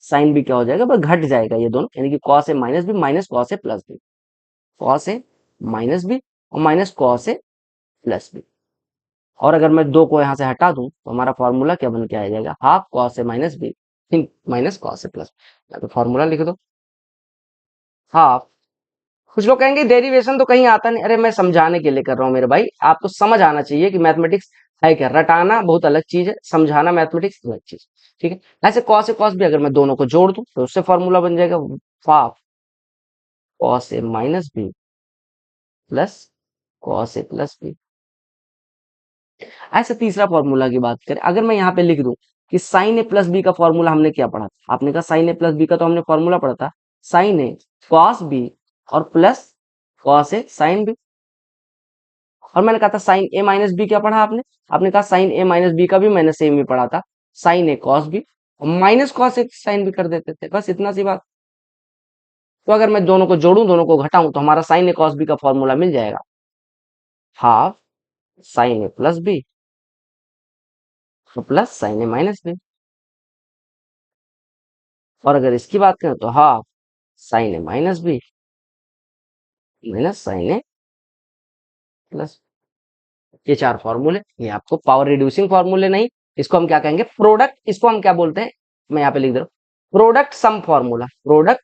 Speaker 1: साइन बी क्या हो जाएगा? बस घट जाएगा ये दोनों, यानी कि कॉस ए माइनस बी माइनस कॉस ए प्लस बी, कॉस ए माइनस बी और माइनस कॉस ए प्लस बी। और अगर मैं दो को यहाँ से हटा दूं तो हमारा फॉर्मूला क्या बन के आ जाएगा? Half cos A minus B minus cos A plus. तो फॉर्मूला लिख दो, हाफ। कुछ लोग कहेंगे डेरिवेशन तो कहीं आता नहीं, अरे मैं समझाने के लिए कर रहा हूँ मेरे भाई, आपको समझ आना चाहिए कि मैथमेटिक्स है क्या। रटाना बहुत अलग चीज है, समझाना मैथमेटिक्स अलग चीज। ठीक है, ऐसे कॉस ए कॉस बी अगर मैं दोनों को जोड़ दूं तो उससे फॉर्मूला बन जाएगा half cos A minus B plus cos A plus B. ऐसे तीसरा फॉर्मूला की बात करें, अगर मैं यहाँ पे लिख दूं कि साइन ए प्लस बी का फॉर्मूला हमने क्या पढ़ा था? आपने कहा साइन ए प्लस बी का तो हमने फॉर्मूला पढ़ा था साइन ए कॉस बी और plus cos a sine b. और मैंने कहा था साइन ए माइनस बी क्या पढ़ा आपने? आपने कहा साइन ए माइनस बी का भी मैंने सेम ही पढ़ा था, साइन ए कॉस बी और minus cos a sine B कर देते थे, बस इतना सी बात। तो अगर मैं दोनों को जोड़ूं दोनों को घटाऊं तो हमारा साइन ए कॉस बी का फॉर्मूला मिल जाएगा, हाफ साइन ए प्लस बी प्लस साइन ए माइनस बी। और अगर इसकी बात करें तो हाफ साइन ए माइनस बी माइनस साइन ए प्लस। ये चार फॉर्मूले, ये आपको पावर रिड्यूसिंग फॉर्मूले नहीं, इसको हम क्या कहेंगे? प्रोडक्ट, इसको हम क्या बोलते हैं? मैं यहाँ पे लिख दे रहा हूँ product sum formula, product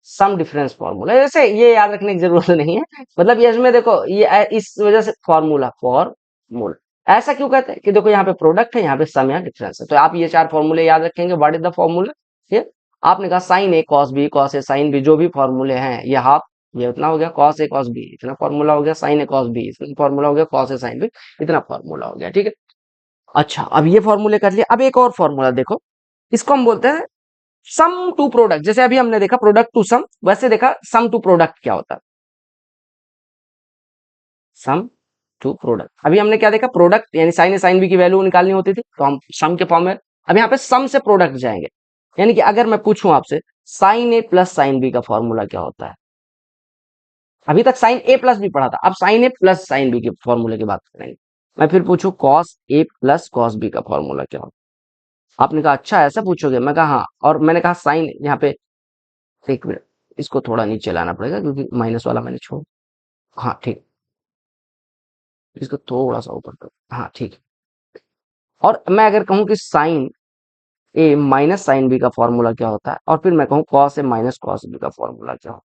Speaker 1: sum difference formula. जैसे ये याद रखने की जरूरत नहीं है, मतलब ये इसमें देखो ये इस वजह से फॉर्मूला फॉर्मूला ऐसा क्यों कहते हैं कि देखो यहाँ पे प्रोडक्ट है, यहाँ पे सम या डिफरेंस है, तो आप ये चार फॉर्मूले याद रखेंगे। What is the formula? ये आपने कहा sign a cos B cos a sine B, जो भी फॉर्मूले हैं ये हाफ, ये उतना हो गया, कॉस ए कॉस बी इतना फॉर्मूला हो गया, साइन ए कॉस बी इतना फॉर्मूला हो गया, कॉस ए साइन बी इतना फॉर्मूला हो गया, ठीक है। अच्छा, अब ये फॉर्मूले कर लिए, अब एक और फॉर्मूला देखो, इसको हम बोलते हैं सम टू प्रोडक्ट। जैसे अभी हमने देखा प्रोडक्ट टू सम, वैसे देखा सम टू प्रोडक्ट क्या होता है, सम टू प्रोडक्ट। अभी हमने क्या देखा, प्रोडक्ट यानी साइन ए साइन बी की वैल्यू निकालनी होती थी तो हम सम के फॉर्म में, अब यहाँ पे सम से प्रोडक्ट जाएंगे। यानी कि अगर मैं पूछूं आपसे साइन ए प्लस साइन बी का फॉर्मूला क्या होता है, अभी तक साइन ए प्लस बी पढ़ा था, अब साइन ए प्लस साइन बी के फॉर्मूले की बात करेंगे। मैं फिर पूछूं cos A plus cos B का फॉर्मूला क्या होता है, आपने कहा अच्छा ऐसा पूछोगे, मैं कहा हाँ, और मैंने कहा साइन यहाँ पे, एक मिनट इसको थोड़ा नीचे लाना पड़ेगा क्योंकि माइनस वाला मैंने छोड़, हाँ ठीक, इसको थोड़ा सा ऊपर कर, हाँ ठीक है। और मैं अगर कहूं कि साइन ए माइनस साइन बी का फॉर्मूला क्या होता है, और फिर मैं कहूं cos A minus cos B का फॉर्मूला क्या होता है,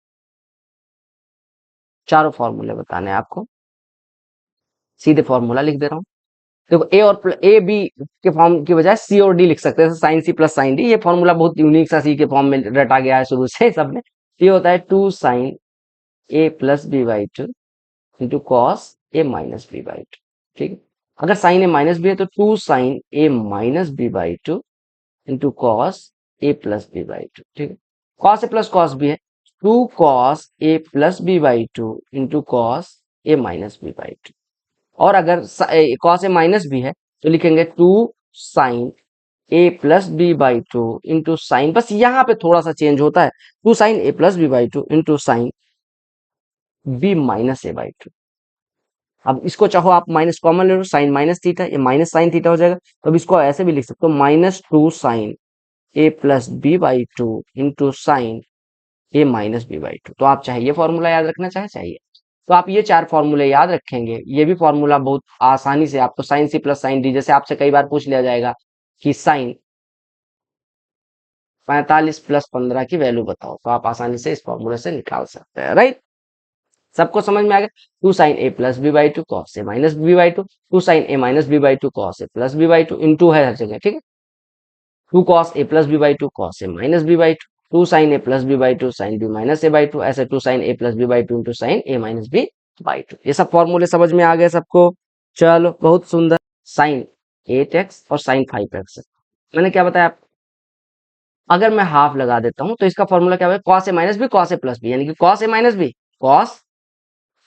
Speaker 1: चारों फॉर्मूले बताने हैं आपको, सीधे फॉर्मूला लिख दे रहा हूं। देखो ए और ए बी के फॉर्म की बजाय सी और डी लिख सकते हैं, sine C plus sine D, ये फॉर्मूला बहुत यूनिक सा सी के फॉर्म में रटा गया है शुरू से सब में। ये होता है two sine A plus B by two into cos A minus B by two, ठीक है। अगर साइन ए माइनस बी है तो two sine A minus B by two into cos A plus B by two, ठीक है। Cos ए plus cos B है, two cos A plus B by two into cos A minus B by two. और अगर cos ए minus B है तो लिखेंगे two sine A plus B by two into sine, बस यहाँ पे थोड़ा सा चेंज होता है, two sine A plus B by two into sine B minus A by two. अब इसको चाहो आप माइनस कॉमन ले लो, साइन माइनस थीटा, ये माइनस साइन थीटा हो जाएगा, तो अब इसको ऐसे भी लिख सकते हो minus two sine A plus B by two into sine A minus B by two. तो आप चाहे ये फॉर्मूला याद रखना चाहे चाहिए, तो आप ये चार फॉर्मूले याद रखेंगे, ये भी फॉर्मूला बहुत आसानी से आपको sine C plus sine D, जैसे आपसे कई बार पूछ लिया जाएगा कि साइन 45 प्लस 15 की वैल्यू बताओ, तो आप आसानी से इस फॉर्मूले से निकाल सकते हैं, राइट। सबको समझ में आ गया, two sine A plus B by two cos A minus B by two, two sine A minus B by two cos A plus B by two, into है हर जगह, ठीक है। Two cos A plus B by two cos A minus B by two, two sine A plus B by two sine B minus A by two, ऐसे two sine A plus B by two into sine A minus B by two. ये सब फॉर्मूले समझ में आ गए सबको, चलो बहुत सुंदर। साइन 8x और साइन 5x, मैंने क्या बताया आपको, अगर मैं हाफ लगा देता हूं तो इसका फॉर्मूला क्या होगा, कॉस ए माइनस बी कॉस ए प्लस बी, यानी कि cos A minus b cos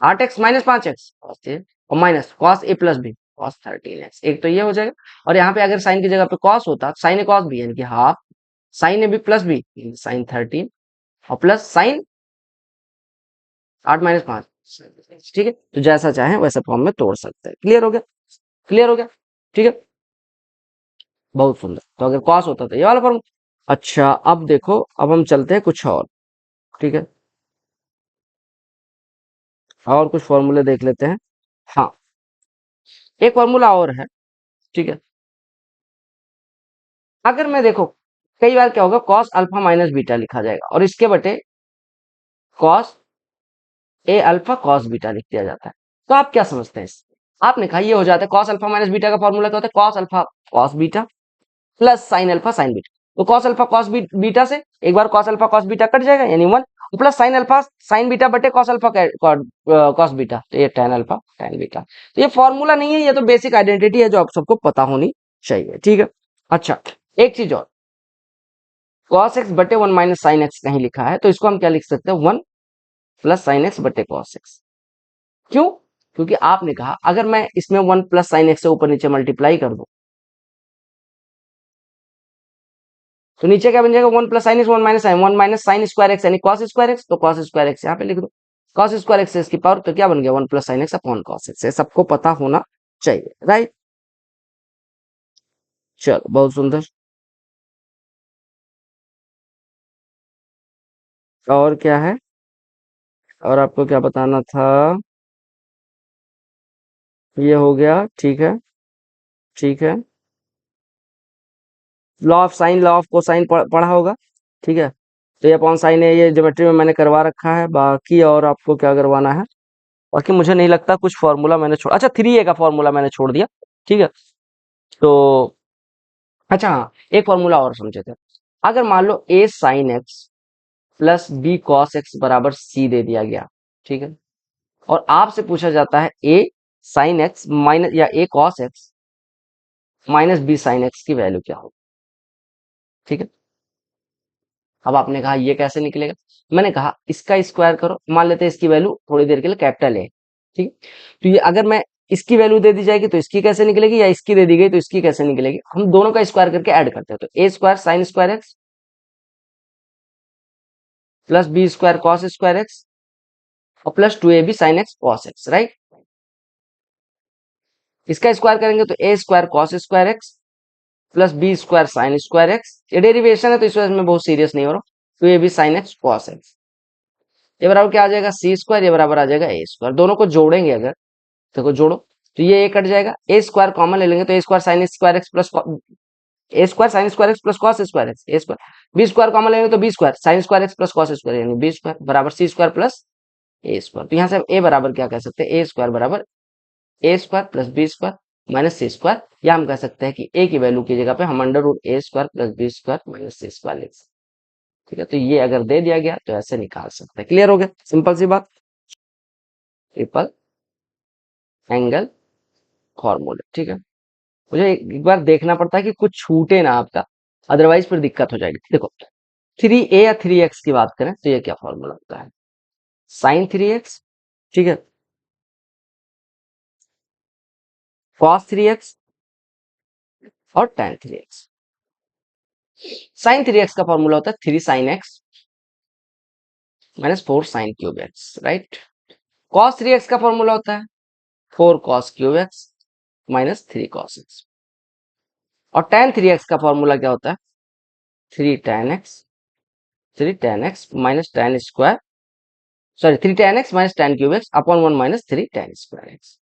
Speaker 1: 8x minus 5x cos a, और माइनस कॉस ए प्लस बी कॉस 13x, एक तो ये हो जाएगा। और यहाँ पे अगर साइन की जगह पे कॉस होता, साइन ए कॉस बी यानी कि half sine A B plus B sine 13, और प्लस साइन 8 - 5, ठीक है। तो जैसा चाहे वैसा फॉर्म में तोड़ सकते हैं, क्लियर हो गया, क्लियर हो गया, ठीक है, बहुत सुंदर। तो अगर कॉस होता तो ये वाला फॉर्म। अच्छा अब देखो, अब हम चलते हैं कुछ और, ठीक है, और कुछ फॉर्मूले देख लेते हैं। हाँ, एक फॉर्मूला और है, ठीक है। अगर मैं देखो, कई बार क्या होगा, कॉस अल्फा माइनस बीटा लिखा जाएगा और इसके बटे cos A alpha cos beta लिख दिया जाता है, तो आप क्या समझते हैं इससे? आपने कहा ये हो जाता है, कॉस अल्फा माइनस बीटा का फॉर्मूला क्या होता है, cos alpha cos beta plus sine alpha sine beta. तो कॉस अल्फा कॉस बीटा से एक बार कॉस अल्फा कॉस बीटा कट जाएगा यानी 1, plus sine alpha sine beta बटे कॉस अल्फा कॉस बीटा, तो ये tan अल्फा tan बीटा। तो ये फॉर्मूला नहीं है, ये तो बेसिक आइडेंटिटी है जो आप सबको पता होनी चाहिए, ठीक है। अच्छा एक चीज और, कॉस एक्स बटे 1 माइनस साइन एक्स कहीं लिखा है, तो इसको हम क्या लिख सकते हैं, 1 प्लस साइन एक्स बटे कॉस एक्स। क्यों? क्योंकि आपने कहा अगर मैं इसमें 1 प्लस साइन एक्स से ऊपर नीचे मल्टीप्लाई कर दूं तो नीचे क्या बन जाएगा, 1 plus sine x 1 minus sine square x यानी कॉस स्क्वायर एक्स, तो कॉस स्क्वायर एक्स यहाँ पे लिख दो, कॉस स्क्वायर एक्स इसकी पावर, तो क्या बन गया 1 plus sine x upon cos x, ये सबको पता होना चाहिए, राइट। चलो बहुत सुंदर, और क्या है, और आपको क्या बताना था, ये हो गया, ठीक है, ठीक है। Law of sine law of cosine पढ़ा होगा, ठीक है। तो ये अपॉन साइन है, ये ज्योमेट्री में मैंने करवा रखा है, बाकी और आपको क्या करवाना है, बाकी मुझे नहीं लगता कुछ फॉर्मूला मैंने छोड़, अच्छा 3a का फॉर्मूला मैंने छोड़ दिया, ठीक है। तो अच्छा हाँ, एक फॉर्मूला और समझे थे, अगर मान लो a sin x plus b cos x बराबर c दे दिया गया, ठीक है, और आपसे पूछा जाता है a sin x माइनस या a cos x minus b sin x की वैल्यू क्या होगी, ठीक है। अब आपने कहा ये कैसे निकलेगा, मैंने कहा इसका स्क्वायर करो, मान लेते हैं इसकी वैल्यू थोड़ी देर के लिए कैपिटल है, ठीक है। तो ये अगर मैं इसकी वैल्यू दे दी जाएगी तो इसकी कैसे निकलेगी, या इसकी दे दी गई तो इसकी कैसे निकलेगी, हम दोनों का स्क्वायर करके ऐड करते हैं, तो a square sine square x plus B square cos square x और plus 2ab sine x cos x, right. इसका स्क्वायर करेंगे तो a square cos square x plus B square sine square x, ये derivation है तो इस वजह से मैं बहुत सीरियस नहीं हो रहा हूँ, तो ये भी साइन एक्स कॉस एक्स, ये बराबर क्या आ जाएगा सी स्क्वायर, ये बराबर आ जाएगा ए स्क्वायर। दोनों को जोड़ेंगे अगर, देखो जोड़ो तो ये कट जाएगा, ए स्क्वायर कॉमन ले लेंगे तो a square sine square x plus a square sine square x plus cos square x, a square b square common लेंगे तो b square sine square x plus cos square यानी b square बराबर c square plus a square. तो यहाँ से हम ए बराबर क्या कह सकते हैं, ए स्क्वायर बराबर a square plus B square minus c square, या हम कह सकते हैं कि ए की वैल्यू की जगह पे हम अंडर रूट ए square plus B square minus c square लिख सकते हैं, ठीक है। तो ये अगर दे दिया गया तो ऐसे निकाल सकते हैं। क्लियर हो गया, सिंपल सी बात, ट्रिपल एंगल फॉर्मूला, ठीक है। मुझे एक बार देखना पड़ता है कि कुछ छूटे ना आपका, अदरवाइज फिर दिक्कत हो जाएगी। देखो 3a या 3x की बात करें तो ये क्या फॉर्मूला होता है, साइन 3x, ठीक है, कॉस 3x और tan 3x। साइन 3x का फॉर्मूला होता है 3 sine x minus 4 sine cube X, right. Cos 3x का फॉर्मूला होता है 4 cos cube X minus 3 cos X, और tan 3x का फॉर्मूला क्या होता है 3 tan x minus tan square, sorry 3 tan x minus tan cube x upon 1 minus 3 tan square x,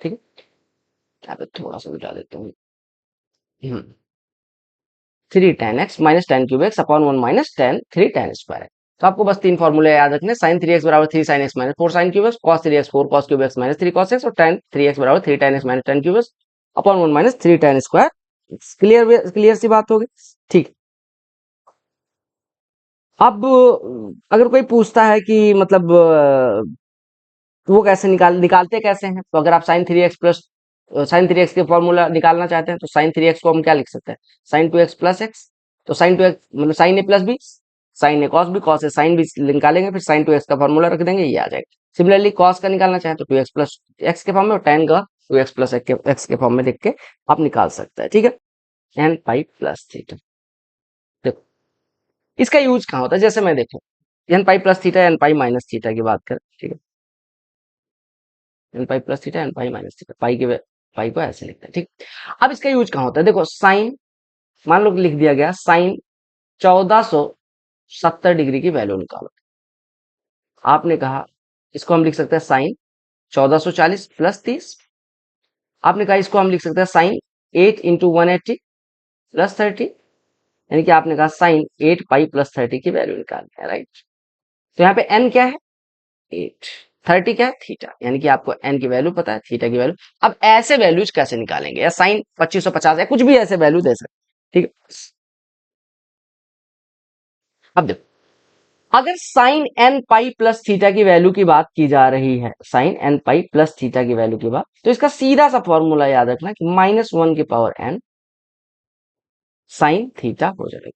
Speaker 1: ठीक है। यहाँ पे थोड़ा सा मिटा देता हूँ, 3 tan x minus tan cube x upon 1 minus tan 3 tan square x. तो आपको बस तीन फॉर्मूले याद रखने, साइन 3x बराबर 3 sin x minus 4 sin cube x, cos 3x 4 cos cube X minus 3 cos x, और tan 3x बराबर 3 tan x minus tan cube x upon 1 minus 3 tan square. Clear clear सी बात होगी, ठीक। अब अगर कोई पूछता है कि मतलब वो कैसे निकालते कैसे हैं, तो अगर आप sign 3x plus sign 3x के फॉर्मूला निकालना चाहते हैं तो साइन 3x को हम क्या लिख सकते हैं, साइन 2x प्लस एक्स, तो साइन 2x मतलब sign A plus B, sign a cos B, cos a sine B निकालेंगे, फिर साइन 2x का फॉर्मूला रख देंगे, ये आ जाएगा। सिमिलरली कॉस का निकालना चाहें तो 2x प्लस एक्स के फॉर्म में, और tan का 2x प्लस एक्स के फॉर्म में लिख के आप निकाल सकते हैं, ठीक है। एन पाई प्लस थीटा, देखो इसका यूज कहाँ होता है, जैसे मैं देखो n pi plus theta n pi minus theta की बात करें, ठीक है, n pi plus theta n pi minus theta, pi को ऐसे लिखते हैं, ठीक। अब इसका यूज कहाँ होता है, देखो साइन मान लो लिख दिया गया साइन 1470 डिग्री की वैल्यू निकालो, आपने कहा इसको हम लिख सकते हैं साइन 1440 प्लस 30, आपने कहा इसको हम लिख सकते हैं साइन 8 इंटू 180 प्लस 30, यानी कि आपने कहा साइन 8 पाई प्लस 30 की वैल्यू निकालनी है, राइट। तो यहाँ पे एन क्या है 8, 30 क्या है थीटा, यानी कि आपको एन की वैल्यू पता है, थीटा की वैल्यू। अब ऐसे वैल्यूज कैसे निकालेंगे, या साइन 2550 है, कुछ भी ऐसे वैल्यू दे सकते, ठीक है। अब देखो अगर sine N pi plus theta की वैल्यू की बात की जा रही है, sine N pi plus theta की वैल्यू की बात, तो इसका सीधा सा फॉर्मूला याद रखना कि -1 की पावर एन साइन थीटा हो जाएगा,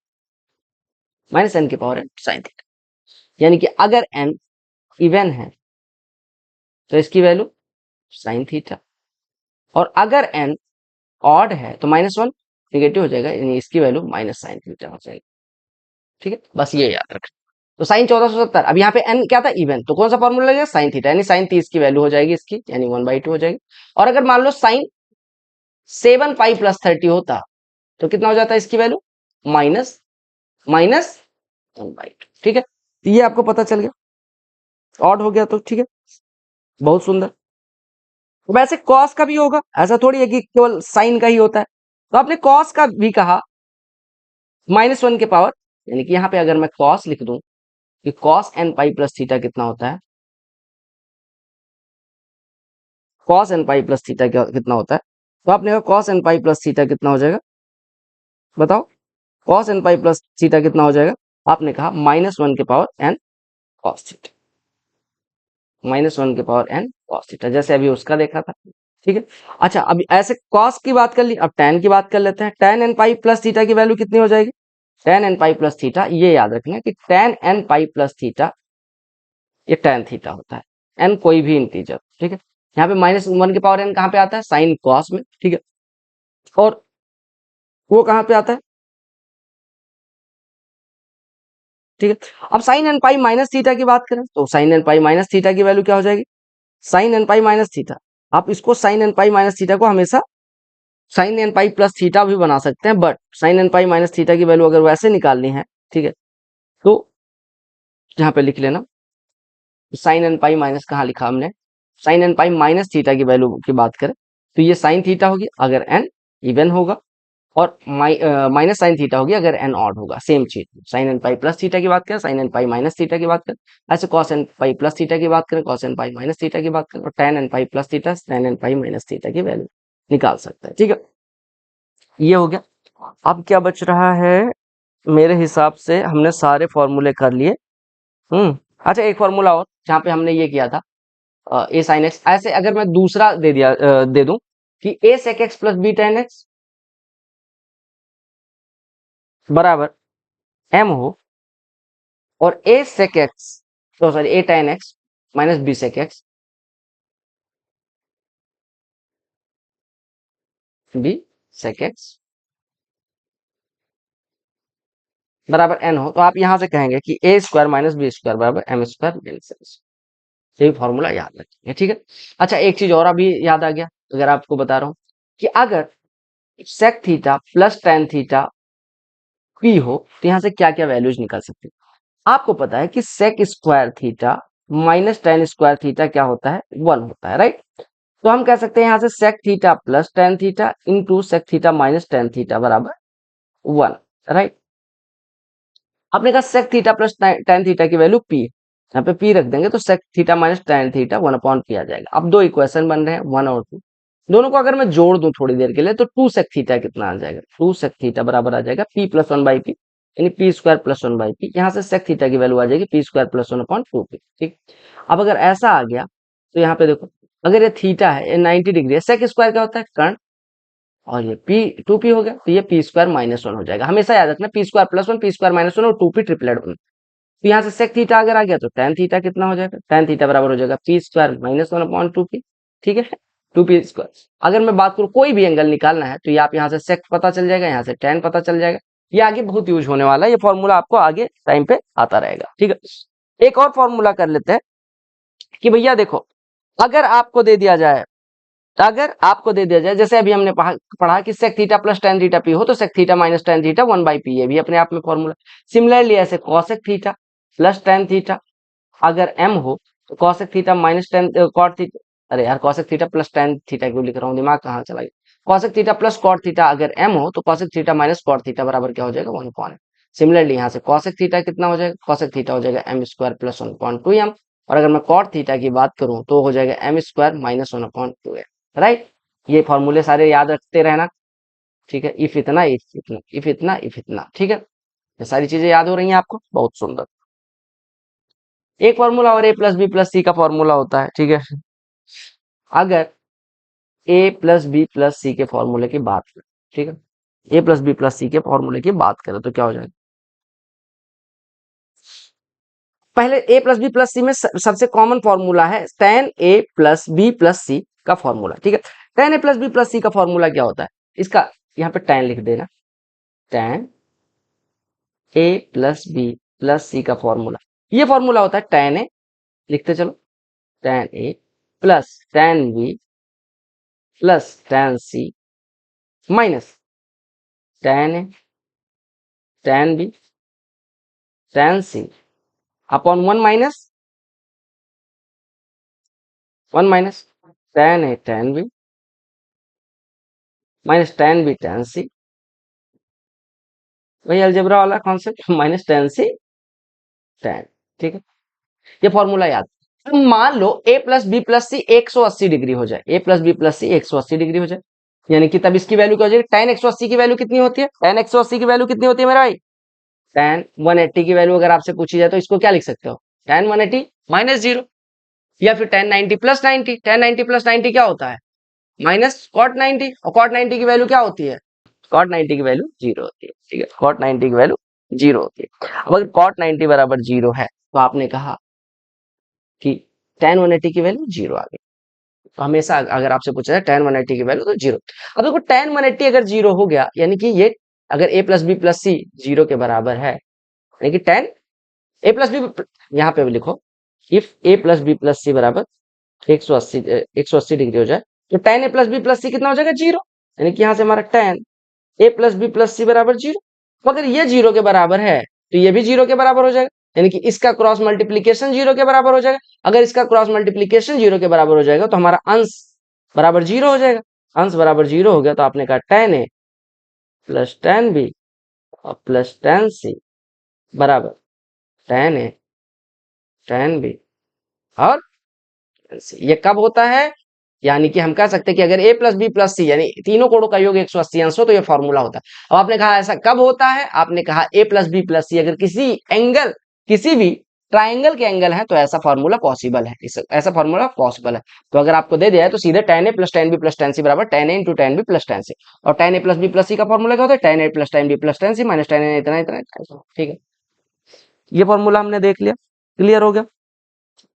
Speaker 1: माइनस एन की पावर एन साइन थीटा, यानी कि अगर एन इवन है तो इसकी वैल्यू साइन थीटा, और अगर एन ऑड है तो -1 निगेटिव हो जाएगा, यानी इसकी वैल्यू माइनस साइन थीटा हो जाएगी, ठीक है। बस ये याद रखना। तो साइन 1470, अब यहाँ पे एन क्या था इवन, तो कौन सा फॉर्मूला लगेगा साइन थीटा, यानी साइन 30 की वैल्यू हो जाएगी इसकी, यानी 1/2 हो जाएगी। और अगर मान लो साइन 7 पाई प्लस 30 होता तो कितना हो जाता है इसकी वैल्यू, माइनस माइनस 1/2, ठीक है। तो ये आपको पता चल गया, ऑड हो गया तो ठीक है, बहुत सुंदर। वैसे कॉस का भी होगा, ऐसा थोड़ी है कि केवल साइन का ही होता है, तो आपने कॉस का भी कहा -1 के पावर, यानी कि यहाँ पे अगर मैं कॉस लिख दूं कि cos N pi plus theta कितना होता है, cos N pi plus theta कितना होता है, तो आपने कहा cos N pi plus theta कितना हो जाएगा, बताओ cos N pi plus theta कितना हो जाएगा, आपने कहा -1 के पावर एन कॉस थीटा, -1 के पावर एन कॉस थीटा, जैसे अभी उसका देखा था। ठीक है। अच्छा, अभी ऐसे कॉस की बात कर ली, अब tan की बात कर लेते हैं। tan N pi plus theta की वैल्यू कितनी हो जाएगी, tan N pi plus theta, ये याद रखना कि tan N pi plus theta ये tan थीटा होता है, n कोई भी इंटीजर। ठीक है। यहाँ पे -1 के पावर n कहाँ पे आता है, साइन कॉस में। ठीक है। और वो कहाँ पे आता है, ठीक है। अब sine N pi minus theta की बात करें तो साइन एन पाई माइनस थीटा की वैल्यू क्या हो जाएगी, sine N pi minus theta. आप इसको sine N pi minus theta को हमेशा sine N pi plus theta भी बना सकते हैं, but sine N pi minus theta की वैल्यू अगर वैसे निकालनी है, ठीक है, तो यहाँ पे लिख लेना साइन एन पाई माइनस, कहाँ लिखा हमने, sine N pi minus theta की वैल्यू की बात करें तो ये साइन थीटा होगी अगर एन इवन होगा, और माइनस साइन थीटा होगी अगर एन ऑड होगा। सेम चीज, sine N pi plus theta की बात करें, sine N pi minus theta की बात करें, ऐसे cos N pi plus theta की बात करें, cos N pi minus theta की बात करें, और tan N pi plus theta, tan N pi minus theta की वैल्यू निकाल सकते हैं। ठीक है, ये हो गया। अब क्या बच रहा है, मेरे हिसाब से हमने सारे फॉर्मूले कर लिए। अच्छा, एक फॉर्मूला और जहाँ पे हमने ये किया था ए साइन एक्स, ऐसे अगर मैं दूसरा दे दूं कि a sec x plus b tan x बराबर एम हो, और ए सेक एक्स, तो sorry a tan x minus b sec x, B sec x बराबर एन हो, तो आप यहां से कहेंगे कि a square minus b square बराबर एम स्क्वायर माइनस एन, ये फॉर्मूला याद रखेंगे। ठीक है। अच्छा, एक चीज और अभी याद आ गया, अगर आपको बता रहा हूं कि अगर sec theta plus tan theta P हो तो यहां से क्या क्या वैल्यूज निकल सकती है। आपको पता है कि sec square theta minus tan square theta क्या होता है, 1 होता है, राइट। तो हम कह सकते हैं यहां से sec theta plus tan theta into sec theta minus tan theta बराबर 1, राइट। आपने कहा sec theta plus tan theta की वैल्यू पी, यहाँ पे पी रख देंगे तो sec theta minus tan theta 1 upon p आ जाएगा। अब दो इक्वेशन बन रहे हैं, 1 और 2, दोनों को अगर मैं जोड़ दूं थोड़ी देर के लिए तो 2 सेक थीटा कितना आ जाएगा, 2 सेक थीटा बराबर आ जाएगा पी प्लस 1 बाई पी, यानी P square plus 1 by P. यहाँ से सेक थीटा की वैल्यू आ जाएगी P square plus 1 upon 2 P. ठीक। अब अगर ऐसा आ गया तो यहाँ पे देखो, अगर ये थीटा है, ये 90 डिग्री है, सेक स्क्वायर क्या होता है, कर्ण, और ये पी 2 पी हो गया तो ये पी स्क्वायर माइनस 1 हो जाएगा। हमेशा याद रखना P square plus 1, P square minus 1 और 2 पी ट्रिपलेट 1। तो यहाँ से सेक थीटा अगर आ गया तो टेन थीटा कितना हो जाएगा, टेन थीटा बराबर हो जाएगा P square minus 1 upon 2 P. ठीक है, 2 पी स्क्वायर। अगर मैं बात करूं कोई भी एंगल निकालना है तो ये आप यहाँ से सेक पता चल जाएगा, यहाँ से टेन पता चल जाएगा। ये आगे बहुत यूज होने वाला है, ये फॉर्मूला आपको आगे टाइम पे आता रहेगा। ठीक है। एक और फॉर्मूला कर लेते हैं कि भैया देखो, अगर आपको दे दिया जाए, अगर आपको दे दिया जाए जैसे अभी हमने पढ़ा कि sec theta plus tan theta P हो तो sec theta minus tan theta 1 by P, ये भी अपने आप में फॉर्मूला। सिमिलरली ऐसे cosec theta plus tan theta अगर m हो तो cosec theta minus tan cot theta, अरे यार cosec theta plus tan theta क्यों लिख रहा हूँ, दिमाग कहाँ चला गया। Cosec theta plus cot theta अगर m हो तो cosec theta minus cot theta बराबर क्या हो जाएगा, 1 अपॉन। सिमिलरली यहाँ से कॉसेक थीटा कितना हो जाएगा, कॉसेक थीटा हो जाएगा M square plus 1 upon 2m, और अगर मैं कॉट थीटा की बात करूं तो हो जाएगा M square minus 1 upon 2m, right. ये फॉर्मूले सारे याद रखते रहना। ठीक है, इफ इतना इफ इतना इफ इतना इफ इतना, ठीक है, ये सारी चीजें याद हो रही हैं आपको, बहुत सुंदर। एक फॉर्मूला और ए प्लस बी प्लस सी का फॉर्मूला होता है। ठीक है, अगर ए प्लस बी प्लस सी के फॉर्मूले की बात करें, ठीक है, ए प्लस बी प्लस सी के फॉर्मूले की बात करें तो क्या हो जाएगा, पहले ए प्लस बी प्लस सी में सबसे कॉमन फॉर्मूला है tan a plus B plus सी का फॉर्मूला। ठीक है, tan a plus B plus सी का फॉर्मूला क्या होता है, इसका यहाँ पे tan लिख देना, tan a plus B plus सी का फॉर्मूला, ये फॉर्मूला होता है tan ए, लिखते चलो, tan a plus tan b plus tan c minus tan a tan b tan c upon 1 minus tan a tan b minus tan b tan c, वही algebra वाला concept, minus tan c tan। ठीक है, ये formula याद। अब मान लो a plus B plus c 180 degree हो जाए, a plus B plus c 180 degree हो जाए, यानी कि तब इसकी वैल्यू क्या हो जाएगी, tan 180 की वैल्यू कितनी होती है, tan 180 की वैल्यू कितनी होती है मेरा भाई, tan 180 की वैल्यू अगर आपसे पूछी जाए तो इसको क्या लिख सकते हो, tan 180 माइनस जीरो, या फिर tan 90 प्लस 90, tan 90 प्लस 90 क्या होता है, माइनस cot 90, और cot 90 की वैल्यू क्या होती है, cot 90 की वैल्यू जीरो होती है, ठीक है, cot 90 की वैल्यू जीरो होती है। अब अगर cot 90 बराबर जीरो है तो आपने कहा कि tan 180 की वैल्यू जीरो आ गई, तो हमेशा अगर आपसे पूछा जाए tan 180 की वैल्यू तो जीरो। अब देखो tan 180 अगर जीरो हो गया यानी कि ये अगर a plus B plus C zero के बराबर है, यानी कि tan a प्लस बी, यहाँ पे भी लिखो if a plus B plus c बराबर 180 डिग्री हो जाए तो tan a plus B plus c कितना हो जाएगा, जीरो, यानी कि यहाँ से हमारा tan a plus B plus c बराबर जीरो। तो अगर ये जीरो के बराबर है तो ये भी जीरो के बराबर हो जाएगा, यानी कि इसका क्रॉस मल्टीप्लीकेशन जीरो के बराबर हो जाएगा। अगर इसका क्रॉस मल्टीप्लीकेशन जीरो के बराबर हो जाएगा तो हमारा अंश बराबर जीरो हो जाएगा। अंश बराबर जीरो हो गया तो आपने कहा tan a plus tan b और प्लस tan c बराबर tan a tan b और tan c। ये कब होता है, यानी कि हम कह सकते हैं कि अगर a प्लस बी प्लस सी यानी तीनों कोणों का योग 180 अंश हो तो ये फॉर्मूला होता है। अब आपने कहा ऐसा कब होता है, आपने कहा a प्लस बी प्लस सी अगर किसी एंगल, किसी भी ट्राइंगल के एंगल है तो ऐसा फॉर्मूला पॉसिबल है, ऐसा फॉर्मूला पॉसिबल है। तो अगर आपको दे दिया है तो सीधे tan a plus tan b plus tan c बराबर tan a into tan b plus tan c, और tan a plus b plus c का फॉर्मूला क्या होता है, tan a plus tan b plus tan c minus tan a इतना इतना इतना, ठीक है, ये फॉर्मूला हमने देख लिया, क्लियर हो गया।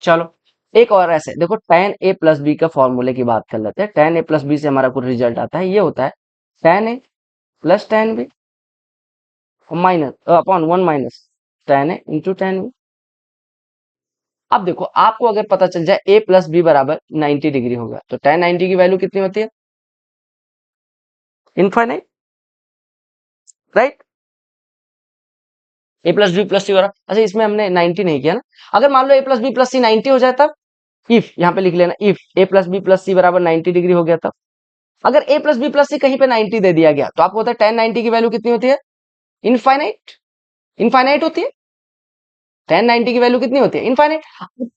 Speaker 1: चलो एक और ऐसे देखो tan a प्लस बी का फॉर्मूले की बात कर लेते हैं। tan a प्लस बी से हमारा कुछ रिजल्ट आता है, ये होता है tan a plus tan b minus upon one minus tan a into tan b। अब देखो आपको अगर पता चल जाए a प्लस बी बराबर 90 डिग्री होगा तो tan 90 की वैल्यू कितनी होती है, infinite, right, a plus B plus c बराबर, अच्छा इसमें हमने 90 नहीं किया ना, अगर मान लो a plus B plus c 90 हो जाए तब, इफ यहाँ पे लिख लेना if a plus B plus c बराबर 90 डिग्री हो गया तब, अगर a plus B plus c कहीं पे 90 दे दिया गया तो आपको होता है tan 90 की वैल्यू कितनी होती है, इनफाइनाइट, इनफाइनाइट होती है, tan 90 की वैल्यू कितनी होती है, इनफाइनाइट।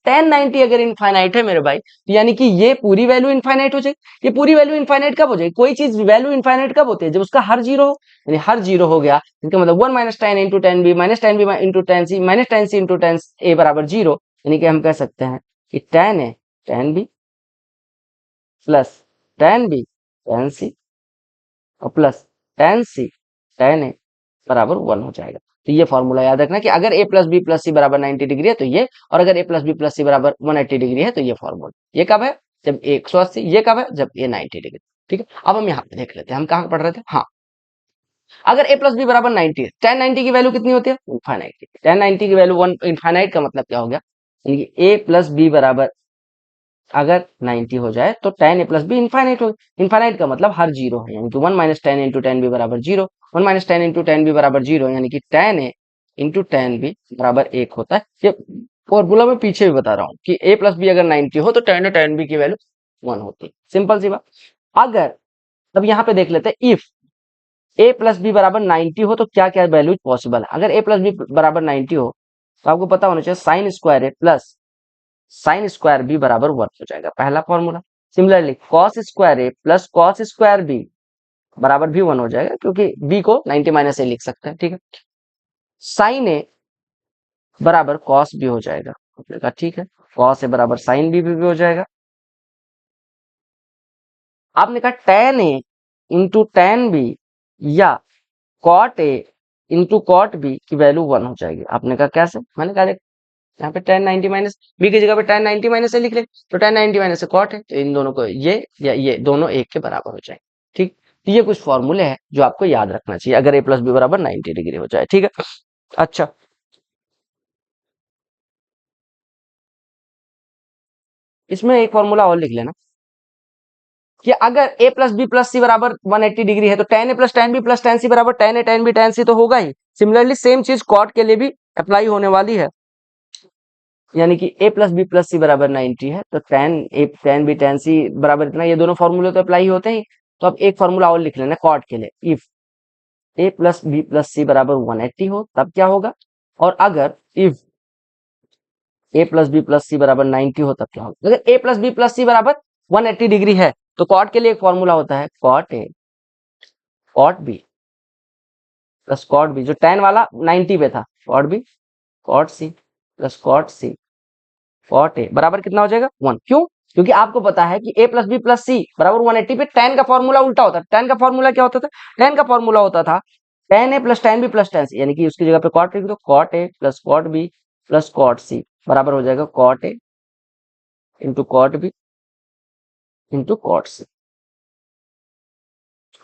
Speaker 1: tan 90 अगर इनफाइनाइट है मेरे भाई तो यानी कि ये पूरी वैल्यू इनफाइनाइट हो जाएगी। ये पूरी वैल्यू इनफाइनाइट कब हो जाएगी, कोई चीज वैल्यू इनफाइनाइट कब होती है, जब उसका हर जीरो हो, यानी हर जीरो हो गया इसका मतलब one minus tan into tan b minus tan b into tan c minus tan c into tan a बराबर जीरो, यानी कि हम कह सकते हैं कि tan a tan b plus tan b tan c और plus tan c tan a बराबर वन हो जाएगा। तो ये फॉर्मूला याद रखना कि अगर a plus B plus c बराबर 90 डिग्री है तो ये, और अगर a plus B plus c बराबर 180 डिग्री है तो ये फॉर्मूला। ये कब है, जब a 180, ये कब है, जब a 90 डिग्री, ठीक है। अब हम यहाँ पे देख लेते हैं हम कहाँ पढ़ रहे थे, हाँ, अगर a प्लस बी बराबर 90 है, tan 90 की वैल्यू कितनी होती है, इनफाइनाइट। tan 90 की वैल्यू वन इनफाइनाइट का मतलब क्या हो गया, यानी कि a प्लस बी बराबर अगर 90 हो जाए तो tan a plus B infinite हो, इनफाइनाइट का मतलब हर जीरो है, यानी कि one minus tan into tan b बराबर zero, one minus tan into tan b बराबर जीरो, यानी कि tan a into tan b बराबर एक होता है। ये फॉर्मूला मैं पीछे भी बता रहा हूँ कि a प्लस बी अगर 90 हो तो tan a tan b की वैल्यू वन होती है, सिंपल सी बात। अगर अब यहाँ पे देख लेते हैं इफ a प्लस बी बराबर 90 हो तो क्या क्या वैल्यू पॉसिबल है। अगर a प्लस बी बराबर 90 हो तो आपको पता होना चाहिए sine square a plus sine square B बराबर वन हो जाएगा, पहला formula. Similarly cos square A plus cos square B बराबर भी वन हो जाएगा क्योंकि बी को 90 माइनस ए लिख सकते हैं, ठीक है। साइन ए बराबर कॉस बी हो जाएगा, आपने कहा ठीक है, कॉस ए बराबर साइन बी हो जाएगा। आपने कहा tan A into tan B या cot A into cot B की वैल्यू वन हो जाएगी। आपने कहा कैसे, मैंने कहा यहाँ पे tan 90 माइनस बी की जगह पे tan 90 माइनस से लिख ले, तो tan 90 माइनस से कॉट है तो इन दोनों को ये या ये दोनों एक के बराबर हो जाए, ठीक। तो ये कुछ फॉर्मूले हैं जो आपको याद रखना चाहिए अगर a प्लस बी बराबर 90 डिग्री हो जाए, ठीक है। अच्छा इसमें एक फॉर्मूला और लिख लेना कि अगर a plus B plus c बराबर 180 डिग्री है तो tan a plus tan b plus tan c बराबर tan a tan b tan c तो होगा ही। सिमिलरली सेम चीज कॉट के लिए भी अप्लाई होने वाली है, यानी कि a plus B plus c बराबर 90 है तो tan a tan b tan c बराबर इतना, ये दोनों फॉर्मूले तो अप्लाई होते ही। तो अब एक फॉर्मूला और लिख लेना कॉट के लिए, if a plus B plus c बराबर 180 हो तब क्या होगा, और अगर if a plus B plus c बराबर 90 हो तब क्या होगा। अगर a plus B plus c बराबर 180 डिग्री है तो कॉट के लिए एक फॉर्मूला होता है cot A cot B plus cot B, जो tan वाला 90 पे था, cot B cot C plus cot C cot A बराबर कितना हो जाएगा 1। क्यों? क्योंकि आपको पता है कि a plus B plus c बराबर 180 पे tan का फॉर्मूला उल्टा होता है। tan का फॉर्मूला क्या होता था? tan का फॉर्मूला होता था tan a plus tan b plus tan c, यानी कि उसकी जगह पे कॉट लिख दो, cot a plus cot b plus cot c बराबर हो जाएगा cot a into cot b into cot c।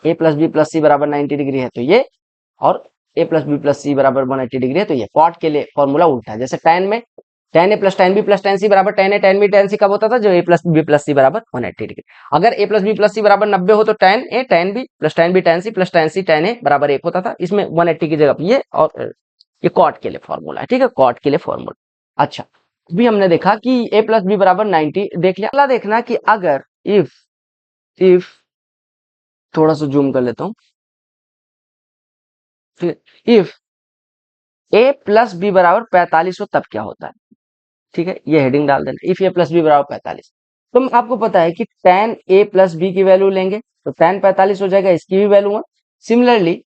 Speaker 1: a plus B plus c बराबर 90 डिग्री है तो ये, और a plus B plus c बराबर 180 डिग्री है तो ये। कॉट के लिए फॉर्मूला उल्टा है, जैसे tan में tan a plus tan b plus tan c बराबर tan a tan b tan c कब होता था? जो a plus B plus c बराबर 180 डिग्री। अगर a plus B plus c बराबर 90 हो तो tan a tan b plus tan b tan c plus tan c tan a बराबर 1 होता था। इसमें 180 की जगह पे ये, और ये कॉट के लिए फॉर्मूला है, ठीक है, कॉट के लिए फॉर्मूला। अच्छा, अभी हमने देखा कि a प्लस बी बराबर 90 देख लिया। अगला देखना कि अगर इफ थोड़ा सा जूम कर लेता हूँ, इफ a प्लस बी बराबर 45 हो तब क्या होता है? ठीक है, ये हेडिंग डाल देना, इफ ए प्लस बी बराबर 45। तो आपको पता है कि tan a प्लस बी की वैल्यू लेंगे तो tan 45 हो जाएगा, इसकी भी value 1। Similarly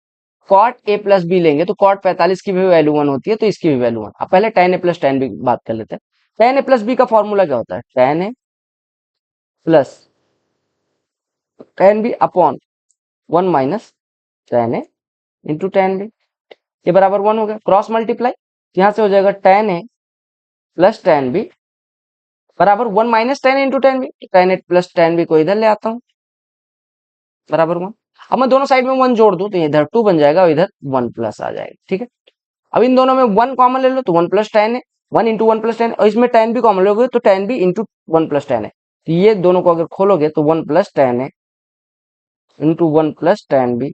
Speaker 1: cot a plus B लेंगे तो cot 45 की भी वैल्यू 1 होती है, तो इसकी भी वैल्यू 1। अब पहले tan a plus tan b बात कर लेते हैं। tan a प्लस बी का फॉर्मूला क्या होता है? tan a plus tan b upon 1 minus tan a into tan b, ये बराबर 1 हो गया। क्रॉस मल्टीप्लाई, यहां से हो जाएगा tan a plus tan b बराबर 1 minus tan into tan b, tan a plus tan b को इधर ले आता हूं बराबर 1। अब मैं दोनों साइड में 1 जोड़ दूं तो इधर 2 बन जाएगा और इधर 1 प्लस आ जाएगा, ठीक है। अब इन दोनों में 1 कॉमन ले लो तो 1 प्लस tan है, 1 इंटू 1 प्लस tan, और इसमें tan भी कॉमन लोगे तो tan भी इंटू 1 प्लस tan है। तो ये दोनों को अगर खोलोगे तो 1 प्लस tan है इंटू 1 प्लस tan b,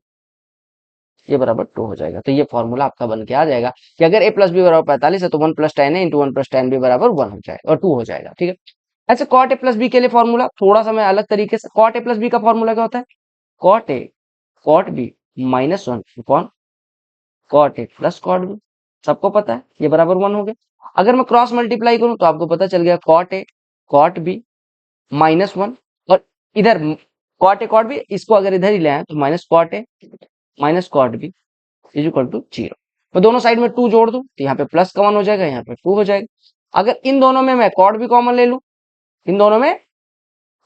Speaker 1: ये बराबर 2 हो जाएगा। तो ये फॉर्मूला आपका बन के आ जाएगा कि अगर a प्लस बी बराबर 45 है तो 1 प्लस tan है इंटू 1 प्लस tan b बराबर 1 हो जाएगा और 2 हो जाएगा, ठीक है। ऐसे cot a प्लस बी के लिए फॉर्मूला थोड़ा सा मैं अलग तरीके से, cot a प्लस बी का फॉर्मूला क्या होता है? cot a cot b minus 1 upon cot a plus cot b, सबको पता है ये बराबर 1 हो गया। अगर मैं क्रॉस मल्टीप्लाई करूं तो आपको पता चल गया cot a cot b minus 1, और इधर cot a cot b, इसको अगर इधर ही ले आए तो minus cot a minus cot b is equal to 0। मैं दोनों साइड में 2 जोड़ दूं तो यहाँ पे प्लस का 1 हो जाएगा, यहाँ पे 2 हो जाएगा। अगर इन दोनों में मैं cot भी कॉमन ले लूं, इन दोनों में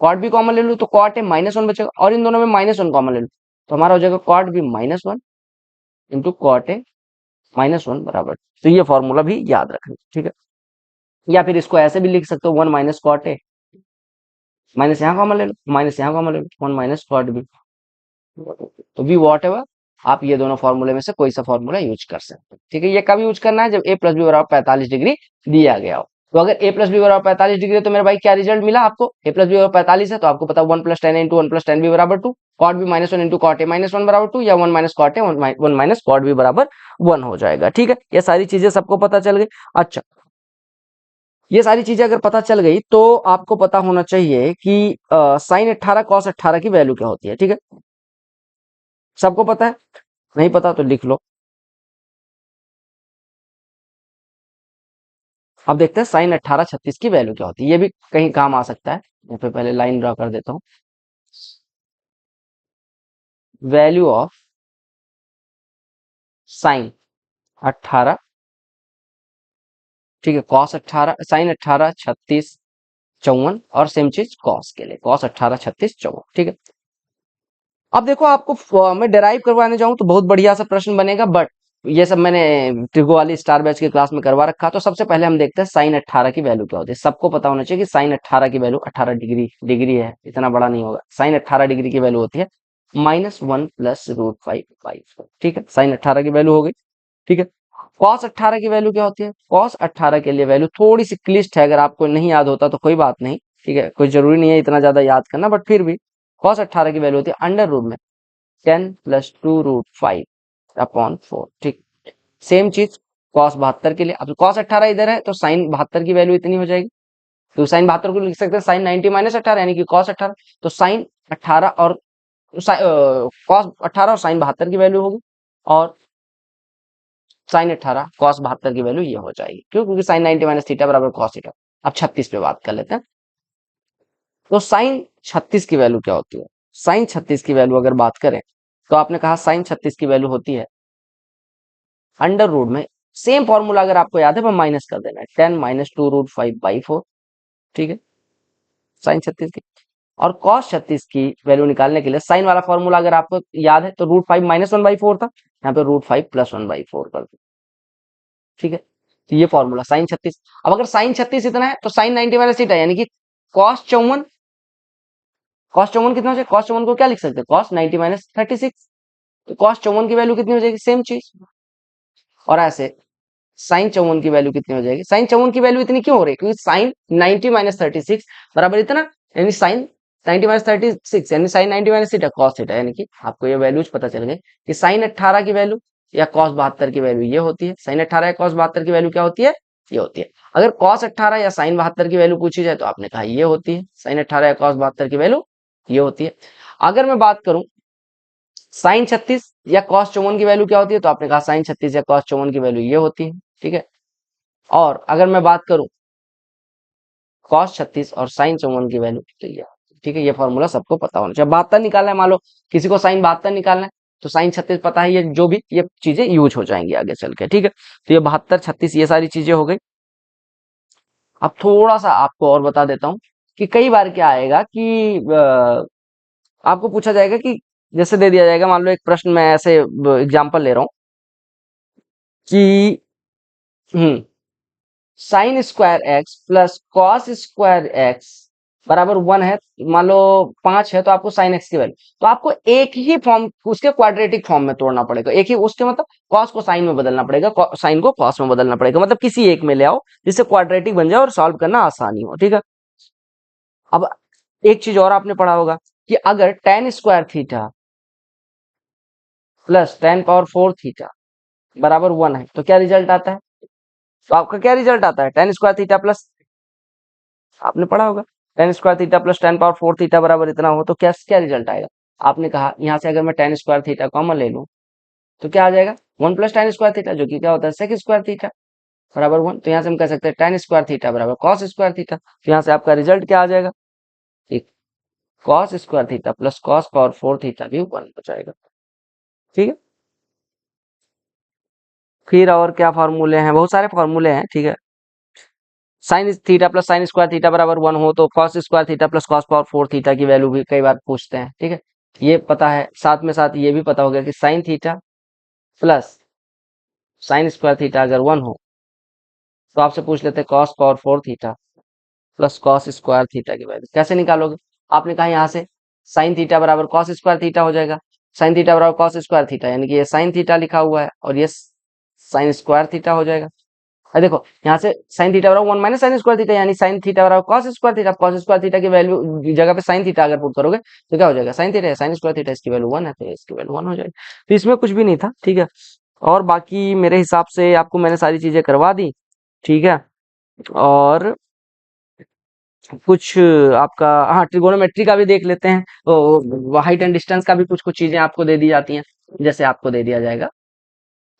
Speaker 1: cot भी कॉमन ले लूं तो cot a माइनस 1 बचेगा, और इन दोनों में माइनस 1 कॉमन ले लूं तो हमारा हो जाएगा cot b minus 1 into cot a minus 1 बराबर। तो ये फॉर्मूला भी याद रखना, ठीक है। या फिर इसको ऐसे भी लिख सकते हो 1 माइनस cot a, माइनस यहाँ कॉमन ले लो, माइनस यहाँ कॉमन ले लो, 1 माइनस cot b। तो बी वॉट एवर, आप ये दोनों फॉर्मूले में से कोई सा फॉर्मूला यूज कर सकते हैं, ठीक है। ये कब यूज करना है? जब a प्लस बी बराबर 45 डिग्री दिया गया हो। तो अगर a प्लस बी बराबर 45 डिग्री है तो मेरे भाई क्या रिजल्ट मिला आपको? a प्लस बी बराबर 45 है तो आपको पता 1 plus tan into 1 plus tan b बराबर 2, cot b minus 1 into cot a minus 1 बराबर 2, या 1 minus cot a 1 minus cot b बराबर 1 हो जाएगा, ठीक है। ये सारी चीजें सबको पता चल गई। अच्छा, ये सारी चीजें अगर पता चल गई तो आपको पता होना चाहिए कि साइन 18 कॉस 18 की वैल्यू क्या होती है, ठीक है। सबको पता है? नहीं पता तो लिख लो। अब देखते हैं साइन 18 36 की वैल्यू क्या होती है, ये भी कहीं काम आ सकता है। यहाँ पे पहले लाइन ड्रा कर देता हूँ। वैल्यू ऑफ साइन 18, ठीक है, कॉस 18, साइन 18 36 54, और सेम चीज कॉस के लिए, कॉस 18 36 54, ठीक है। अब देखो आपको मैं डेराइव करवाने जाऊं तो बहुत बढ़िया सा प्रश्न बनेगा, बट ये सब मैंने ट्रिगो वाली स्टार बैच की क्लास में करवा रखा। तो सबसे पहले हम देखते हैं साइन 18 की वैल्यू क्या होती है। सबको पता होना चाहिए कि साइन 18 की वैल्यू 18 डिग्री, डिग्री है, इतना बड़ा नहीं होगा। साइन 18 डिग्री की वैल्यू होती है -1 प्लस √5, ठीक है। साइन 18 की वैल्यू हो गई, ठीक है। कॉस 18 की वैल्यू क्या होती है? कॉस 18 के लिए वैल्यू थोड़ी सी क्लिष्ट है, अगर आपको नहीं याद होता तो कोई बात नहीं, ठीक है, कोई जरूरी नहीं है इतना ज्यादा याद करना, बट फिर भी कॉस 18 की वैल्यू होती है अंडर रूट में 10 प्लस 2√5 अपॉन 4, ठीक। सेम चीज कॉस 72 के लिए। अब कॉस 18 इधर है तो साइन 72 की वैल्यू इतनी हो जाएगी, तो साइन 72 को लिख सकते हैं साइन 90 माइनस 18 यानी कि कॉस 18। तो साइन 18 और कॉस 18 और साइन 72 की वैल्यू होगी, और साइन 18 कॉस 72 की वैल्यू ये हो जाएगी। क्यों? क्योंकि साइन 90 माइनस थीटा बराबर कॉस थीटा। अब 36 पे बात कर लेते हैं। तो साइन 36 की वैल्यू क्या होती है? साइन 36 की वैल्यू अगर बात करें तो आपने कहा साइन 36 की वैल्यू होती है अंडर रूट में, सेम फॉर्मूला अगर आपको याद है, पर माइनस कर देना है, 10 माइनस 2√5/4। ठीक है, साइन 36 की। और कॉस 36 की वैल्यू निकालने के लिए साइन वाला फॉर्मूला अगर आपको याद है तो √5 -1/4 था, यहाँ पे √5 +1/4 कर दो। ठीक है, तो ये फॉर्मूला साइन 36। अब अगर साइन 36 इतना है तो साइन 90 माइनस थीटा यानी कि कॉस 54, कॉस 54 कितना हो जाएगा? कॉस 54 को क्या लिख सकते हैं? Cos 90 minus 36। तो कॉस 54 की वैल्यू कितनी हो जाएगी? सेम चीज। और ऐसे साइन 54 की वैल्यू कितनी हो जाएगी? साइन 54 की वैल्यू इतनी क्यों हो रही है? क्योंकि साइन 90 माइनस 36 बराबर इतना, यानी साइन 90 माइनस 36 यानी sine 90 minus theta cos theta, यानी कि आपको ये वैल्यूज पता चल गए कि साइन 18 की वैल्यू या कॉस 72 की वैल्यू ये होती है। साइन 18 या कॉस 72 की वैल्यू क्या होती है? ये होती है। अगर कॉस 18 या साइन 72 की वैल्यू पूछी जाए तो आपने कहा ये होती है, साइन 18 या कॉस 72 की वैल्यू ये होती है। अगर मैं बात करूं साइन 36 या कॉस 54 की वैल्यू क्या होती है, तो आपने कहा साइन 36 या कॉस 54 की वैल्यू ये होती है। ठीक है, और अगर मैं बात करूं कॉस 36 और साइन 54 की वैल्यू तो ये, ठीक है, ये फॉर्मूला सबको पता होना चाहिए। 72 निकालना है, मान लो किसी को साइन 72 निकालना है तो साइन 36 पता है, ये जो भी ये चीजें यूज हो जाएंगी आगे चल के। ठीक है, तो ये 72 36 ये सारी चीजें हो गई। अब थोड़ा सा आपको और बता देता हूँ कि कई बार क्या आएगा कि आपको पूछा जाएगा कि जैसे दे दिया जाएगा, मान लो एक प्रश्न मैं ऐसे एग्जांपल ले रहा हूँ कि sign square x plus cos square X बराबर 1 है, मान लो 5 है, तो आपको साइन एक्स की वैल्यू, तो आपको एक ही फॉर्म उसके क्वाड्रेटिक फॉर्म में तोड़ना पड़ेगा, एक ही उसके मतलब कॉस को साइन में बदलना पड़ेगा, साइन को कॉस में बदलना पड़ेगा, मतलब किसी एक में ले आओ जिससे क्वाड्रेटिक बन जाए और सॉल्व करना आसानी हो। ठीक है, अब एक चीज और आपने पढ़ा होगा कि अगर ten square theta plus 10⁴ theta बराबर 1 है तो क्या रिजल्ट आता है? तो आपका क्या रिजल्ट आता है? टेन स्क्वायर थीटा प्लस, आपने पढ़ा होगा, ten square theta plus 10⁴ theta बराबर इतना हो तो क्या क्या रिजल्ट आएगा? आपने कहा यहाँ से अगर मैं टेन स्क्वायर थीटा कॉमन ले लूं तो क्या आ जाएगा? 1 प्लस टेन स्क्वायर थीटा, जो कि क्या होता है सेक स्क्वायर थीटा बराबर 1। तो यहाँ से हम कह सकते हैं टेन स्क्वायर थीटा बराबर कॉस स्क्वायर थीटा। तो यहाँ से आपका रिजल्ट क्या आ जाएगा? एक cos square theta plus cos power 4 theta भी 1 हो जाएगा। ठीक है, फिर और क्या फॉर्मूले हैं? बहुत सारे फॉर्मूले हैं। ठीक है, sine theta plus sine square theta बराबर 1 हो तो cos square theta plus cos power 4 theta की वैल्यू भी कई बार पूछते हैं। ठीक है, ये पता है, साथ में साथ ये भी पता हो गया कि sine theta plus sine square theta अगर 1 हो तो आपसे पूछ लेते हैं cos power 4 theta plus cos square theta की वैल्यू कैसे निकालोगे? आपने कहा यहाँ से साइन थीटा बराबर कॉस स्क्वायर थीटा हो जाएगा, साइन थीटा बराबर कॉस स्क्वायर थीटा यानी कि ये साइन थीटा लिखा हुआ है और ये साइन स्क्वायर थीटा हो जाएगा। देखो यहाँ से साइन थीटा बराबर 1 माइनस साइन स्क्वायर थीटा यानी साइन थीटा बराबर cos square theta, cos square theta की वैल्यू जगह पे साइन थीटा अगर पुट करोगे तो क्या हो जाएगा? साइन थीटा है, साइन स्क्वायर थीटा इसकी वैल्यू 1 है तो इसकी वैल्यू 1 हो जाएगी। तो इसमें कुछ भी नहीं था। ठीक है, और बाकी मेरे हिसाब से आपको मैंने सारी चीजें करवा दी। ठीक है, और कुछ आपका, हाँ, ट्रिगोनोमेट्री का भी देख लेते हैं, तो हाइट एंड डिस्टेंस का भी कुछ कुछ चीजें आपको दे दी जाती हैं। जैसे आपको दे दिया जाएगा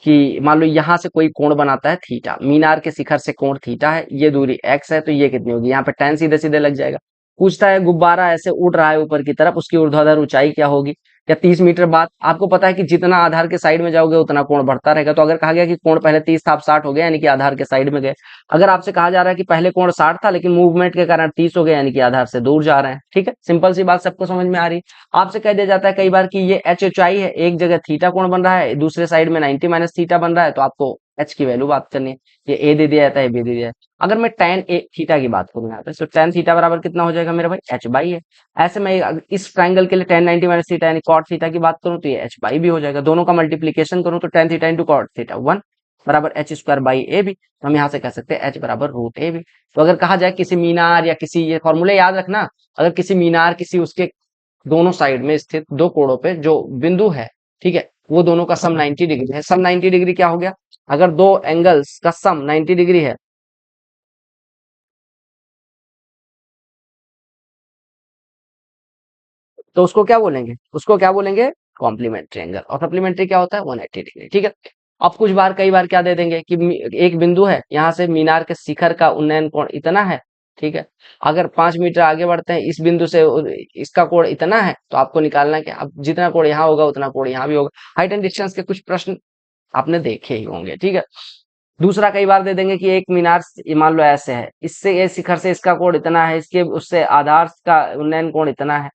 Speaker 1: कि मान लो यहाँ से कोई कोण बनाता है थीटा, मीनार के शिखर से कोण थीटा है, ये दूरी एक्स है, तो ये कितनी होगी? यहाँ पे tan सीधे सीधे लग जाएगा। पूछता है गुब्बारा ऐसे उड़ रहा है ऊपर की तरफ, उसकी ऊर्ध्वाधर ऊंचाई क्या होगी? या 30 मीटर बाद, आपको पता है कि जितना आधार के साइड में जाओगे उतना कोण बढ़ता रहेगा, तो अगर कहा गया कि कोण पहले 30 था अब 60 हो गया यानी कि आधार के साइड में गए। अगर आपसे कहा जा रहा है कि पहले कोण 60 था लेकिन मूवमेंट के कारण 30 हो गया यानी कि आधार से दूर जा रहे हैं। ठीक है, सिंपल सी बात, सबको समझ में आ रही है। आपसे कह दिया जाता है कई बार कि ये एच ऊंचाई है, एक जगह थीटा कोण बन रहा है, दूसरे साइड में 90 माइनस थीटा बन रहा है, तो आपको एच की वैल्यू बात करनी है। ये ए दे दिया जाता है, बी दे दिया है। अगर मैं tan ए थीटा की बात करूं यहाँ पे, तो tan थीटा बराबर कितना हो जाएगा मेरा भाई? एच बाई है। ऐसे मैं इस ट्राइंगल के लिए tan 90 माइनस थीटा यानी cot थीटा की बात करूं तो ये एच बाई भी हो जाएगा। दोनों का मल्टीप्लीकेशन करूं तो tan theta into cot theta 1 बराबर H square by A B. तो हम यहाँ से कह सकते हैं एच बराबर रूट ए बी। तो अगर कहा जाए किसी मीनार या किसी, ये फॉर्मूले याद रखना, अगर किसी मीनार किसी उसके दोनों साइड में स्थित दो कोणों पे जो बिंदु है, ठीक है, वो दोनों का सम 90 डिग्री है। सम 90 डिग्री क्या हो गया? अगर दो एंगल्स का सम 90 डिग्री है तो उसको क्या बोलेंगे? उसको क्या बोलेंगे? Complementary angle. और सप्लीमेंट्री क्या होता है? 180 डिग्री। ठीक है, अब कुछ बार कई बार क्या दे देंगे कि एक बिंदु है, यहाँ से मीनार के शिखर का उन्नयन कोण इतना है, ठीक है। अगर 5 मीटर आगे बढ़ते हैं इस बिंदु से इसका कोण इतना है तो आपको निकालना है कि अब जितना कोण यहाँ होगा उतना कोण यहाँ भी होगा। हाइट एंड डिस्टेंस के कुछ प्रश्न आपने देखे ही होंगे, ठीक है। दूसरा कई बार दे देंगे कि एक मीनार ये मान लो ऐसे है, इससे ये शिखर से इसका कोण इतना है, इसके उससे आधार का उन्नयन कोण इतना है।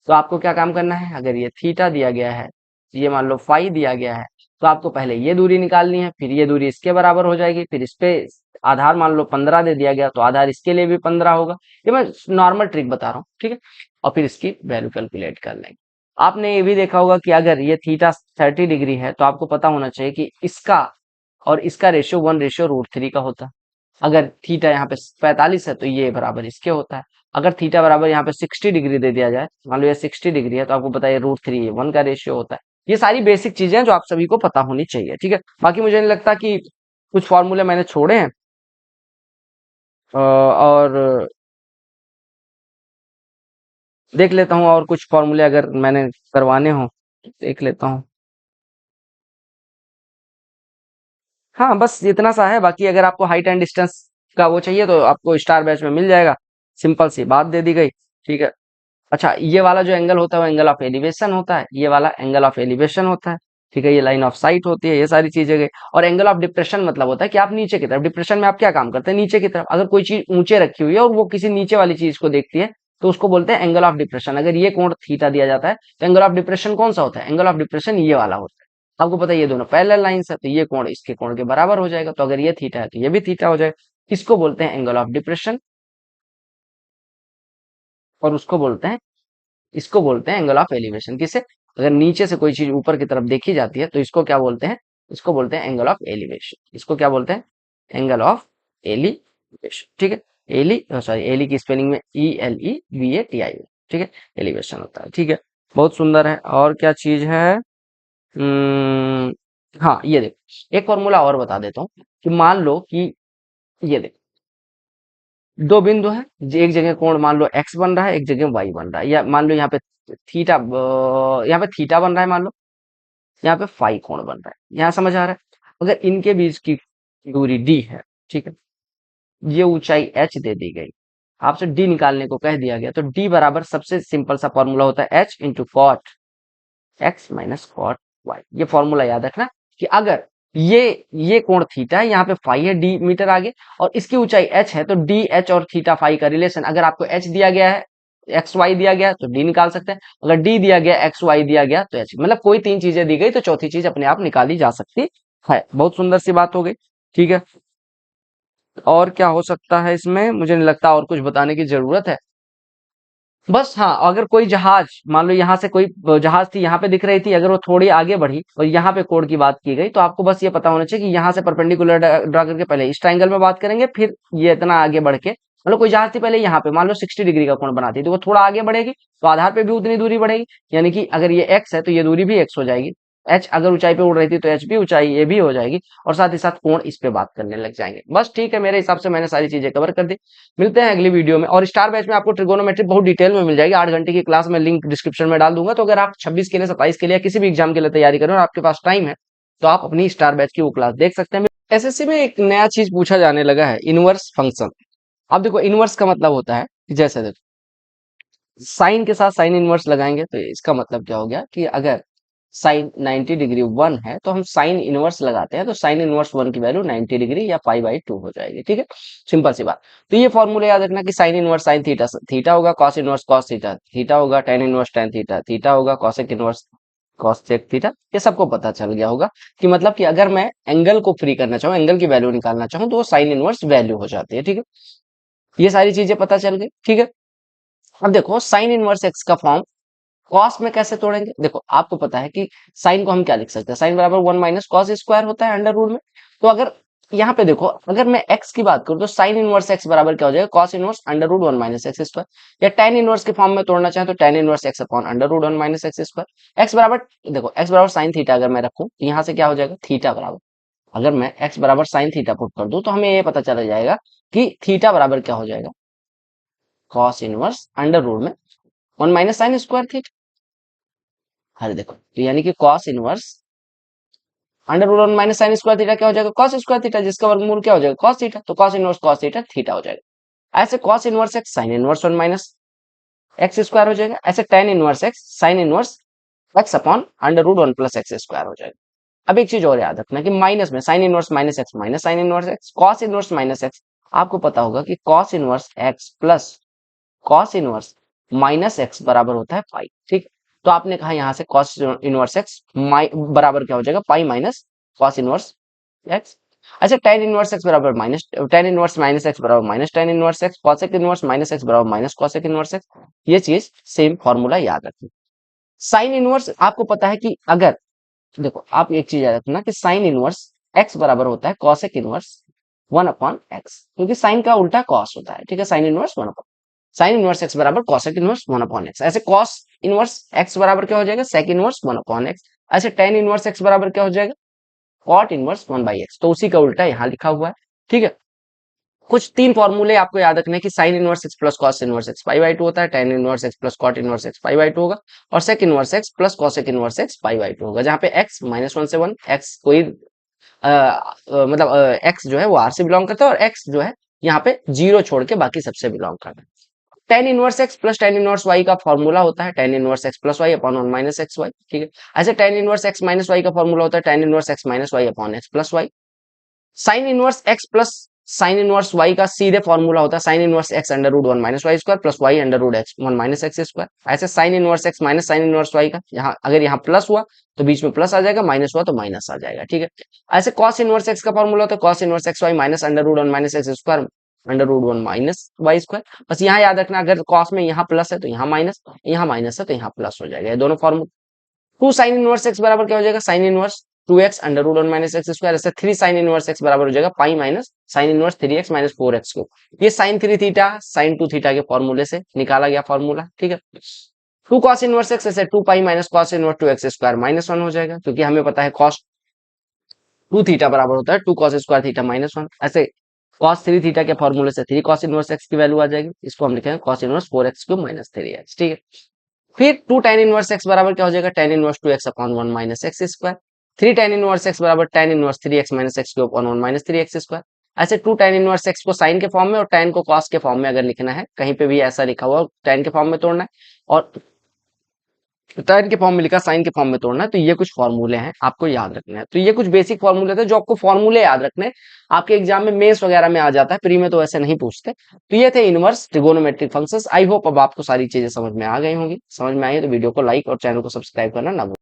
Speaker 1: तो आपको क्या काम करना है, अगर ये थीटा दिया गया है, ये मान लो फाई दिया गया है, तो आपको पहले ये दूरी निकालनी है, फिर ये दूरी इसके बराबर हो जाएगी, फिर इस पे आधार मान लो 15 दे दिया गया तो आधार इसके लिए भी 15 होगा। ये मैं नॉर्मल ट्रिक बता रहा हूँ, ठीक है। और फिर इसकी वैल्यू कैलकुलेट कर लेंगे। आपने ये भी देखा होगा कि अगर ये थीटा 30 डिग्री है तो आपको पता होना चाहिए कि इसका और इसका रेशियो 1:√3 का होता है। अगर थीटा यहाँ पे 45 है तो ये बराबर इसके होता है। अगर थीटा बराबर यहाँ पे 60 डिग्री दे दिया जाए, मान लो ये 60 डिग्री है, तो आपको पता है √3 ये 1 का रेशियो होता है। ये सारी बेसिक चीजें हैं जो आप सभी को पता होनी चाहिए, ठीक है। बाकी मुझे नहीं लगता कि कुछ फॉर्मूले मैंने छोड़े हैं। और देख लेता हूँ और कुछ फॉर्मूले अगर मैंने करवाने हो देख लेता हूँ। हाँ बस इतना सा है। बाकी अगर आपको हाइट एंड डिस्टेंस का वो चाहिए तो आपको स्टार बैच में मिल जाएगा। सिंपल सी बात दे दी गई, ठीक है। अच्छा, ये वाला जो एंगल होता है वो एंगल ऑफ एलिवेशन होता है, ये वाला एंगल ऑफ एलिवेशन होता है, ठीक है। ये लाइन ऑफ साइट होती है, ये सारी चीजें गई। और एंगल ऑफ डिप्रेशन मतलब होता है कि आप नीचे की तरफ, डिप्रेशन में आप क्या काम करते हैं, नीचे की तरफ। अगर कोई चीज ऊंचे रखी हुई है और वो किसी नीचे वाली चीज को देखती है तो उसको बोलते हैं एंगल ऑफ डिप्रेशन। अगर ये कोण थीटा दिया जाता है तो एंगल ऑफ डिप्रेशन कौन सा होता है, एंगल ऑफ डिप्रेशन ये वाला होता है। आपको पता है ये दोनों पैरेलल लाइंस है तो ये कोण इसके कोण के बराबर हो जाएगा। तो अगर ये थीटा है तो ये भी थीटा हो जाएगा। इसको बोलते हैं एंगल ऑफ डिप्रेशन और उसको बोलते हैं, इसको बोलते हैं एंगल ऑफ एलिवेशन। किसे, अगर नीचे से कोई चीज ऊपर की तरफ देखी जाती है तो इसको क्या बोलते हैं, इसको बोलते हैं एंगल ऑफ एलिवेशन। इसको क्या बोलते हैं, एंगल ऑफ एलिवेशन, ठीक है। एली सॉरी एली की स्पेलिंग में ELEVATI, ठीक है। एलिवेशन होता है, ठीक है। बहुत सुंदर है। और क्या चीज है, हम्म, हाँ ये देखो एक फॉर्मूला और बता देता हूँ कि मान लो कि ये देखो दो बिंदु है, एक जगह कोण मान लो x बन रहा है, एक जगह y बन रहा है, या मान लो यहाँ पे थीटा, यहाँ पे थीटा बन रहा है मान लो, यहाँ पे फाई कोण बन रहा है। यहाँ समझ आ रहा है। अगर इनके बीच की दूरी d है, ठीक है, ये ऊंचाई h दे दी गई, आपसे d निकालने को कह दिया गया, तो d बराबर सबसे सिंपल सा फॉर्मूला होता है h into cot x minus cot y। ये फॉर्मूला याद रखना कि अगर ये कोण थीटा है, यहाँ पे फाई है d मीटर आगे, और इसकी ऊंचाई h है, तो d h और थीटा फाई का रिलेशन, अगर आपको h दिया गया है, एक्स वाई दिया गया तो d निकाल सकते हैं। अगर d दिया गया, एक्स वाई दिया गया तो h, मतलब कोई तीन चीजें दी गई तो चौथी चीज अपने आप निकाली जा सकती है। बहुत सुंदर सी बात हो गई, ठीक है। और क्या हो सकता है इसमें, मुझे नहीं लगता और कुछ बताने की जरूरत है। बस हाँ, अगर कोई जहाज मान लो यहाँ से कोई जहाज थी यहाँ पे दिख रही थी, अगर वो थोड़ी आगे बढ़ी और यहाँ पे कोण की बात की गई, तो आपको बस ये पता होना चाहिए कि यहाँ से परपेंडिकुलर ड्रा करके पहले इस ट्रायंगल में बात करेंगे, फिर ये इतना आगे बढ़ के, मतलब कोई जहाज थी पहले यहाँ पे मान लो 60 डिग्री का कोण बनाती है, तो वो थोड़ा आगे बढ़ेगी तो आधार पे भी उतनी दूरी बढ़ेगी। यानी कि अगर ये एक्स है तो ये दूरी भी एक्स हो जाएगी। एच अगर ऊंचाई पे उड़ रही थी तो एच भी ऊंचाई ये भी हो जाएगी, और साथ ही साथ कोण इस पे बात करने लग जाएंगे। बस ठीक है, मेरे हिसाब से मैंने सारी चीजें कवर कर दी। मिलते हैं अगली वीडियो में। और स्टार बैच में आपको ट्रिगोनोमेट्री बहुत डिटेल में मिल जाएगी, 8 घंटे की क्लास में लिंक डिस्क्रिप्शन में डाल दूंगा। तो अगर आप 26 के लिए, 27 के लिए, किसी भी एग्जाम के लिए तैयारी करें और आपके पास टाइम है तो आप अपनी स्टार बैच की वो क्लास देख सकते हैं। एसएससी में एक नया चीज पूछा जाने लगा है, इनवर्स फंक्शन। अब देखो इनवर्स का मतलब होता है कि जैसे देखो साइन के साथ साइन इनवर्स लगाएंगे तो इसका मतलब क्या हो गया कि अगर साइन 90 डिग्री 1 है तो हम साइन इनवर्स लगाते हैं, तो साइन इनवर्स 1 की वैल्यू 90 डिग्री या पाई/2 हो जाएगी, ठीक है। सिंपल सी बात। तो ये फॉर्मूला याद रखना कि sine inverse sine theta theta होगा, cos inverse cos theta theta होगा, tan inverse tan theta theta होगा, कॉसेक इनवर्स कॉसेक थीटा। ये सबको पता चल गया होगा कि मतलब कि अगर मैं एंगल को फ्री करना चाहूँ, एंगल की वैल्यू निकालना चाहूँ, तो वो साइन इनवर्स वैल्यू हो जाती है, ठीक है। ये सारी चीजें पता चल गई, ठीक है। अब देखो साइन इनवर्स एक्स का फॉर्म कॉस में कैसे तोड़ेंगे। देखो आपको पता है कि साइन को हम क्या लिख सकते हैं, साइन बराबर 1 माइनस कॉस स्क्वायर होता है अंडर रूट में। तो अगर यहाँ पे देखो, अगर मैं एक्स की बात करूं तो साइन इनवर्स एक्स बराबर क्या हो जाएगा, cos inverse under root 1 minus x square. या टेन इनवर्स के फॉर्म में तोड़ना चाहे तो tan inverse X upon under root 1 minus x square. X बराबर, देखो एक्स बराबर साइन थीटा अगर मैं रखूं तो यहाँ से क्या हो जाएगा, थीटा बराबर, अगर मैं एक्स बराबर साइन थीटा पुट कर दूं तो हमें ये पता चला जाएगा कि थीटा बराबर क्या हो जाएगा, कॉस इनवर्स अंडर रूट में 1 माइनस साइन स्क्वायर थीटा। अरे देखो, तो यानी कि cos inverse under root 1 minus sine square theta क्या हो जाएगा, कॉस स्क्वायर थीटा, जिसका वर्गमूल क्या हो जाएगा, कॉस थीटा। तो cos inverse cos theta theta हो जाएगा। ऐसे cos inverse X sine inverse 1 minus x square हो जाएगा। ऐसे tan inverse X sine inverse X upon under root 1 plus X square हो जाएगा। अब एक चीज और याद रखना कि माइनस में sine inverse minus X minus sine inverse x, cos inverse minus x, आपको पता होगा कि cos inverse X plus cos inverse minus x बराबर होता है पाई। ठीक, तो आपने कहा यहां से कॉस इनवर्स एक्स बराबर क्या हो जाएगा, pi minus cos inverse x. अच्छा, टेन इनवर्स एक्स बराबर minus tan inverse minus x बराबर minus tan inverse x, cosec inverse minus x बराबर माइनस कॉसेक इनवर्स एक्स। ये चीज सेम फॉर्मूला याद रखिए। साइन इनवर्स आपको पता है कि अगर देखो आप एक चीज याद रखना कि साइन इनवर्स एक्स बराबर होता है कॉसेक इनवर्स 1/x, क्योंकि साइन का उल्टा कॉस होता है। ठीक है, sine inverse 1 sign inverse x बराबर कॉसेक इनवर्स 1/x। ऐसे कॉस इनवर्स एक्स बराबर क्या हो जाएगा, सेक इनवर्स 1/x। ऐसे टेन इनवर्स एक्स बराबर क्या हो जाएगा, कॉट इनवर्स 1/x। तो उसी का उल्टा यहाँ लिखा हुआ है। ठीक है, कुछ तीन फॉर्मूले आपको याद रखने की, sine inverse X plus cos inverse X pi by 2 होता है, tan inverse X plus cot inverse X pi by 2 होगा, और sec inverse X plus cosec inverse X pi by 2 होगा, जहाँ पे एक्स -1 से 1, एक्स कोई मतलब एक्स जो है वो आर से बिलोंग करता है, और एक्स जो है यहाँ पे जीरो छोड़ के बाकी सबसे बिलोंग करता है। Tan inverse X plus tan inverse Y का फॉर्मूला होता है tan inverse X plus Y upon 1 minus X Y. ठीक है, ऐसे tan inverse x minus Y का फॉर्मूला होता है tan inverse x minus Y upon X plus Y. Sine inverse X plus sine inverse Y का सीधे formula होता है sine inverse X under root 1 minus Y square plus Y under root x 1 minus x square. ऐसे sine inverse x minus sine inverse Y का यहाँ अगर यहाँ plus हुआ तो बीच में प्लस आ जाएगा, माइनस हुआ तो माइनस आ जाएगा। ठीक है, ऐसे कॉस इनवर्स एक्स का फॉर्मूला होता है cos inverse X Y minus under root 1 minus x square under root 1 minus Y square. बस यहाँ याद रखना, अगर कॉस में यहाँ प्लस है तो यहाँ माइनस है तो यहाँ प्लस हो जाएगा। ये दोनों formula. Two sine inverse x बराबर क्या हो जाएगा, sine inverse 2x under root 1 minus x square. ऐसे थ्री साइन इनवर्स एक्स बराबर हो जाएगा pi minus sine inverse 3x minus 4x को। ये साइन 3 थीटा साइन 2 थीटा के फॉर्मूले से निकाला गया फॉर्मूला। ठीक है, टू कॉस इनवर्स एक्स ऐसे 2 पाई minus cos inverse 2x square -1 हो जाएगा, क्योंकि हमें पता है कॉस 2 थीटा बराबर होता है 2 कॉस स्क्वायर थीटा -1। ऐसे कॉस 3 थीटा के फॉर्मूले से 3 कॉस इनवर्स एक्स की वैल्यू आ जाएगी, इसको हम लिखेंगे cos inverse 4x cube minus 3x। ठीक है, फिर टू टेन इनवर्स एक्स बराबर क्या हो जाएगा, tan inverse 2x upon 1 minus x square. Three tan inverse x बराबर tan inverse 3x minus x cube upon 1 minus 3x square. ऐसे two tan inverse x को साइन के फॉर्म में और टेन को कॉस के फॉर्म में अगर लिखना है, कहीं पे भी ऐसा लिखा हुआ टेन के फॉर्म में तोड़ना है और टेन के फॉर्म में लिखा साइन के फॉर्म में तोड़ना है, तो ये कुछ फॉर्मूले हैं आपको याद रखना है। तो ये कुछ बेसिक फॉर्मूले थे जो आपको फॉर्मूले याद रखने हैं। आपके एग्जाम में मेंस वगैरह में आ जाता है, प्री में तो ऐसे नहीं पूछते। तो ये थे inverse trigonometric functions. I hope अब आपको सारी चीजें समझ में आ गई होंगी। समझ में आई है तो वीडियो को लाइक और चैनल को सब्सक्राइब करना ना भूलें।